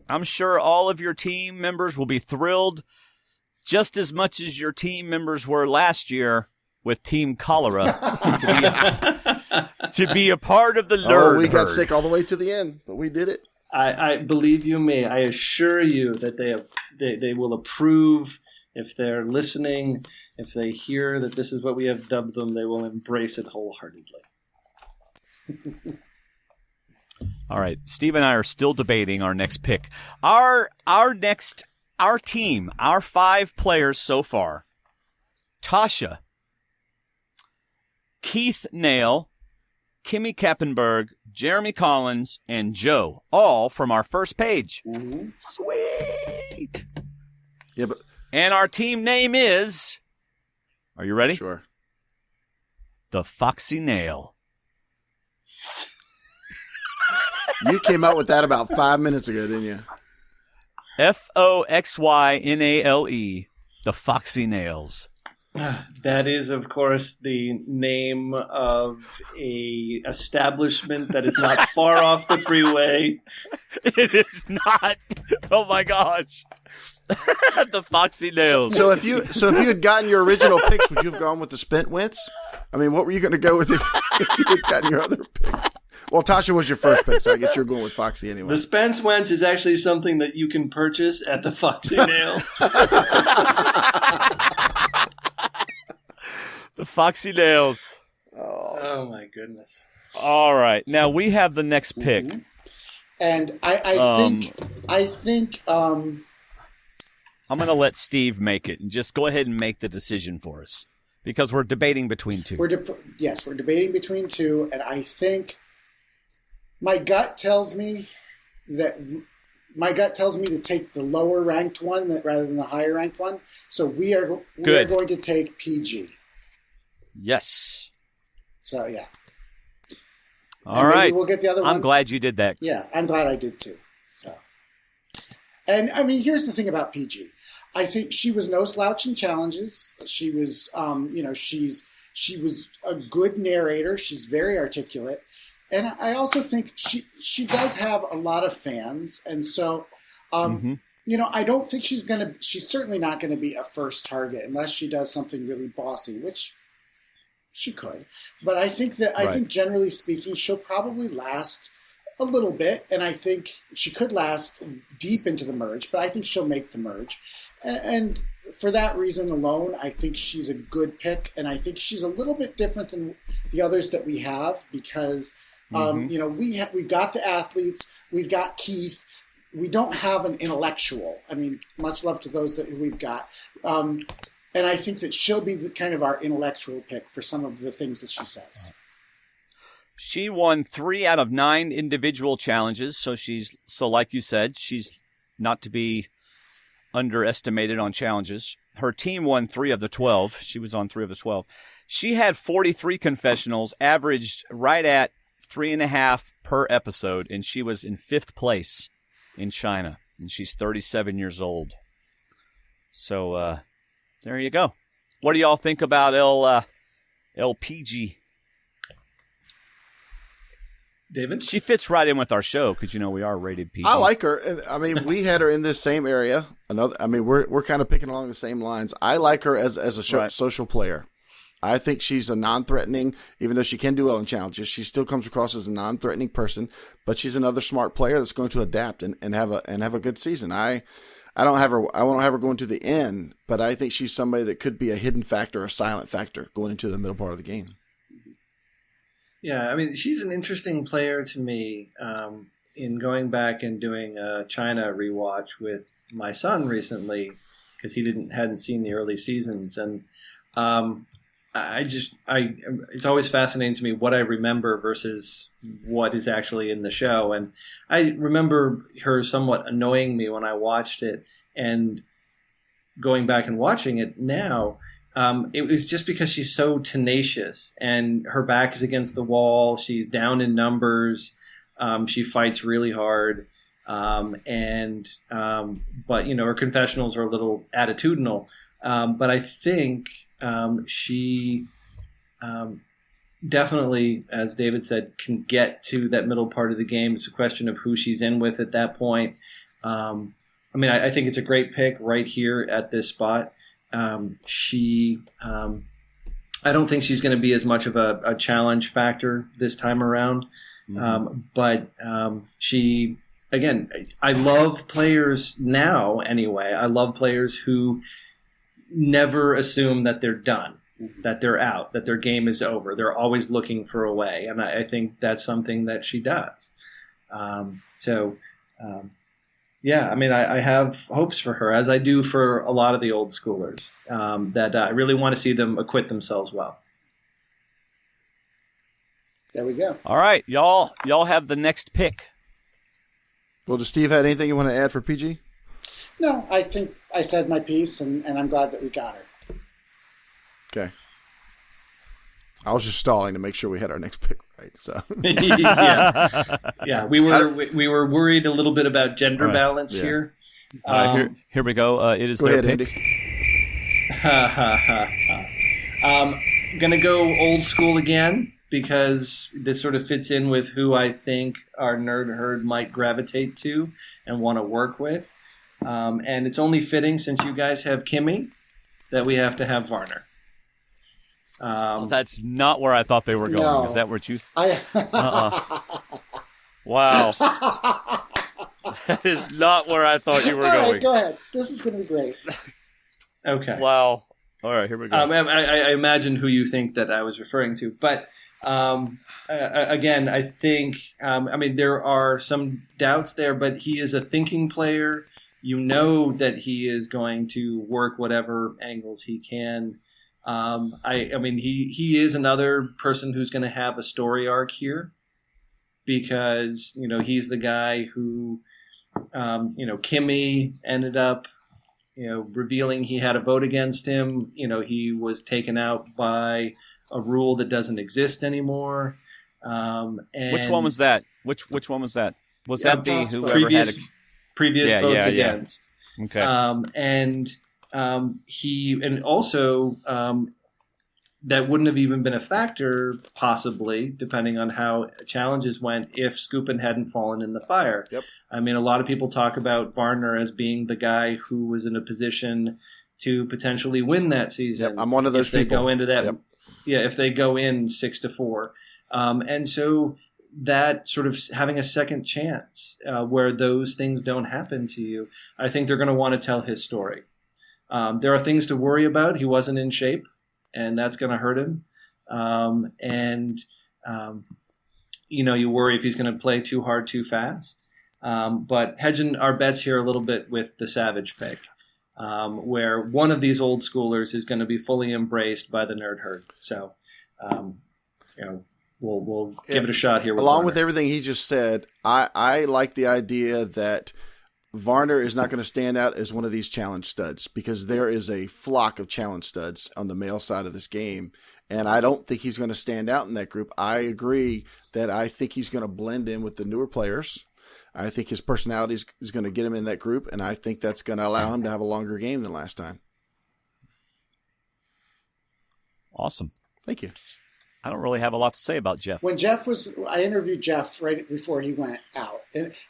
I'm sure all of your team members will be thrilled just as much as your team members were last year with Team Cholera to be a part of the Nerd Herd. We got sick all the way to the end, but we did it. I believe you me. I assure you that they will approve. If they're listening, if they hear that this is what we have dubbed them, they will embrace it wholeheartedly. All right, Steve and I are still debating our next pick. Our team, our 5 players so far: Tasha, Keith Nale, Kimmi Kappenberg, Jeremy Collins, and Joe, all from our first page. Mm-hmm. Sweet. Yeah, but and our team name is. Are you ready? Sure. The Foxy Nale. You came out with that about 5 minutes ago, didn't you? FOXYNALE. the Foxy Nails. That is, of course, the name of a establishment that is not far off the freeway. It is not. Oh my gosh. The Foxy Nails. So if you had gotten your original picks, would you have gone with the Spent Wentz? I mean, what were you going to go with if you had gotten your other picks? Well, Tasha was your first pick, so I guess you're going with Foxy anyway. The Spence Wentz is actually something that you can purchase at the Foxy Nails. The Foxy Nails. Oh my goodness. All right. Now we have the next pick. Mm-hmm. And I think I'm going to let Steve make it and just go ahead and make the decision for us because we're debating between two. We're debating between two, and I think my gut tells me to take the lower ranked one rather than the higher ranked one. So we are going to take Peih-Gee. Yes. So yeah. All right. We'll get the other one. I'm glad you did that. Yeah, I'm glad I did too. So, and I mean, here's the thing about Peih-Gee. I think she was no slouch in challenges. She was, she was a good narrator. She's very articulate, and I also think she does have a lot of fans, and so, I don't think she's certainly not going to be a first target unless she does something really bossy, which she could. But I think I think generally speaking, she'll probably last a little bit, and I think she could last deep into the merge, but I think she'll make the merge. And for that reason alone, I think she's a good pick, and I think she's a little bit different than the others that we have because, we've got the athletes, we've got Keith, we don't have an intellectual. I mean, much love to those that we've got. And I think that she'll be kind of our intellectual pick for some of the things that she says. She won 3 out of 9 individual challenges, so like you said, she's not to be underestimated on challenges. Her team won 3 of the 12. She was on 3 of the 12. She had 43 confessionals, averaged right at 3.5 per episode, and she was in 5th place in China, and she's 37 years old. So there you go. What do y'all think about Peih-Gee? David? She fits right in with our show because, we are rated PG. I like her. I mean, we had her in this same area. We're kind of picking along the same lines. I like her as a social player. I think she's a non-threatening, even though she can do well in challenges, she still comes across as a non-threatening person, but she's another smart player that's going to adapt and have a good season. I won't have her going to the end, but I think she's somebody that could be a hidden factor, a silent factor going into the middle part of the game. Yeah, I mean, she's an interesting player to me. In going back and doing a China rewatch with my son recently, because he hadn't seen the early seasons, and it's always fascinating to me what I remember versus what is actually in the show. And I remember her somewhat annoying me when I watched it, and going back and watching it now, it was just because she's so tenacious and her back is against the wall. She's down in numbers. She fights really hard. But her confessionals are a little attitudinal. But I think she definitely, as David said, can get to that middle part of the game. It's a question of who she's in with at that point. I think it's a great pick right here at this spot. I don't think she's going to be as much of a challenge factor this time around. But she, again, I love players now anyway. I love players who never assume that they're done, that they're out, that their game is over. They're always looking for a way. And I think that's something that she does. I have hopes for her, as I do for a lot of the old schoolers, that I really want to see them acquit themselves well. There we go. All right, y'all have the next pick. Well, does Steve have anything you want to add for Peih-Gee? No, I think I said my piece, and I'm glad that we got her. Okay. I was just stalling to make sure we had our next pick right. So yeah, we were worried a little bit about gender balance here. All right, here we go. It is go their ahead, pick. Andy. Gonna go old school again because this sort of fits in with who I think our nerd herd might gravitate to and want to work with. And it's only fitting since you guys have Kimmi that we have to have Varner. That's not where I thought they were going. No. Is that what you? Wow. That is not where I thought you were All going. right, go ahead. This is going to be great. Okay. Wow. All right, here we go. I imagine who you think that I was referring to, but again, I think there are some doubts there, but he is a thinking player. You know that he is going to work whatever angles he can. He is another person who's going to have a story arc here because he's the guy who Kimmi ended up. Revealing he had a vote against him. He was taken out by a rule that doesn't exist anymore. Which one was that? Which one was that? Was that the whoever had previous votes against? Okay. That wouldn't have even been a factor, possibly, depending on how challenges went, if Skupin hadn't fallen in the fire. Yep. A lot of people talk about Varner as being the guy who was in a position to potentially win that season. Yep. I'm one of those people. If they go into that, Yep. if they go in 6-4, and so that sort of having a second chance where those things don't happen to you, I think they're going to want to tell his story. There are things to worry about. He wasn't in shape. And that's going to hurt him. You worry if he's going to play too hard too fast. But hedging our bets here a little bit with the Savage pick, where one of these old schoolers is going to be fully embraced by the nerd herd. So, we'll give it a shot here. Along with everything he just said, I like the idea that Varner is not going to stand out as one of these challenge studs because there is a flock of challenge studs on the male side of this game. And I don't think he's going to stand out in that group. I agree that I think he's going to blend in with the newer players. I think his personality is going to get him in that group. And I think that's going to allow him to have a longer game than last time. Awesome. Thank you. I don't really have a lot to say about Jeff. When I interviewed Jeff right before he went out.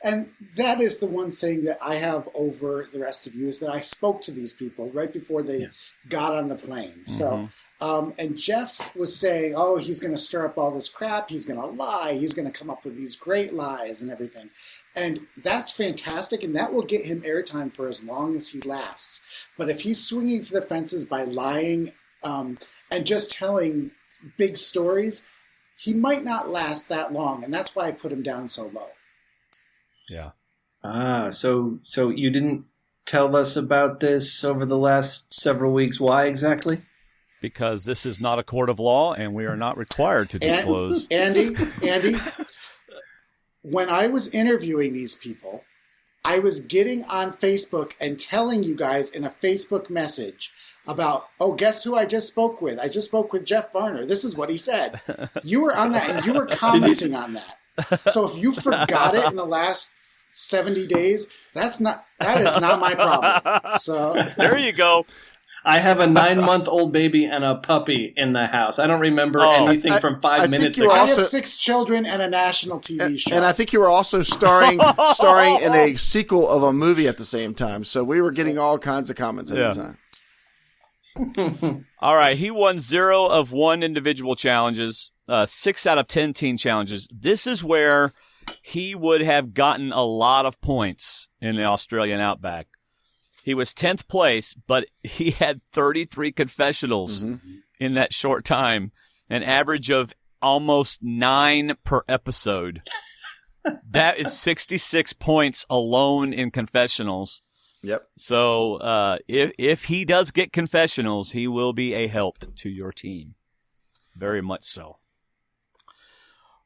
And that is the one thing that I have over the rest of you is that I spoke to these people right before they got on the plane. So, and Jeff was saying, oh, he's going to stir up all this crap. He's going to lie. He's going to come up with these great lies and everything. And that's fantastic. And that will get him airtime for as long as he lasts. But if he's swinging for the fences by lying and just telling big stories, he might not last that long, and that's why I put him down so low. Yeah. So you didn't tell us about this over the last several weeks. Why exactly? Because this is not a court of law, and we are not required to disclose. Andy, when I was interviewing these people, I was getting on Facebook and telling you guys in a Facebook message about, guess who I just spoke with? I just spoke with Jeff Varner. This is what he said. You were on that, and you were commenting on that. So if you forgot it in the last 70 days, that is not my problem. So there you go. I have a 9-month-old baby and a puppy in the house. I don't remember anything from 5 minutes ago. I have 6 children and a national TV show. And I think you were also starring in a sequel of a movie at the same time. So we were getting all kinds of comments at the time. All right, he won 0 of 1 individual challenges, 6 out of 10 team challenges. This is where he would have gotten a lot of points in the Australian Outback. He was 10th place, but he had 33 confessionals in that short time, an average of almost 9 per episode. That is 66 points alone in confessionals. Yep. So if he does get confessionals, he will be a help to your team. Very much so.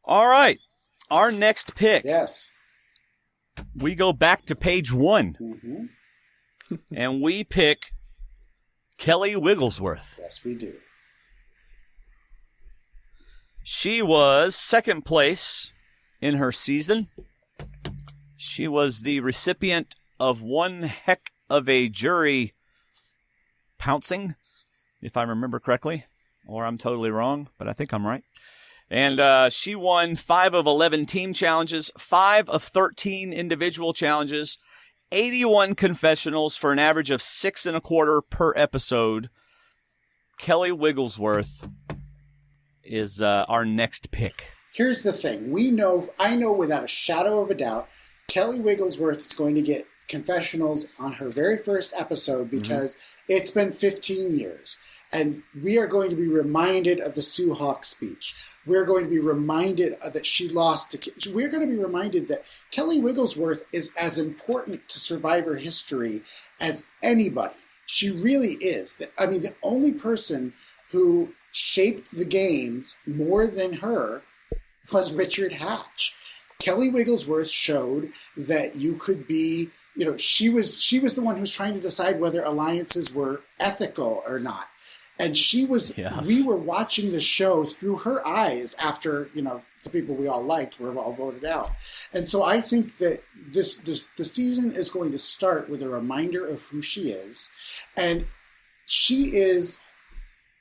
All right. Our next pick. Yes. We go back to page 1. And we pick Kelley Wiglesworth. Yes, we do. She was 2nd place in her season. She was the recipient of one heck of a jury pouncing, if I remember correctly, or I'm totally wrong, but I think I'm right. And she won 5 of 11 team challenges, 5 of 13 individual challenges, 81 confessionals for an average of 6.25 per episode. Kelley Wiglesworth is our next pick. Here's the thing. I know without a shadow of a doubt, Kelley Wiglesworth is going to get confessionals on her very first episode because it's been 15 years. And we are going to be reminded of the Sue Hawk speech. We're going to be reminded that she lost to... We're going to be reminded that Kelley Wiglesworth is as important to Survivor history as anybody. She really is. The only person who shaped the games more than her was Richard Hatch. Kelley Wiglesworth showed that you could be... she was the one who was trying to decide whether alliances were ethical or not. And she was, we were watching the show through her eyes after, the people we all liked were all voted out. And so I think that the season is going to start with a reminder of who she is. And she is,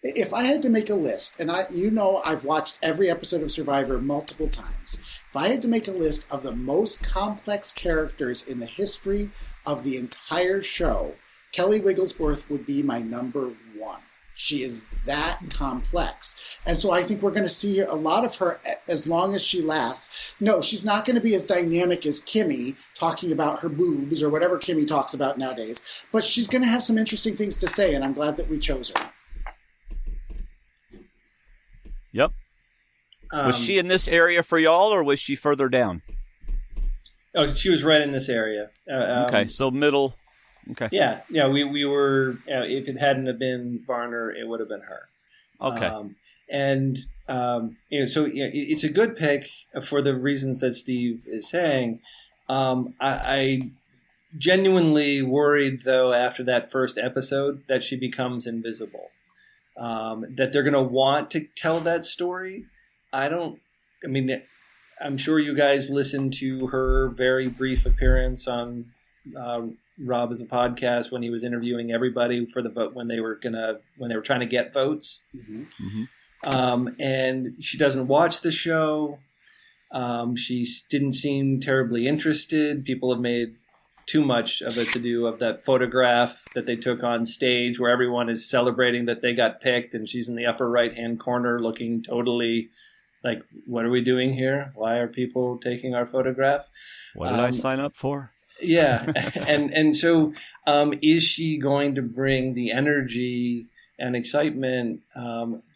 if I had to make a list, and I've watched every episode of Survivor multiple times. If I had to make a list of the most complex characters in the history of the entire show, Kelley Wiglesworth would be my number 1. She is that complex. And so I think we're going to see a lot of her as long as she lasts. No, she's not going to be as dynamic as Kimmi talking about her boobs or whatever Kimmi talks about nowadays. But she's going to have some interesting things to say, and I'm glad that we chose her. Yep. Was she in this area for y'all, or was she further down? Oh, she was right in this area. Okay, so middle... Okay. Yeah. We were. If it hadn't have been Varner, it would have been her. Okay. So it's a good pick for the reasons that Steve is saying. I genuinely worried though after that first episode that she becomes invisible. That they're going to want to tell that story. I'm sure you guys listened to her very brief appearance on. Rob as a podcast when he was interviewing everybody for the vote when they were trying to get votes. And she doesn't watch the show. She didn't seem terribly interested. People have made too much of a to-do of that photograph that they took on stage where everyone is celebrating that they got picked and she's in the upper right-hand corner looking totally like, what are we doing here? Why are people taking our photograph? What did I sign up for? Yeah. And so is she going to bring the energy and excitement?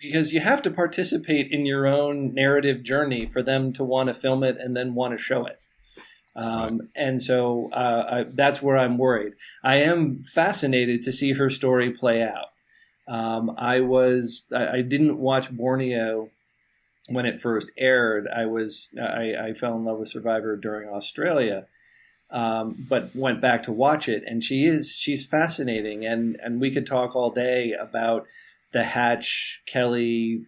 Because you have to participate in your own narrative journey for them to want to film it and then want to show it. And so that's where I'm worried. I am fascinated to see her story play out. I didn't watch Borneo when it first aired. I fell in love with Survivor during Australia. But went back to watch it, and she's fascinating, and we could talk all day about the Hatch Kelley.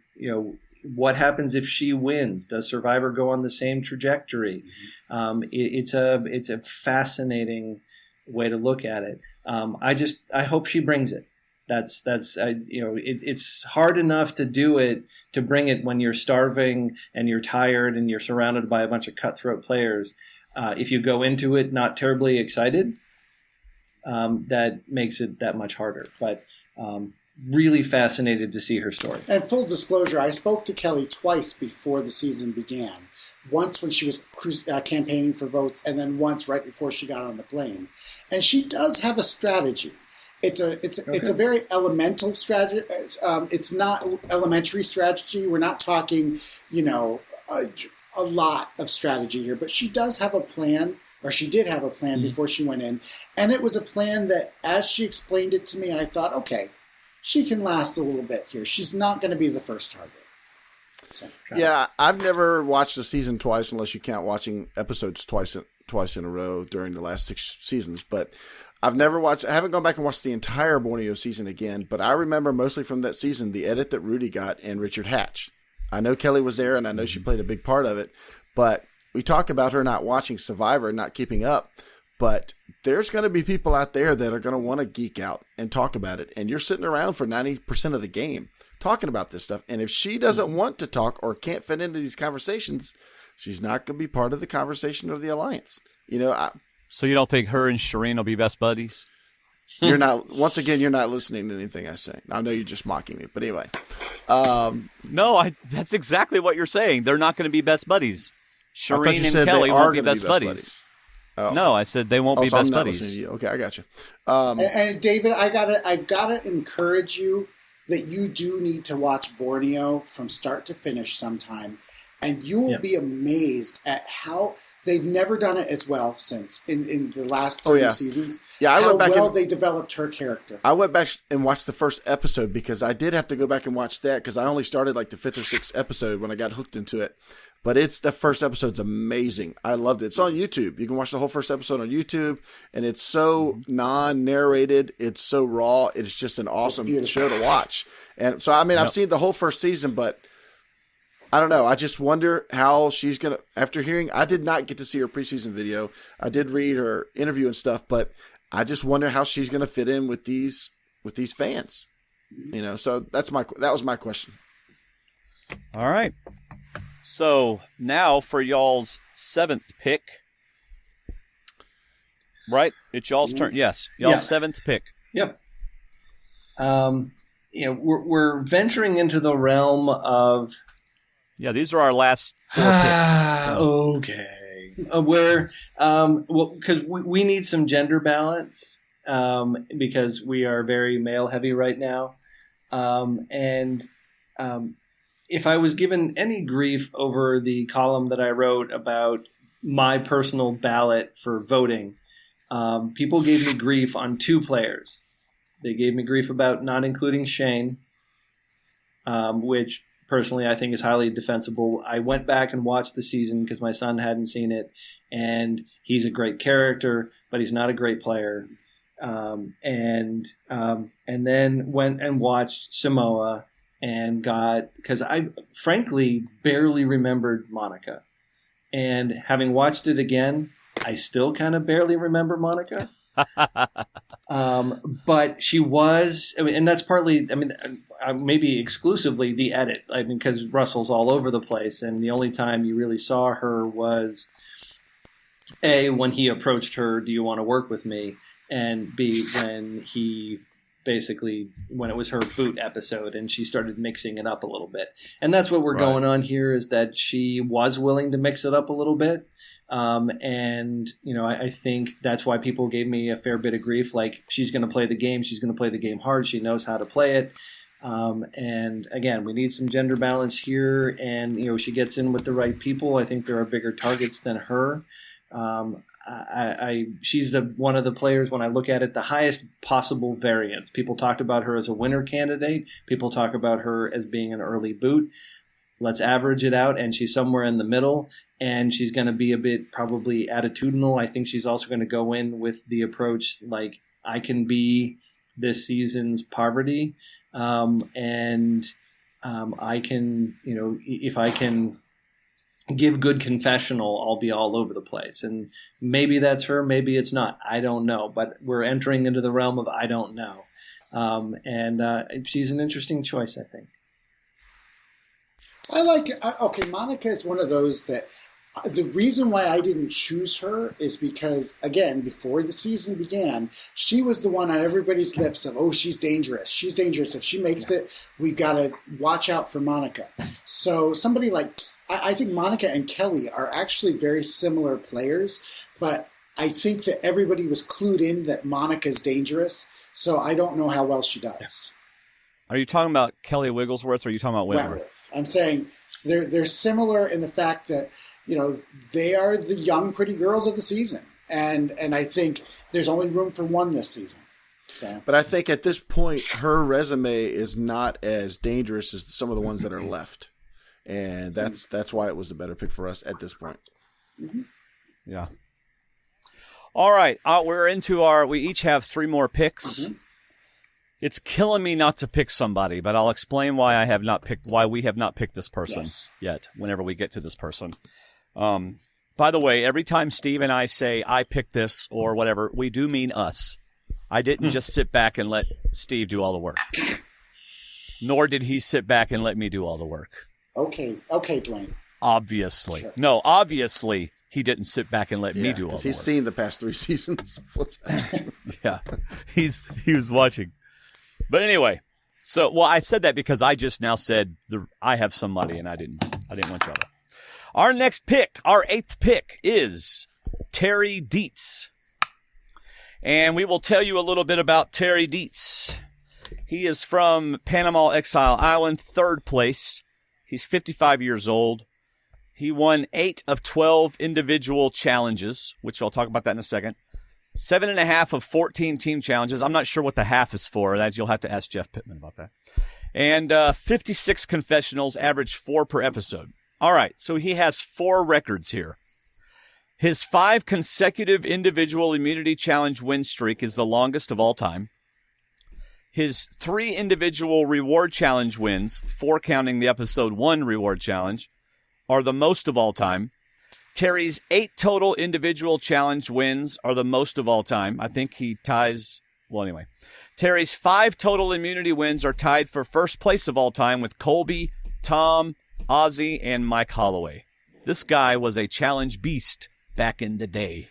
What happens if she wins? Does Survivor go on the same trajectory? It's a fascinating way to look at it. I hope she brings it. It's hard enough to do it, to bring it when you're starving and you're tired and you're surrounded by a bunch of cutthroat players. If you go into it not terribly excited, that makes it that much harder. But really fascinated to see her story. And full disclosure, I spoke to Kelley twice before the season began. Once when she was campaigning for votes, and then once right before she got on the plane. And she does have a strategy. It's a very elemental strategy. It's not elementary strategy. We're not talking, a lot of strategy here, but she does have a plan, or she did have a plan before she went in. And it was a plan that, as she explained it to me, I thought, okay, she can last a little bit here. She's not going to be the first target. So, yeah, I've never watched a season twice unless you count watching episodes twice in a row during the last 6 seasons. But I haven't gone back and watched the entire Borneo season again, but I remember mostly from that season the edit that Rudy got and Richard Hatch. I know Kelley was there, and I know she played a big part of it, but we talk about her not watching Survivor and not keeping up, But there's going to be people out there that are going to want to geek out and talk about it. And you're sitting around for 90% of the game talking about this stuff. And if she doesn't want to talk or can't fit into these conversations, she's not going to be part of the conversation of the alliance. So you don't think her and Shirin will be best buddies? You're not. Once again, you're not listening to anything I say. I know you're just mocking me. But anyway. No, that's exactly what you're saying. They're not going to be best buddies. Shirin and Kelley won't be best buddies. Oh. No, I said they won't be best buddies. Okay, I got you. And David, I've gotta encourage you that you do need to watch Borneo from start to finish sometime, and you will be amazed at how they've never done it as well since in the last 30 seasons. Yeah, I went back they developed her character. I went back and watched the first episode because I did have to go back and watch that because I only started like the 5th or 6th episode when I got hooked into it. But the first episode's amazing. I loved it. It's on YouTube. You can watch the whole first episode on YouTube, and it's so non-narrated. It's so raw. It's just an awesome show to watch. And so, I mean, I've seen the whole first season, but I don't know. I just wonder how she's going to, after hearing, I did not get to see her preseason video. I did read her interview and stuff, but I just wonder how she's going to fit in with these fans. So that was my question. All right. So now for y'all's 7th pick, right? It's y'all's turn. Yes, y'all's 7th pick. Yep. We're venturing into the realm of. Yeah, these are our last 4 picks. So. Okay. Because we need some gender balance because we are very male heavy right now, if I was given any grief over the column that I wrote about my personal ballot for voting, people gave me grief on 2 players. They gave me grief about not including Shane, which personally I think is highly defensible. I went back and watched the season because my son hadn't seen it, and he's a great character, but he's not a great player. And then went and watched Samoa. And because I frankly barely remembered Monica. And having watched it again, I still kind of barely remember Monica. But she was, and that's partly, maybe exclusively the edit. Because Russell's all over the place. And the only time you really saw her was A, when he approached her, do you want to work with me? And B, when it was her boot episode and she started mixing it up a little bit. And that's what we're going on here, is that she was willing to mix it up a little bit. I think that's why people gave me a fair bit of grief. Like, she's going to play the game. She's going to play the game hard. She knows how to play it. And again, we need some gender balance here. And, she gets in with the right people. I think there are bigger targets than her. She's one of the players, when I look at it, the highest possible variance. People talked about her as a winner candidate. People talk about her as being an early boot. Let's average it out, and she's somewhere in the middle, and she's going to be a bit probably attitudinal. I think she's also going to go in with the approach like, I can be this season's poverty, and I can, if I can give good confessional, I'll be all over the place. And maybe that's her, maybe it's not. I don't know. But we're entering into the realm of I don't know. She's an interesting choice, I think. I like it. Okay, Monica is one of those that the reason why I didn't choose her is because, again, before the season began, she was the one on everybody's lips of, oh, she's dangerous. She's dangerous. If she makes it, we've got to watch out for Monica. So somebody like, I think Monica and Kelley are actually very similar players, but I think that everybody was clued in that Monica's dangerous, so I don't know how well she does. Are you talking about Kelley Wigglesworth, or are you talking about Wentworth? I'm saying they're similar in the fact that, they are the young, pretty girls of the season. And I think there's only room for one this season. So. But I think at this point, her resume is not as dangerous as some of the ones that are left. And that's why it was the better pick for us at this point. Mm-hmm. Yeah. All right. We're into we each have 3 more picks. Mm-hmm. It's killing me not to pick somebody, but I'll explain why we have not picked this person yet whenever we get to this person. By the way, every time Steve and I say I picked this or whatever, we do mean us. I didn't just sit back and let Steve do all the work. Nor did he sit back and let me do all the work. Okay, Dwayne. Obviously. Sure. No, obviously he didn't sit back and let me do all the work. He's seen the past 3 seasons. Yeah, he was watching. But anyway, I said that because I just now said I have somebody, and I didn't want y'all to. Our next pick, our 8th pick, is Terry Deitz. And we will tell you a little bit about Terry Deitz. He is from Panama Exile Island, 3rd place. He's 55 years old. He won 8 of 12 individual challenges, which I'll talk about that in a second. 7.5 of 14 team challenges. I'm not sure what the half is for. You'll have to ask Jeff Pittman about that. And 56 confessionals, average 4 per episode. All right, so he has 4 records here. His 5 consecutive individual immunity challenge win streak is the longest of all time. His 3 individual reward challenge wins, 4 counting the episode 1 reward challenge, are the most of all time. Terry's 8 total individual challenge wins are the most of all time. I think he ties, Terry's 5 total immunity wins are tied for first place of all time with Colby, Tom, Ozzy, and Mike Holloway. This guy was a challenge beast back in the day.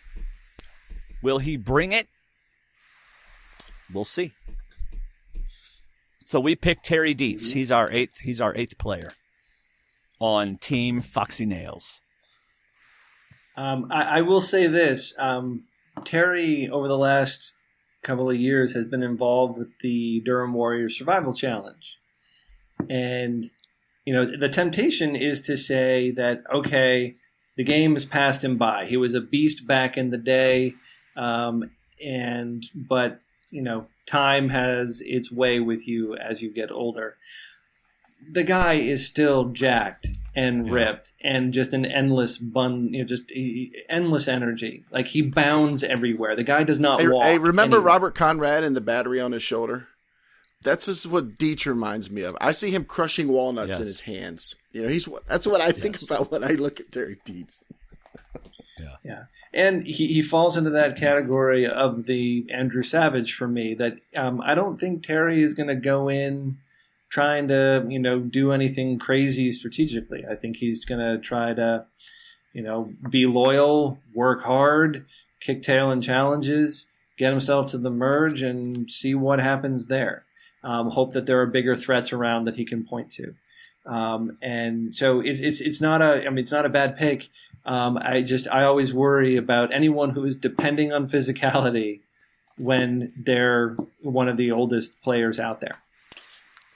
Will he bring it? We'll see. So we picked Terry Deitz. He's our 8th player on Team Foxy Nails. I will say this. Terry, over the last couple of years, has been involved with the Durham Warriors Survival Challenge. And, the temptation is to say that, okay, the game has passed him by. He was a beast back in the day, but time has its way with you as you get older. The guy is still jacked and ripped and just an endless endless energy. Like, he bounds everywhere. The guy does not walk. Hey, remember anywhere. Robert Conrad and the battery on his shoulder? That's just what Deitz reminds me of. I see him crushing walnuts in his hands. That's what I think about when I look at Terry Deitz. Yeah. And he falls into that category of the Andrew Savage for me, that I don't think Terry is going to go in trying to, do anything crazy strategically. I think he's going to try to, be loyal, work hard, kick tail in challenges, get himself to the merge and see what happens there. Hope that there are bigger threats around that he can point to. And so it's not a bad pick. I always worry about anyone who is depending on physicality when they're one of the oldest players out there.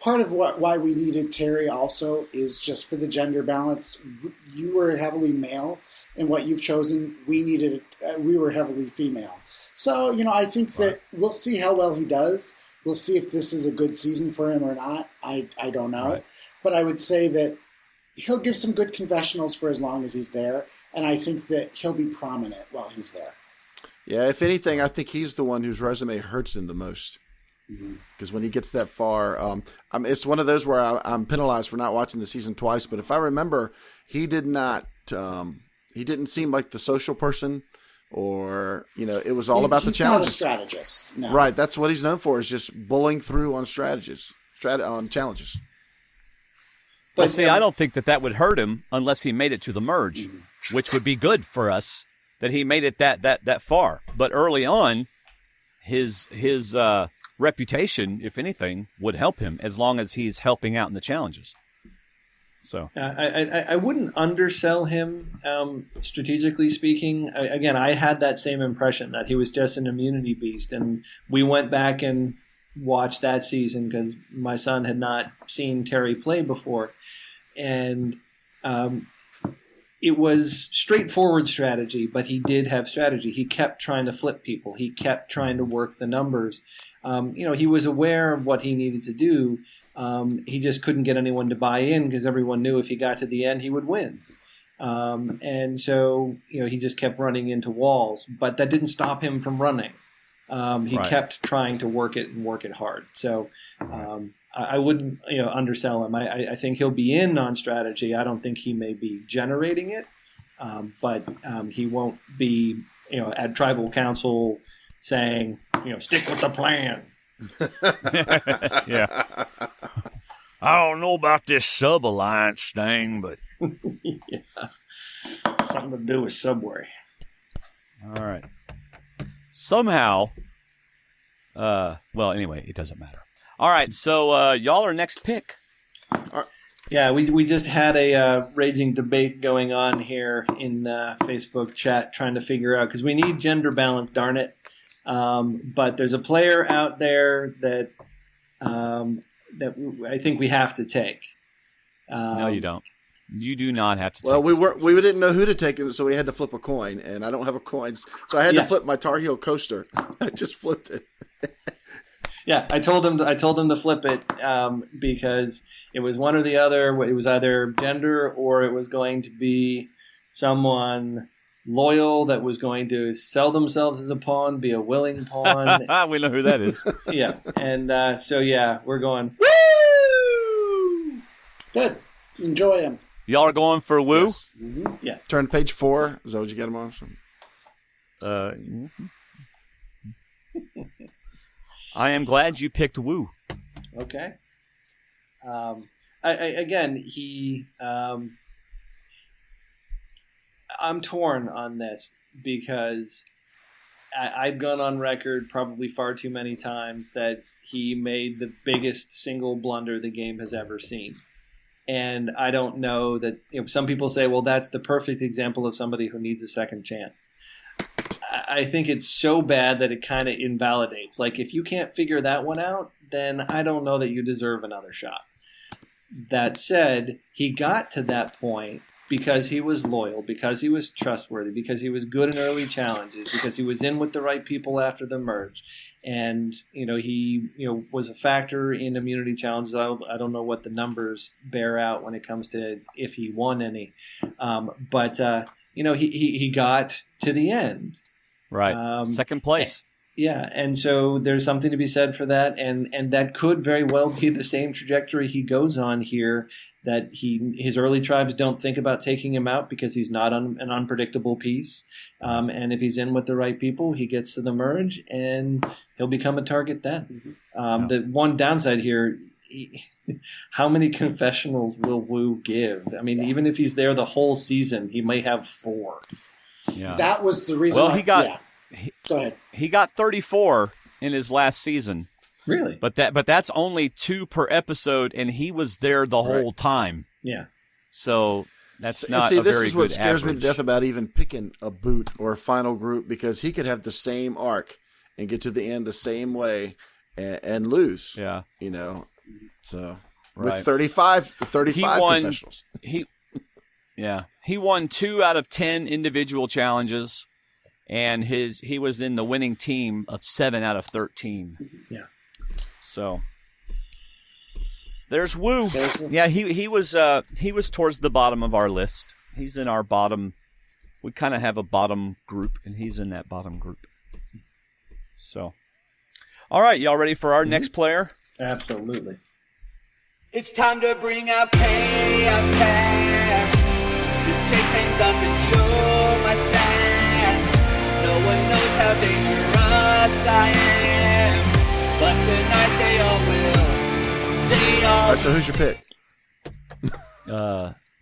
Part of why we needed Terry also is just for the gender balance. You were heavily male in what you've chosen. We were heavily female. So, I think that we'll see how well he does. We'll see if this is a good season for him or not. I don't know. Right. But I would say that he'll give some good confessionals for as long as he's there. And I think that he'll be prominent while he's there. Yeah, if anything, I think he's the one whose resume hurts him the most. Because when he gets that far, it's one of those where I'm penalized for not watching the season twice. But if I remember, he didn't seem like the social person, or it was all about the challenges. He's not a strategist. No. Right, that's what he's known for, is just bullying through on on challenges. But see, I don't think that would hurt him unless he made it to the merge, which would be good for us that he made it that far. But early on, his reputation, if anything, would help him as long as he's helping out in the challenges. So I wouldn't undersell him, strategically speaking. Again, I had that same impression that he was just an immunity beast, and we went back and watched that season because my son had not seen Terry play before, and it was straightforward strategy, but he did have strategy. He kept trying to flip people. He kept trying to work the numbers. He was aware of what he needed to do. He just couldn't get anyone to buy in because everyone knew if he got to the end, he would win. And so, he just kept running into walls, but that didn't stop him from running. He kept trying to work it hard. So, I wouldn't, undersell him. I think he'll be in on strategy. I don't think he may be generating it. But he won't be, at tribal council saying, stick with the plan. Yeah. I don't know about this sub-alliance thing, but... Yeah. Something to do with Subway. All right. Somehow... well, anyway, it doesn't matter. All right, so y'all are next pick. Yeah, we just had a raging debate going on here in Facebook chat trying to figure out, because we need gender balance, darn it. But there's a player out there that I think we have to take. No, you don't. You do not have to take Well, this we didn't know who to take, so we had to flip a coin, and I don't have a coin, so I had to flip my Tar Heel coaster. I just flipped it. Yeah, I told him to flip it because it was one or the other. It was either gender or it was going to be someone loyal that was going to sell themselves as a pawn, be a willing pawn. We know who that is. Yeah, and we're going. Woo! Good. Enjoy him. Y'all are going for Woo? Yes. Mm-hmm. Yes. Turn to page 4. Is that what you got him on? I am glad you picked Woo. Okay. I'm torn on this because I've gone on record probably far too many times that he made the biggest single blunder the game has ever seen. And I don't know that some people say, well, that's the perfect example of somebody who needs a second chance. I think it's so bad that it kind of invalidates. Like, if you can't figure that one out, then I don't know that you deserve another shot. That said, he got to that point because he was loyal, because he was trustworthy, because he was good in early challenges, because he was in with the right people after the merge. And, he was a factor in immunity challenges. I don't know what the numbers bear out when it comes to if he won any. But he got to the end. Right. Second place. Yeah, and so there's something to be said for that, and that could very well be the same trajectory he goes on here, that his early tribes don't think about taking him out because he's not an unpredictable piece, and if he's in with the right people, he gets to the merge, and he'll become a target then. The one downside here, how many confessionals will Wu give? I mean, even if he's there the whole season, he may have 4. Yeah. That was the reason. Well, Go ahead. He got 34 in his last season. Really? But that's only 2 per episode, and he was there the whole time. Yeah. So that's not see, a this very is what good scares me to average. death about even picking a boot or a final group, because he could have the same arc and get to the end the same way and lose. Yeah. So Right. with 35 He won, confessionals. He won 2 out of 10 individual challenges, and he was in the winning team of 7 out of 13. Yeah. So there's Wu. Yeah, he was towards the bottom of our list. He's in our bottom. We kind of have a bottom group, and he's in that bottom group. So, all right, y'all ready for our next player? Absolutely. It's time to bring out Chaos Kass. Just take things up and show my sass. No one knows how dangerous I am, but tonight they all will. They all. All right, so who's your pick?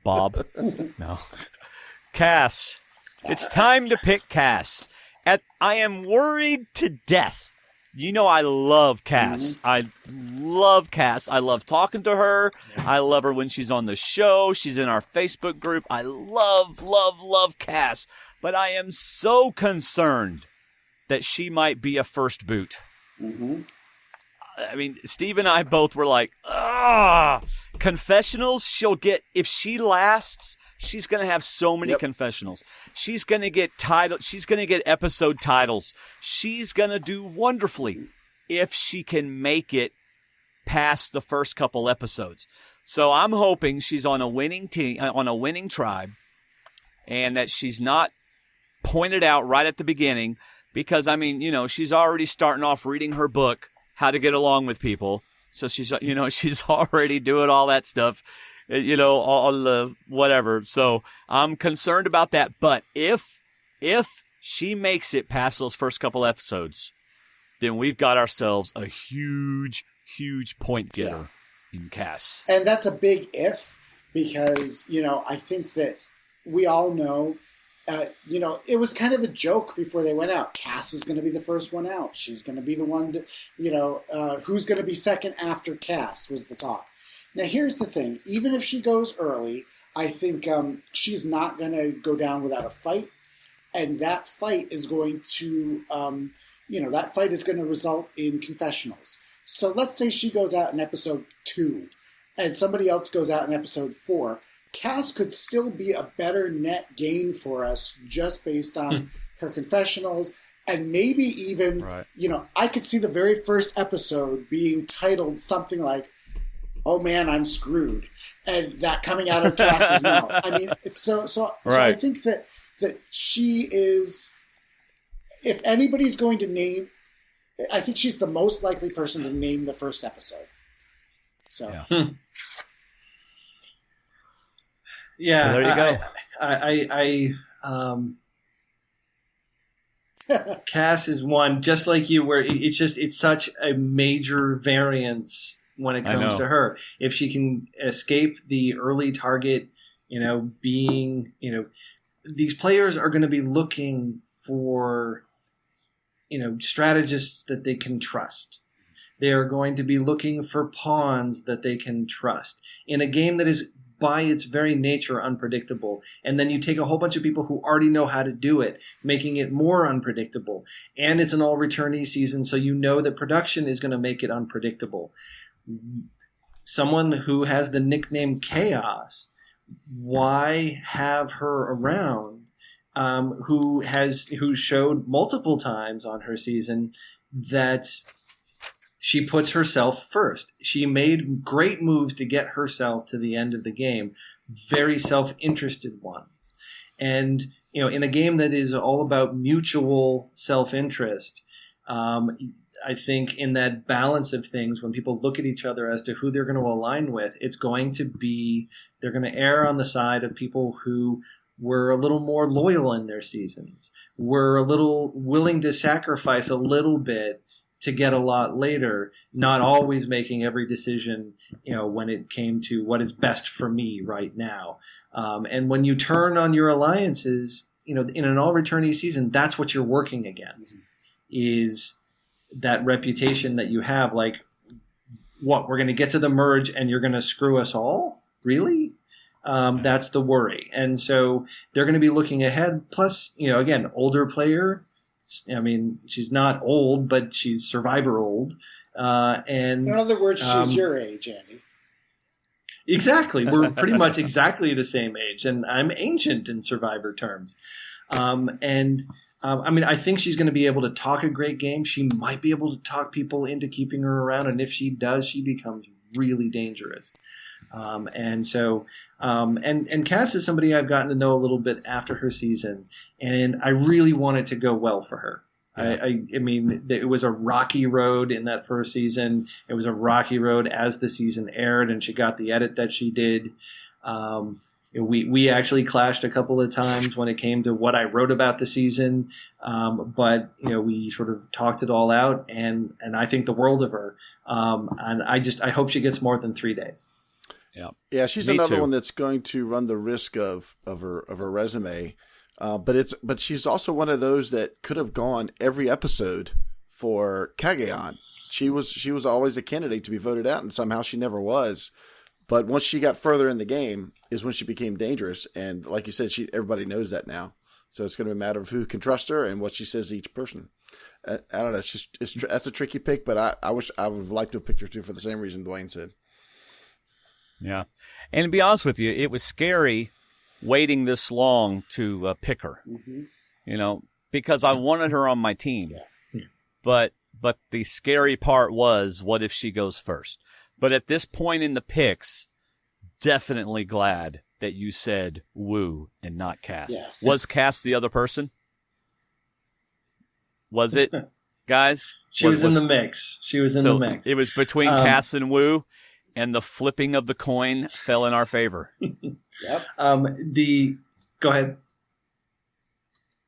Bob. No. Kass. It's time to pick Kass. I am worried to death. I love Kass. I love Kass. I love talking to her. I love her when she's on the show. She's in our Facebook group. I love Kass. But I am so concerned that she might be a first boot. Mm-hmm. I mean, Steve and I both were like, confessionals, she'll get, if she lasts, she's going to have so many confessionals. She's going to get she's going to get episode titles. She's going to do wonderfully if she can make it past the first couple episodes. So I'm hoping she's on a winning team, on a winning tribe, and that she's not pointed out right at the beginning, because, I mean, she's already starting off reading her book, How to Get Along with People. So she's already doing all that stuff. all the whatever. So I'm concerned about that. But if she makes it past those first couple episodes, then we've got ourselves a huge point getter in Kass. And that's a big if, because, I think that we all know, it was kind of a joke before they went out. Kass is going to be the first one out. She's going to be the one to, who's going to be second after Kass was the talk. Now, here's the thing. Even if she goes early, I think she's not going to go down without a fight. And that fight is going to, that fight is going to result in confessionals. So let's say she goes out in episode 2 and somebody else goes out in episode 4. Kass could still be a better net gain for us just based on her confessionals. And maybe even, I could see the very first episode being titled something like, "Oh man, I'm screwed," and that coming out of Kass's mouth. I mean, it's so I think that she is, if anybody's going to name, I think she's the most likely person to name the first episode. So, yeah, so there you go. Kass is one, just like you, where it's such a major variance when it comes to her. If she can escape the early target, being, these players are going to be looking for, strategists that they can trust. They are going to be looking for pawns that they can trust in a game that is by its very nature unpredictable. And then you take a whole bunch of people who already know how to do it, making it more unpredictable. And it's an all-returnee season, so you know that production is going to make it unpredictable. Someone who has the nickname Chaos, why have her around, who showed multiple times on her season that she puts herself first. She made great moves to get herself to the end of the game, very self-interested ones. And, in a game that is all about mutual self-interest, I think in that balance of things, when people look at each other as to who they're going to align with, they're going to err on the side of people who were a little more loyal in their seasons, were a little willing to sacrifice a little bit to get a lot later, not always making every decision, when it came to what is best for me right now. And when you turn on your alliances, in an all-returnee season, that's what you're working against, is that reputation that you have, like, what, we're going to get to the merge and you're going to screw us all? Really? That's the worry. And so they're going to be looking ahead. Plus, again, older player. I mean, she's not old, but she's Survivor old. And in other words, she's your age, Andy. Exactly. We're pretty much exactly the same age, and I'm ancient in Survivor terms. I think she's going to be able to talk a great game. She might be able to talk people into keeping her around, and if she does, she becomes really dangerous. And Kass is somebody I've gotten to know a little bit after her season, and I really want it to go well for her. Yeah. I mean, it was a rocky road in that first season. It was a rocky road as the season aired, and she got the edit that she did. We actually clashed a couple of times when it came to what I wrote about the season, but we sort of talked it all out, and I think the world of her. And I hope she gets more than 3 days. Yeah, she's another one that's going to run the risk of her resume, but she's also one of those that could have gone every episode for Kageon. She was always a candidate to be voted out, and somehow she never was. But once she got further in the game is when she became dangerous, and like you said, everybody knows that now. So it's going to be a matter of who can trust her and what she says to each person. I don't know. That's a tricky pick, but I wish I would like to have picked her too for the same reason Dwayne said. Yeah. And to be honest with you, it was scary waiting this long to pick her, because I wanted her on my team. Yeah. But the scary part was, what if she goes first? But at this point in the picks, definitely glad that you said Wu and not Kass. Yes. Was Kass the other person? Was it, guys? She was in the mix. She was in the mix. It was between Kass and Wu. and the flipping of the coin fell in our favor. Yep. Go ahead.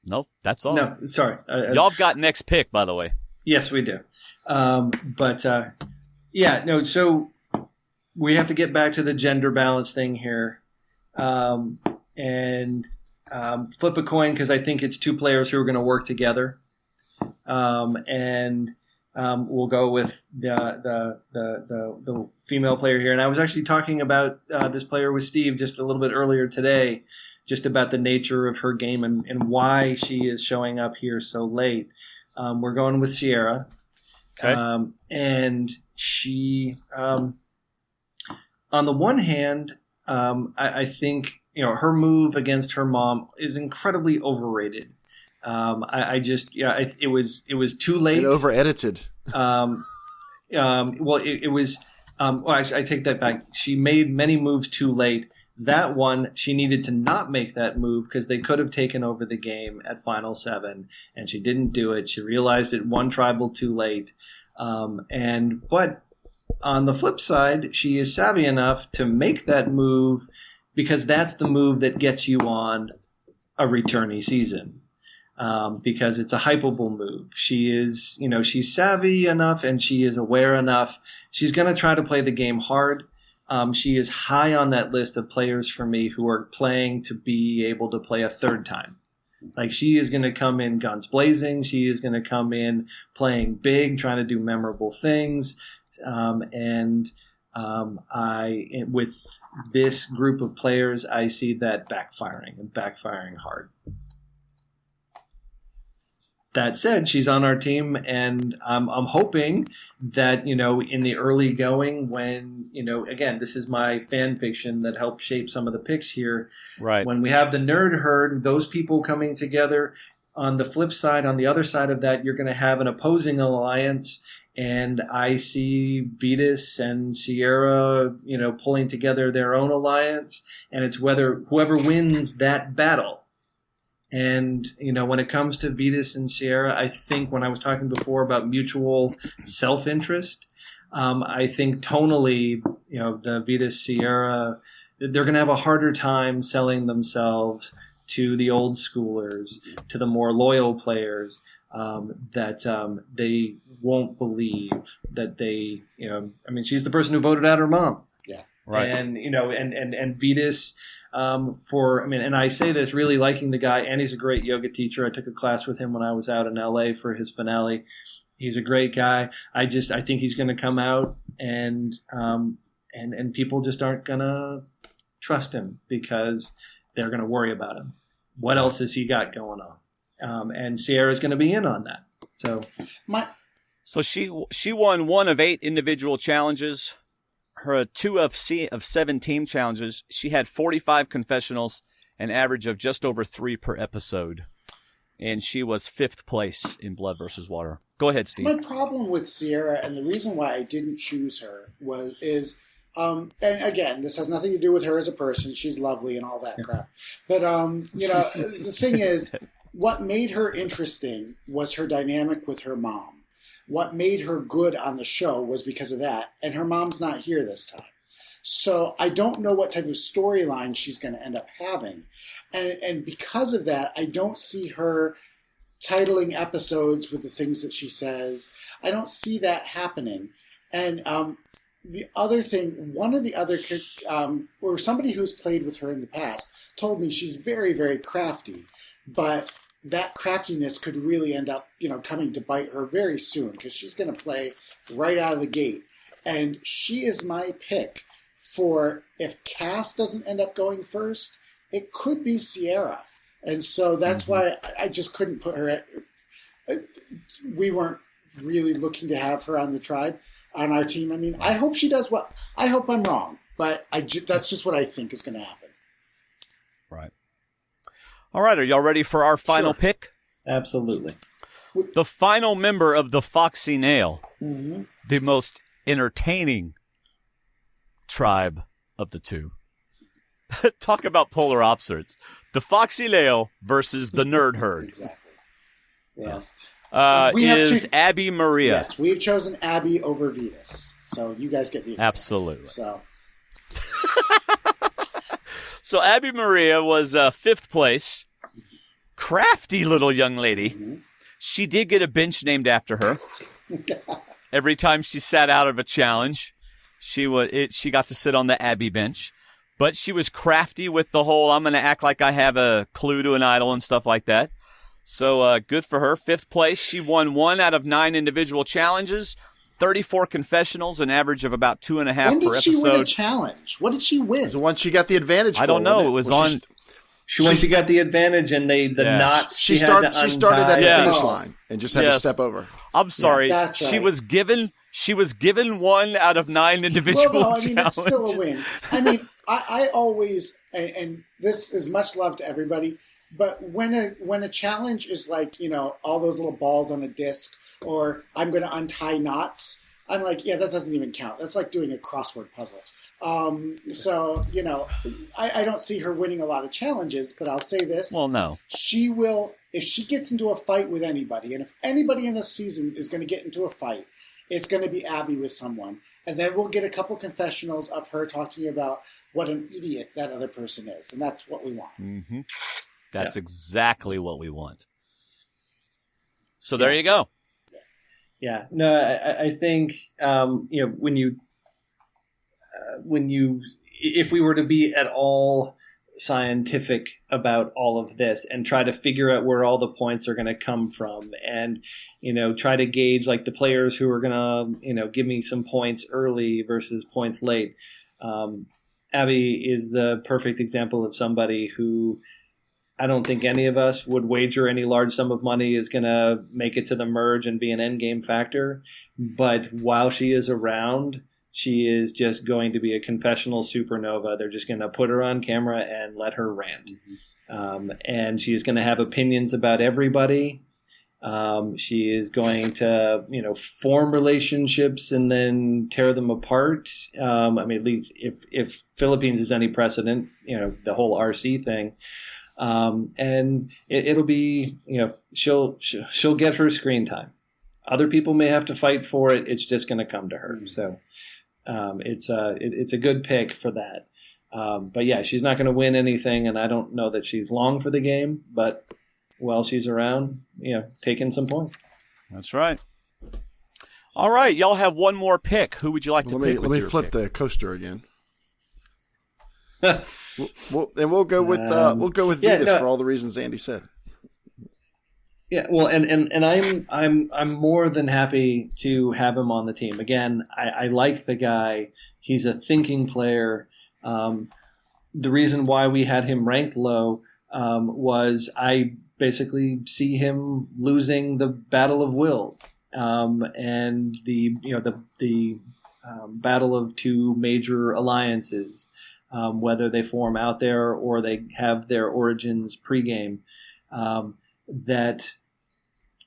Nope, that's all. No, sorry. Y'all have got next pick, by the way. Yes, we do. So we have to get back to the gender balance thing here. And flip a coin because I think it's two players who are going to work together. We'll go with the female player here. And I was actually talking about this player with Steve just a little bit earlier today, just about the nature of her game and why she is showing up here so late. We're going with Ciera. Okay. And she, on the one hand, I think, her move against her mom is incredibly overrated. It was too late. And over edited. Actually, I take that back. She made many moves too late. That one, she needed to not make that move because they could have taken over the game at Final 7, and she didn't do it. She realized it won tribal too late. But on the flip side, she is savvy enough to make that move because that's the move that gets you on a returnee season. Because it's a hypeable move. She is, she's savvy enough and she is aware enough. She's going to try to play the game hard. She is high on that list of players for me who are playing to be able to play a third time. Like, she is going to come in guns blazing. She is going to come in playing big, trying to do memorable things. With this group of players, I see that backfiring hard. That said, she's on our team, and I'm hoping that, in the early going when, again, this is my fan fiction that helped shape some of the picks here. Right. When we have the nerd herd, those people coming together, on the flip side, on the other side of that, you're going to have an opposing alliance, and I see Vytas and Ciera, pulling together their own alliance, and it's whoever wins that battle. And, when it comes to Vytas and Ciera, I think when I was talking before about mutual self-interest, I think tonally, the Vytas, Ciera, they're going to have a harder time selling themselves to the old schoolers, to the more loyal players, that they won't believe that they, she's the person who voted out her mom. Yeah. Right. And, and Vytas, and I say this really liking the guy, and he's a great yoga teacher. I took a class with him when I was out in LA for his finale. He's a great guy. I think he's going to come out and people just aren't going to trust him because they're going to worry about him. What else has he got going on? And Ciera's going to be in on that. So she won 1 of 8 individual challenges. Her 2 of 7 team challenges. She had 45 confessionals, an average of just over 3 per episode. And she was 5th place in Blood versus Water. Go ahead, Steve. My problem with Ciera, and the reason why I didn't choose her is, and again, this has nothing to do with her as a person. She's lovely and all that crap. But, the thing is, what made her interesting was her dynamic with her mom. What made her good on the show was because of that, and her mom's not here this time. So I don't know what type of storyline she's going to end up having. And because of that, I don't see her titling episodes with the things that she says. I don't see that happening. And the other thing, one of the other, or somebody who's played with her in the past, told me she's very, very crafty, but that craftiness could really end up, coming to bite her very soon because she's going to play right out of the gate. And she is my pick for if Kass doesn't end up going first, it could be Ciera. And so that's why I just couldn't put her we weren't really looking to have her on the tribe, on our team. I mean, I hope she does well. I hope I'm wrong, but that's just what I think is going to happen. Right. All right, are y'all ready for our final pick? Absolutely. The final member of the Foxy Nale, the most entertaining tribe of the two. Talk about polar opposites. The Foxy Nale versus the Nerd Herd. Exactly. Yes. Abi-Maria. Yes, we've chosen Abi over Vytas. So you guys get me. Absolutely. So Abi-Maria was 5th place. Crafty little young lady. Mm-hmm. She did get a bench named after her. Every time she sat out of a challenge, she got to sit on the Abby bench. But she was crafty with the whole, I'm going to act like I have a clue to an idol and stuff like that. So good for her. 5th place. She won 1 out of 9 individual challenges, 34 confessionals, an average of about 2.5 per episode. When did she win a challenge? What did she win? It was the one she got the advantage for. I don't know. It was on... When she got the advantage and knots, she started at the finish Oh. line and just had to step over. I'm sorry. Yeah, that's right. She was given 1 out of 9 individual Well, no, I mean, challenges. it's still a win. I mean, I always, and this is much love to everybody, but when a challenge is like, you know, all those little balls on a disc, or I'm going to untie knots, I'm like, yeah, that doesn't even count. That's like doing a crossword puzzle. So, you know, I don't see her winning a lot of challenges, but I'll say this. Well, no. She will, if she gets into a fight with anybody, and if anybody in this season is going to get into a fight, it's going to be Abby with someone. And then we'll get a couple confessionals of her talking about what an idiot that other person is. And that's what we want. Mm-hmm. That's exactly what we want. So there you go. Yeah. No, I think, you know, if we were to be at all scientific about all of this and try to figure out where all the points are going to come from and, you know, try to gauge like the players who are going to, you know, give me some points early versus points late. Abby is the perfect example of somebody who I don't think any of us would wager any large sum of money is going to make it to the merge and be an endgame factor. But while she is around, she is just going to be a confessional supernova. They're just going to put her on camera and let her rant. Mm-hmm. And she's going to have opinions about everybody. She is going to, you know, form relationships and then tear them apart. I mean, at least if Philippines is any precedent, you know, the whole RC thing. And it'll be, you know, she'll get her screen time. Other people may have to fight for it. It's just going to come to her. So it's a good pick for that. But yeah, she's not going to win anything, and I don't know that she's long for the game. But while she's around, you know, taking some points. That's right. All right, y'all have one more pick. Who would you like to pick? Let me flip the coaster again. we'll go with Vytas for all the reasons Andy said. Yeah, well, and I'm more than happy to have him on the team. Again, I like the guy. He's a thinking player. The reason why we had him ranked low was I basically see him losing the battle of wills and the battle of two major alliances, whether they form out there or they have their origins pregame. That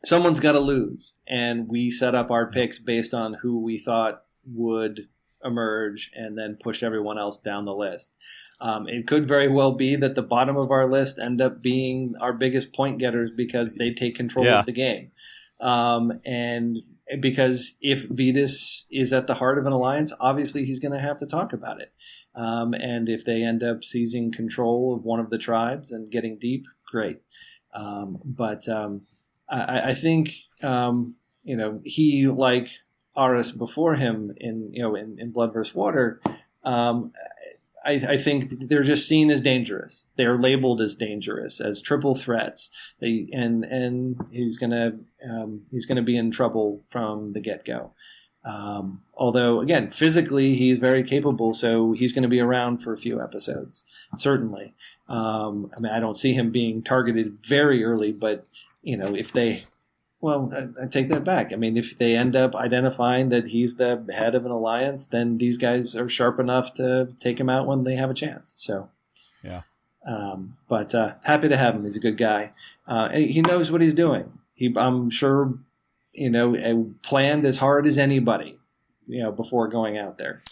someone's got to lose, and we set up our picks based on who we thought would emerge and then push everyone else down the list. It could very well be that the bottom of our list end up being our biggest point getters because they take control of the game. And because if Vytas is at the heart of an alliance, obviously he's going to have to talk about it. And if they end up seizing control of one of the tribes and getting deep, great. But I think he, like Aris before him in Blood vs. Water, I think they're just seen as dangerous. They're labeled as dangerous, as triple threats. And he's gonna be in trouble from the get-go. Although again, physically he's very capable, so he's going to be around for a few episodes, certainly. I mean, I don't see him being targeted very early, but I take that back. I mean, if they end up identifying that he's the head of an alliance, then these guys are sharp enough to take him out when they have a chance. So, yeah. But happy to have him. He's a good guy. He knows what he's doing. I'm sure, planned as hard as anybody, before going out there.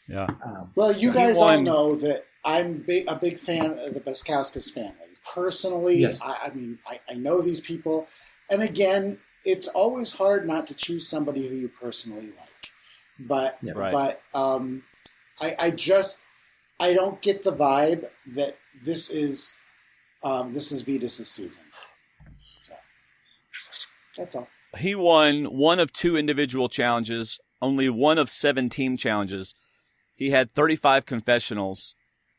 Yeah. Well, you guys all know that I'm a big fan of the Baskauskas family. Personally, yes. I know these people. And again, it's always hard not to choose somebody who you personally like. but Yeah. Right. I don't get the vibe that this is Vytas' season. So that's all. He won one of 2 individual challenges, only one of 7 team challenges. He had 35 confessionals,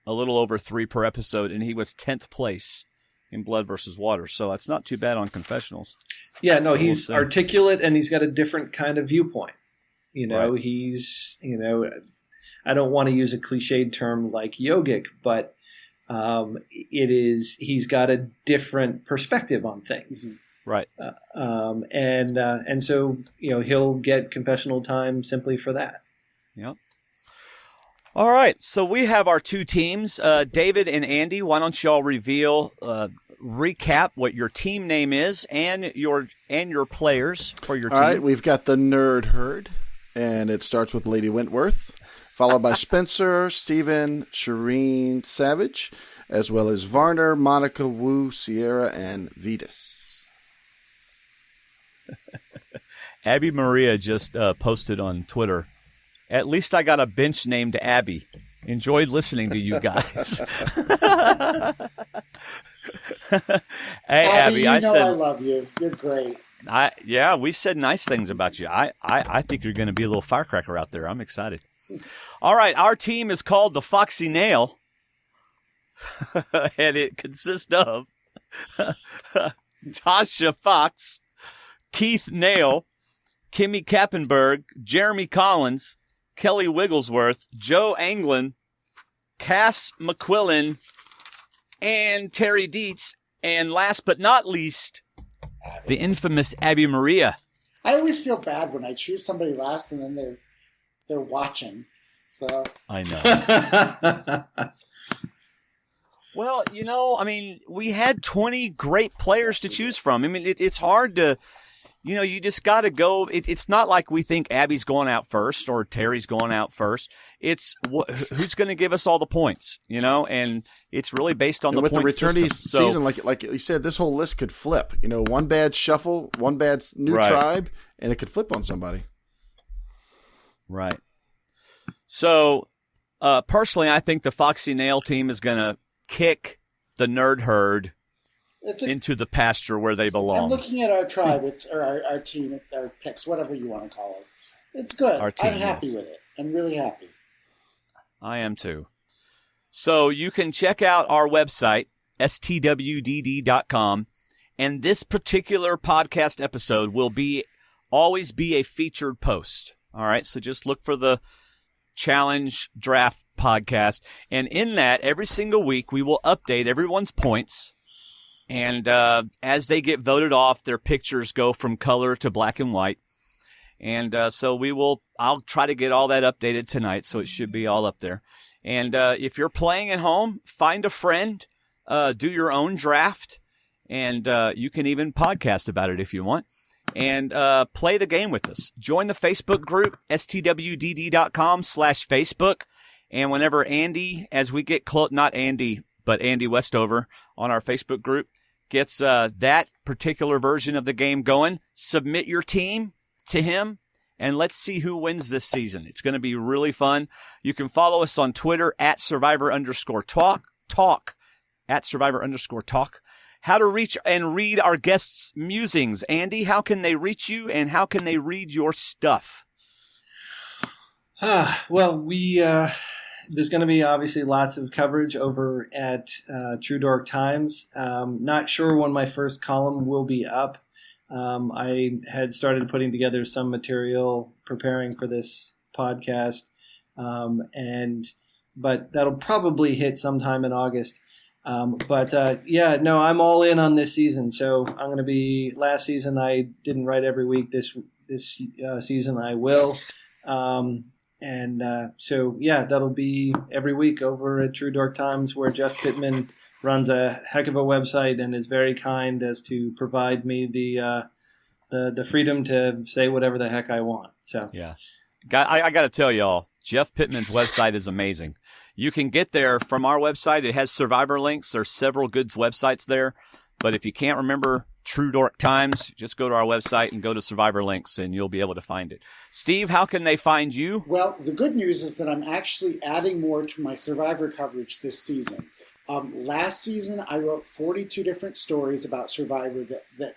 a little over 3 per episode, and he was 10th place in Blood versus Water. So that's not too bad on confessionals. Yeah, no, he's articulate and he's got a different kind of viewpoint. Right. He's, I don't want to use a cliched term like yogic, but he's got a different perspective on things. Right. And so, he'll get confessional time simply for that. Yep. All right. So we have our 2 teams, David and Andy. Why don't y'all recap what your team name is and your players for your team. All right. We've got the Nerd Herd, and it starts with Lady Wentworth, followed by Spencer, Stephen, Shirin, Savage, as well as Varner, Monica, Wu, Ciera, and Vytas. Abi-Maria just posted on Twitter, "At least I got a bench named Abby. Enjoyed listening to you guys." Hey, Abby, I love you. You're great. We said nice things about you. I think you're going to be a little firecracker out there. I'm excited. All right, our team is called the Foxy Nale, and it consists of Tasha Fox, Keith Nale, Kimmi Kappenberg, Jeremy Collins, Kelley Wiglesworth, Joe Anglim, Kass McQuillen, and Terry Deitz, and last but not least, the infamous Abi-Maria. I always feel bad when I choose somebody last and then they're watching. So I know. Well, we had 20 great players to choose from. I mean, it's hard to, you just got to go. It's not like we think Abby's going out first or Terry's going out first. It's who's going to give us all the points, and it's really based on the point system. With the returnee season, like you said, this whole list could flip. One bad shuffle, one bad new tribe, and it could flip on somebody. Right. So, personally, I think the Foxy Nale team is going to kick the Nerd Herd into the pasture where they belong. I'm looking at our tribe, our team, our picks, whatever you want to call it. It's good. I'm happy with it. I'm really happy. I am too. So you can check out our website, stwdd.com, and this particular podcast episode will always be a featured post. All right, so just look for the Challenge Draft podcast, and in that, every single week, we will update everyone's points, and as they get voted off, their pictures go from color to black and white, and so I'll try to get all that updated tonight, so it should be all up there. And if you're playing at home, find a friend, do your own draft, and you can even podcast about it if you want. And play the game with us. Join the Facebook group, stwdd.com/Facebook. And whenever Andy, as we get close, not Andy, but Andy Westover on our Facebook group, gets that particular version of the game going, submit your team to him, and let's see who wins this season. It's going to be really fun. You can follow us on Twitter at Survivor_talk, at Survivor_talk. How to reach and read our guests' musings. Andy, how can they reach you and how can they read your stuff? Well, there's going to be obviously lots of coverage over at True Dork Times. Not sure when my first column will be up. I had started putting together some material preparing for this podcast, but that'll probably hit sometime in August. I'm all in on this season. So I'm going to be. Last season I didn't write every week. This season I will. That'll be every week over at True Dork Times, where Jeff Pittman runs a heck of a website and is very kind as to provide me the freedom to say whatever the heck I want. So yeah, I got to tell y'all, Jeff Pittman's website is amazing. You can get there from our website. It has Survivor links. There's several good websites there. But if you can't remember True Dork Times. Just go to our website and go to Survivor Links, and you'll be able to find it. Steve, how can they find you? Well, the good news is that I'm actually adding more to my Survivor coverage this season. Last season, I wrote 42 different stories about Survivor that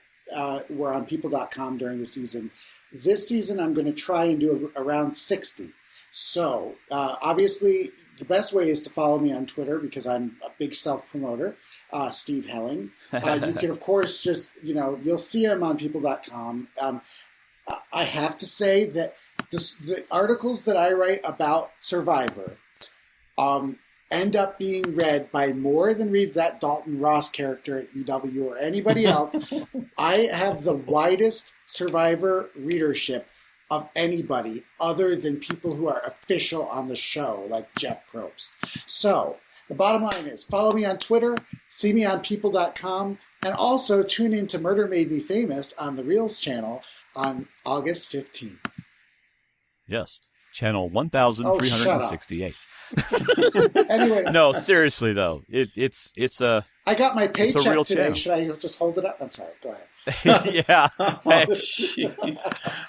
were on people.com during the season. This season, I'm going to try and do around 60. So, obviously, the best way is to follow me on Twitter because I'm a big self-promoter, Steve Helling. You can, of course, just, you'll see him on people.com. I have to say that the articles that I write about Survivor end up being read by more than reads that Dalton Ross character at EW or anybody else. I have the widest Survivor readership of anybody other than people who are official on the show, like Jeff Probst. So the bottom line is follow me on Twitter, see me on people.com, and also tune in to Murder Made Me Famous on the Reels channel on August 15th. Yes, channel 1368. Anyway, no, seriously though, it's a. I got my paycheck real today. channel. Should I just hold it up? I'm sorry. Go ahead. Yeah. Oh,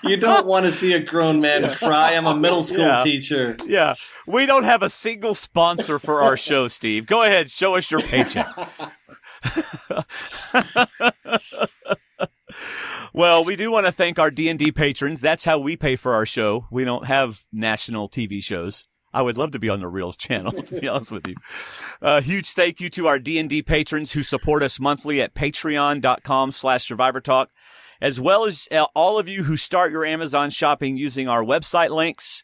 you don't want to see a grown man cry. I'm a middle school teacher. Yeah. We don't have a single sponsor for our show, Steve. Go ahead, show us your paycheck. Well, we do want to thank our D&D patrons. That's how we pay for our show. We don't have national TV shows. I would love to be on the Reels channel, to be honest with you. Huge thank you to our D&D patrons who support us monthly at patreon.com/SurvivorTalk, as well as all of you who start your Amazon shopping using our website links.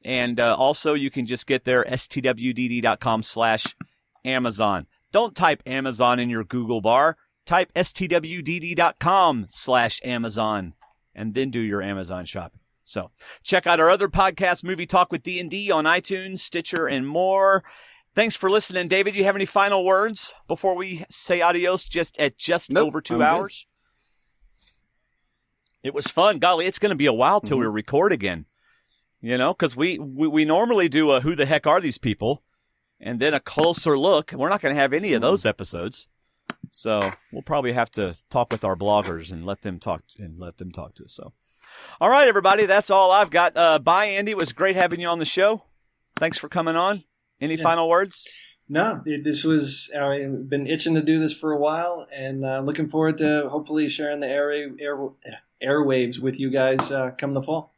And also you can just get there, stwdd.com/Amazon. Don't type Amazon in your Google bar. Type stwdd.com/Amazon and then do your Amazon shopping. So check out our other podcast, Movie Talk with D&D, on iTunes, Stitcher, and more. Thanks for listening. David, you have any final words before we say adios over 2 hours? Good. It was fun. Golly, it's going to be a while till we record again. Because we normally do a Who the Heck Are These People? And then a closer look. We're not going to have any of those episodes. So we'll probably have to talk with our bloggers and let them talk to us. So. All right, everybody, that's all I've got. Bye, Andy. It was great having you on the show. Thanks for coming on. Any final words? No, this was, I've been itching to do this for a while, and looking forward to hopefully sharing the airwaves with you guys come the fall.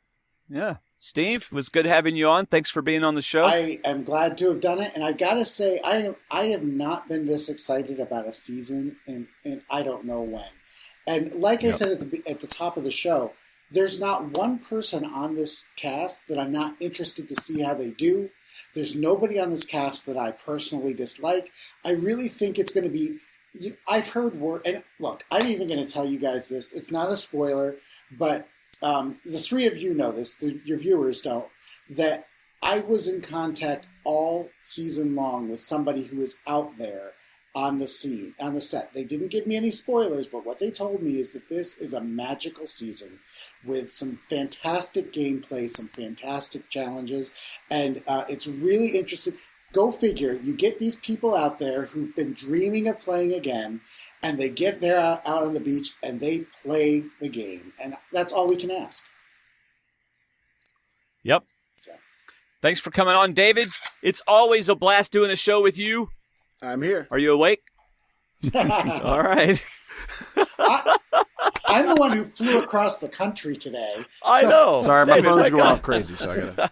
Yeah. Steve, it was good having you on. Thanks for being on the show. I am glad to have done it, and I've got to say, I have not been this excited about a season in I don't know when. And like I said at the top of the show, there's not one person on this cast that I'm not interested to see how they do. There's nobody on this cast that I personally dislike. I really think it's going to be... I've heard word... And look, I'm even going to tell you guys this. It's not a spoiler, but the three of you know this. Your viewers don't. That I was in contact all season long with somebody who was out there on the set. They didn't give me any spoilers, but what they told me is that this is a magical season with some fantastic gameplay, some fantastic challenges, and it's really interesting. Go figure, you get these people out there who've been dreaming of playing again, and they get there out on the beach, and they play the game. And that's all we can ask. Yep. So. Thanks for coming on, David. It's always a blast doing a show with you. I'm here. Are you awake? All right. I'm the one who flew across the country today. I know. Sorry, my phone's going off crazy, so I got to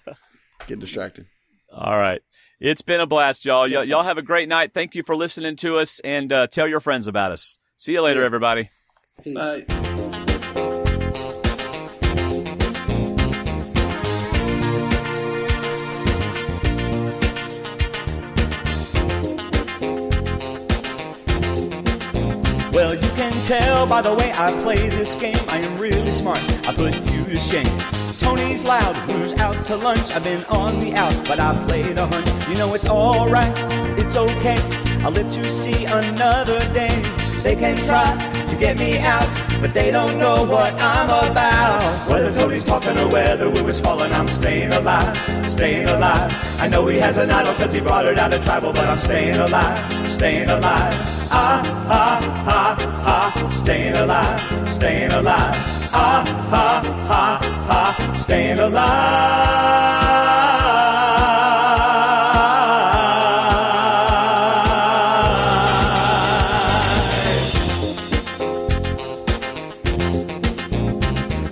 get distracted. All right. It's been a blast, y'all. Y'all have a great night. Thank you for listening to us, and tell your friends about us. See you later, everybody. Peace. Bye. Well, you can tell by the way I play this game, I am really smart, I put you to shame. Tony's loud, who's out to lunch? I've been on the outs, but I played a hunch. You know it's alright, it's okay, I'll let you see another day. They can try to get me out, but they don't know what I'm about. Whether Tony's talking or whether we was falling, I'm staying alive, staying alive. I know he has an idol cause he brought it out of tribal, but I'm staying alive, staying alive. Staying alive, staying alive. Staying alive.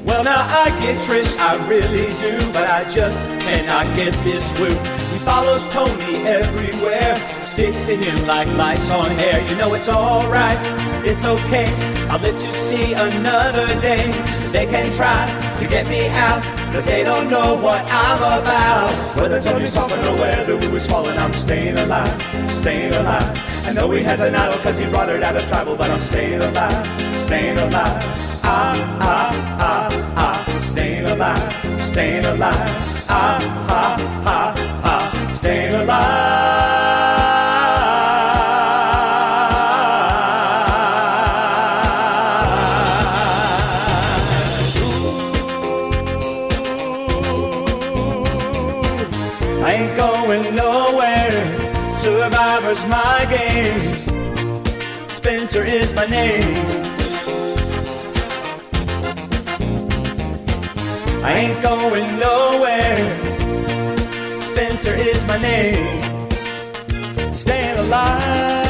Well, now I get Trish, I really do, but I just cannot get this woo. He follows Tony everywhere, sticks to him like lice on hair. You know it's alright, it's okay, I'll let you see another day. They can try to get me out, but they don't know what I'm about. Whether Tony's talking or whether we was falling, I'm staying alive, staying alive. I know he has an idol cause he brought it out of tribal, but I'm staying alive, staying alive. Staying alive, staying alive. Staying alive. I ain't going nowhere. Survivor's my game. Spencer is my name. I ain't going nowhere. Spencer is my name. Staying alive.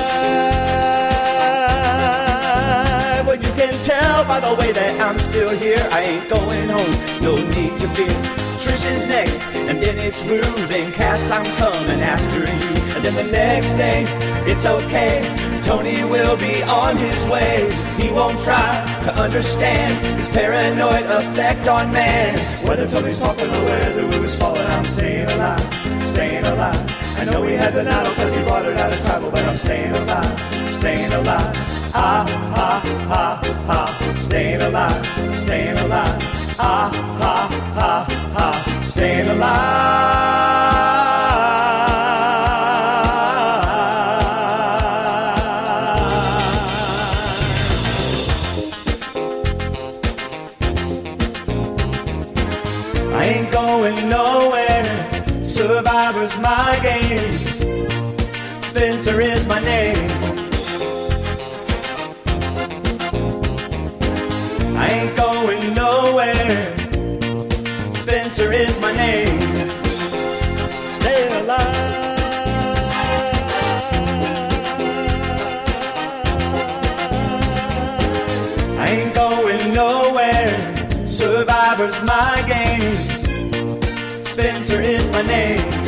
Well, you can tell by the way that I'm still here. I ain't going home, no need to fear. Trish is next, and then it's Rue. Then Kass, I'm coming after you. And then the next day, it's okay. Tony will be on his way. He won't try to understand his paranoid effect on man. Whether Tony's talking or whether we was falling, I'm staying alive, staying alive. I know he has an idol cause he brought it out of tribal, but I'm staying alive, staying alive. Staying alive, staying alive. Staying alive. I ain't going nowhere. Survivor's my game. Spencer is my name. I ain't going nowhere. Spencer is my name. Stay alive. I ain't going nowhere. Survivor's my game. Spencer is my name.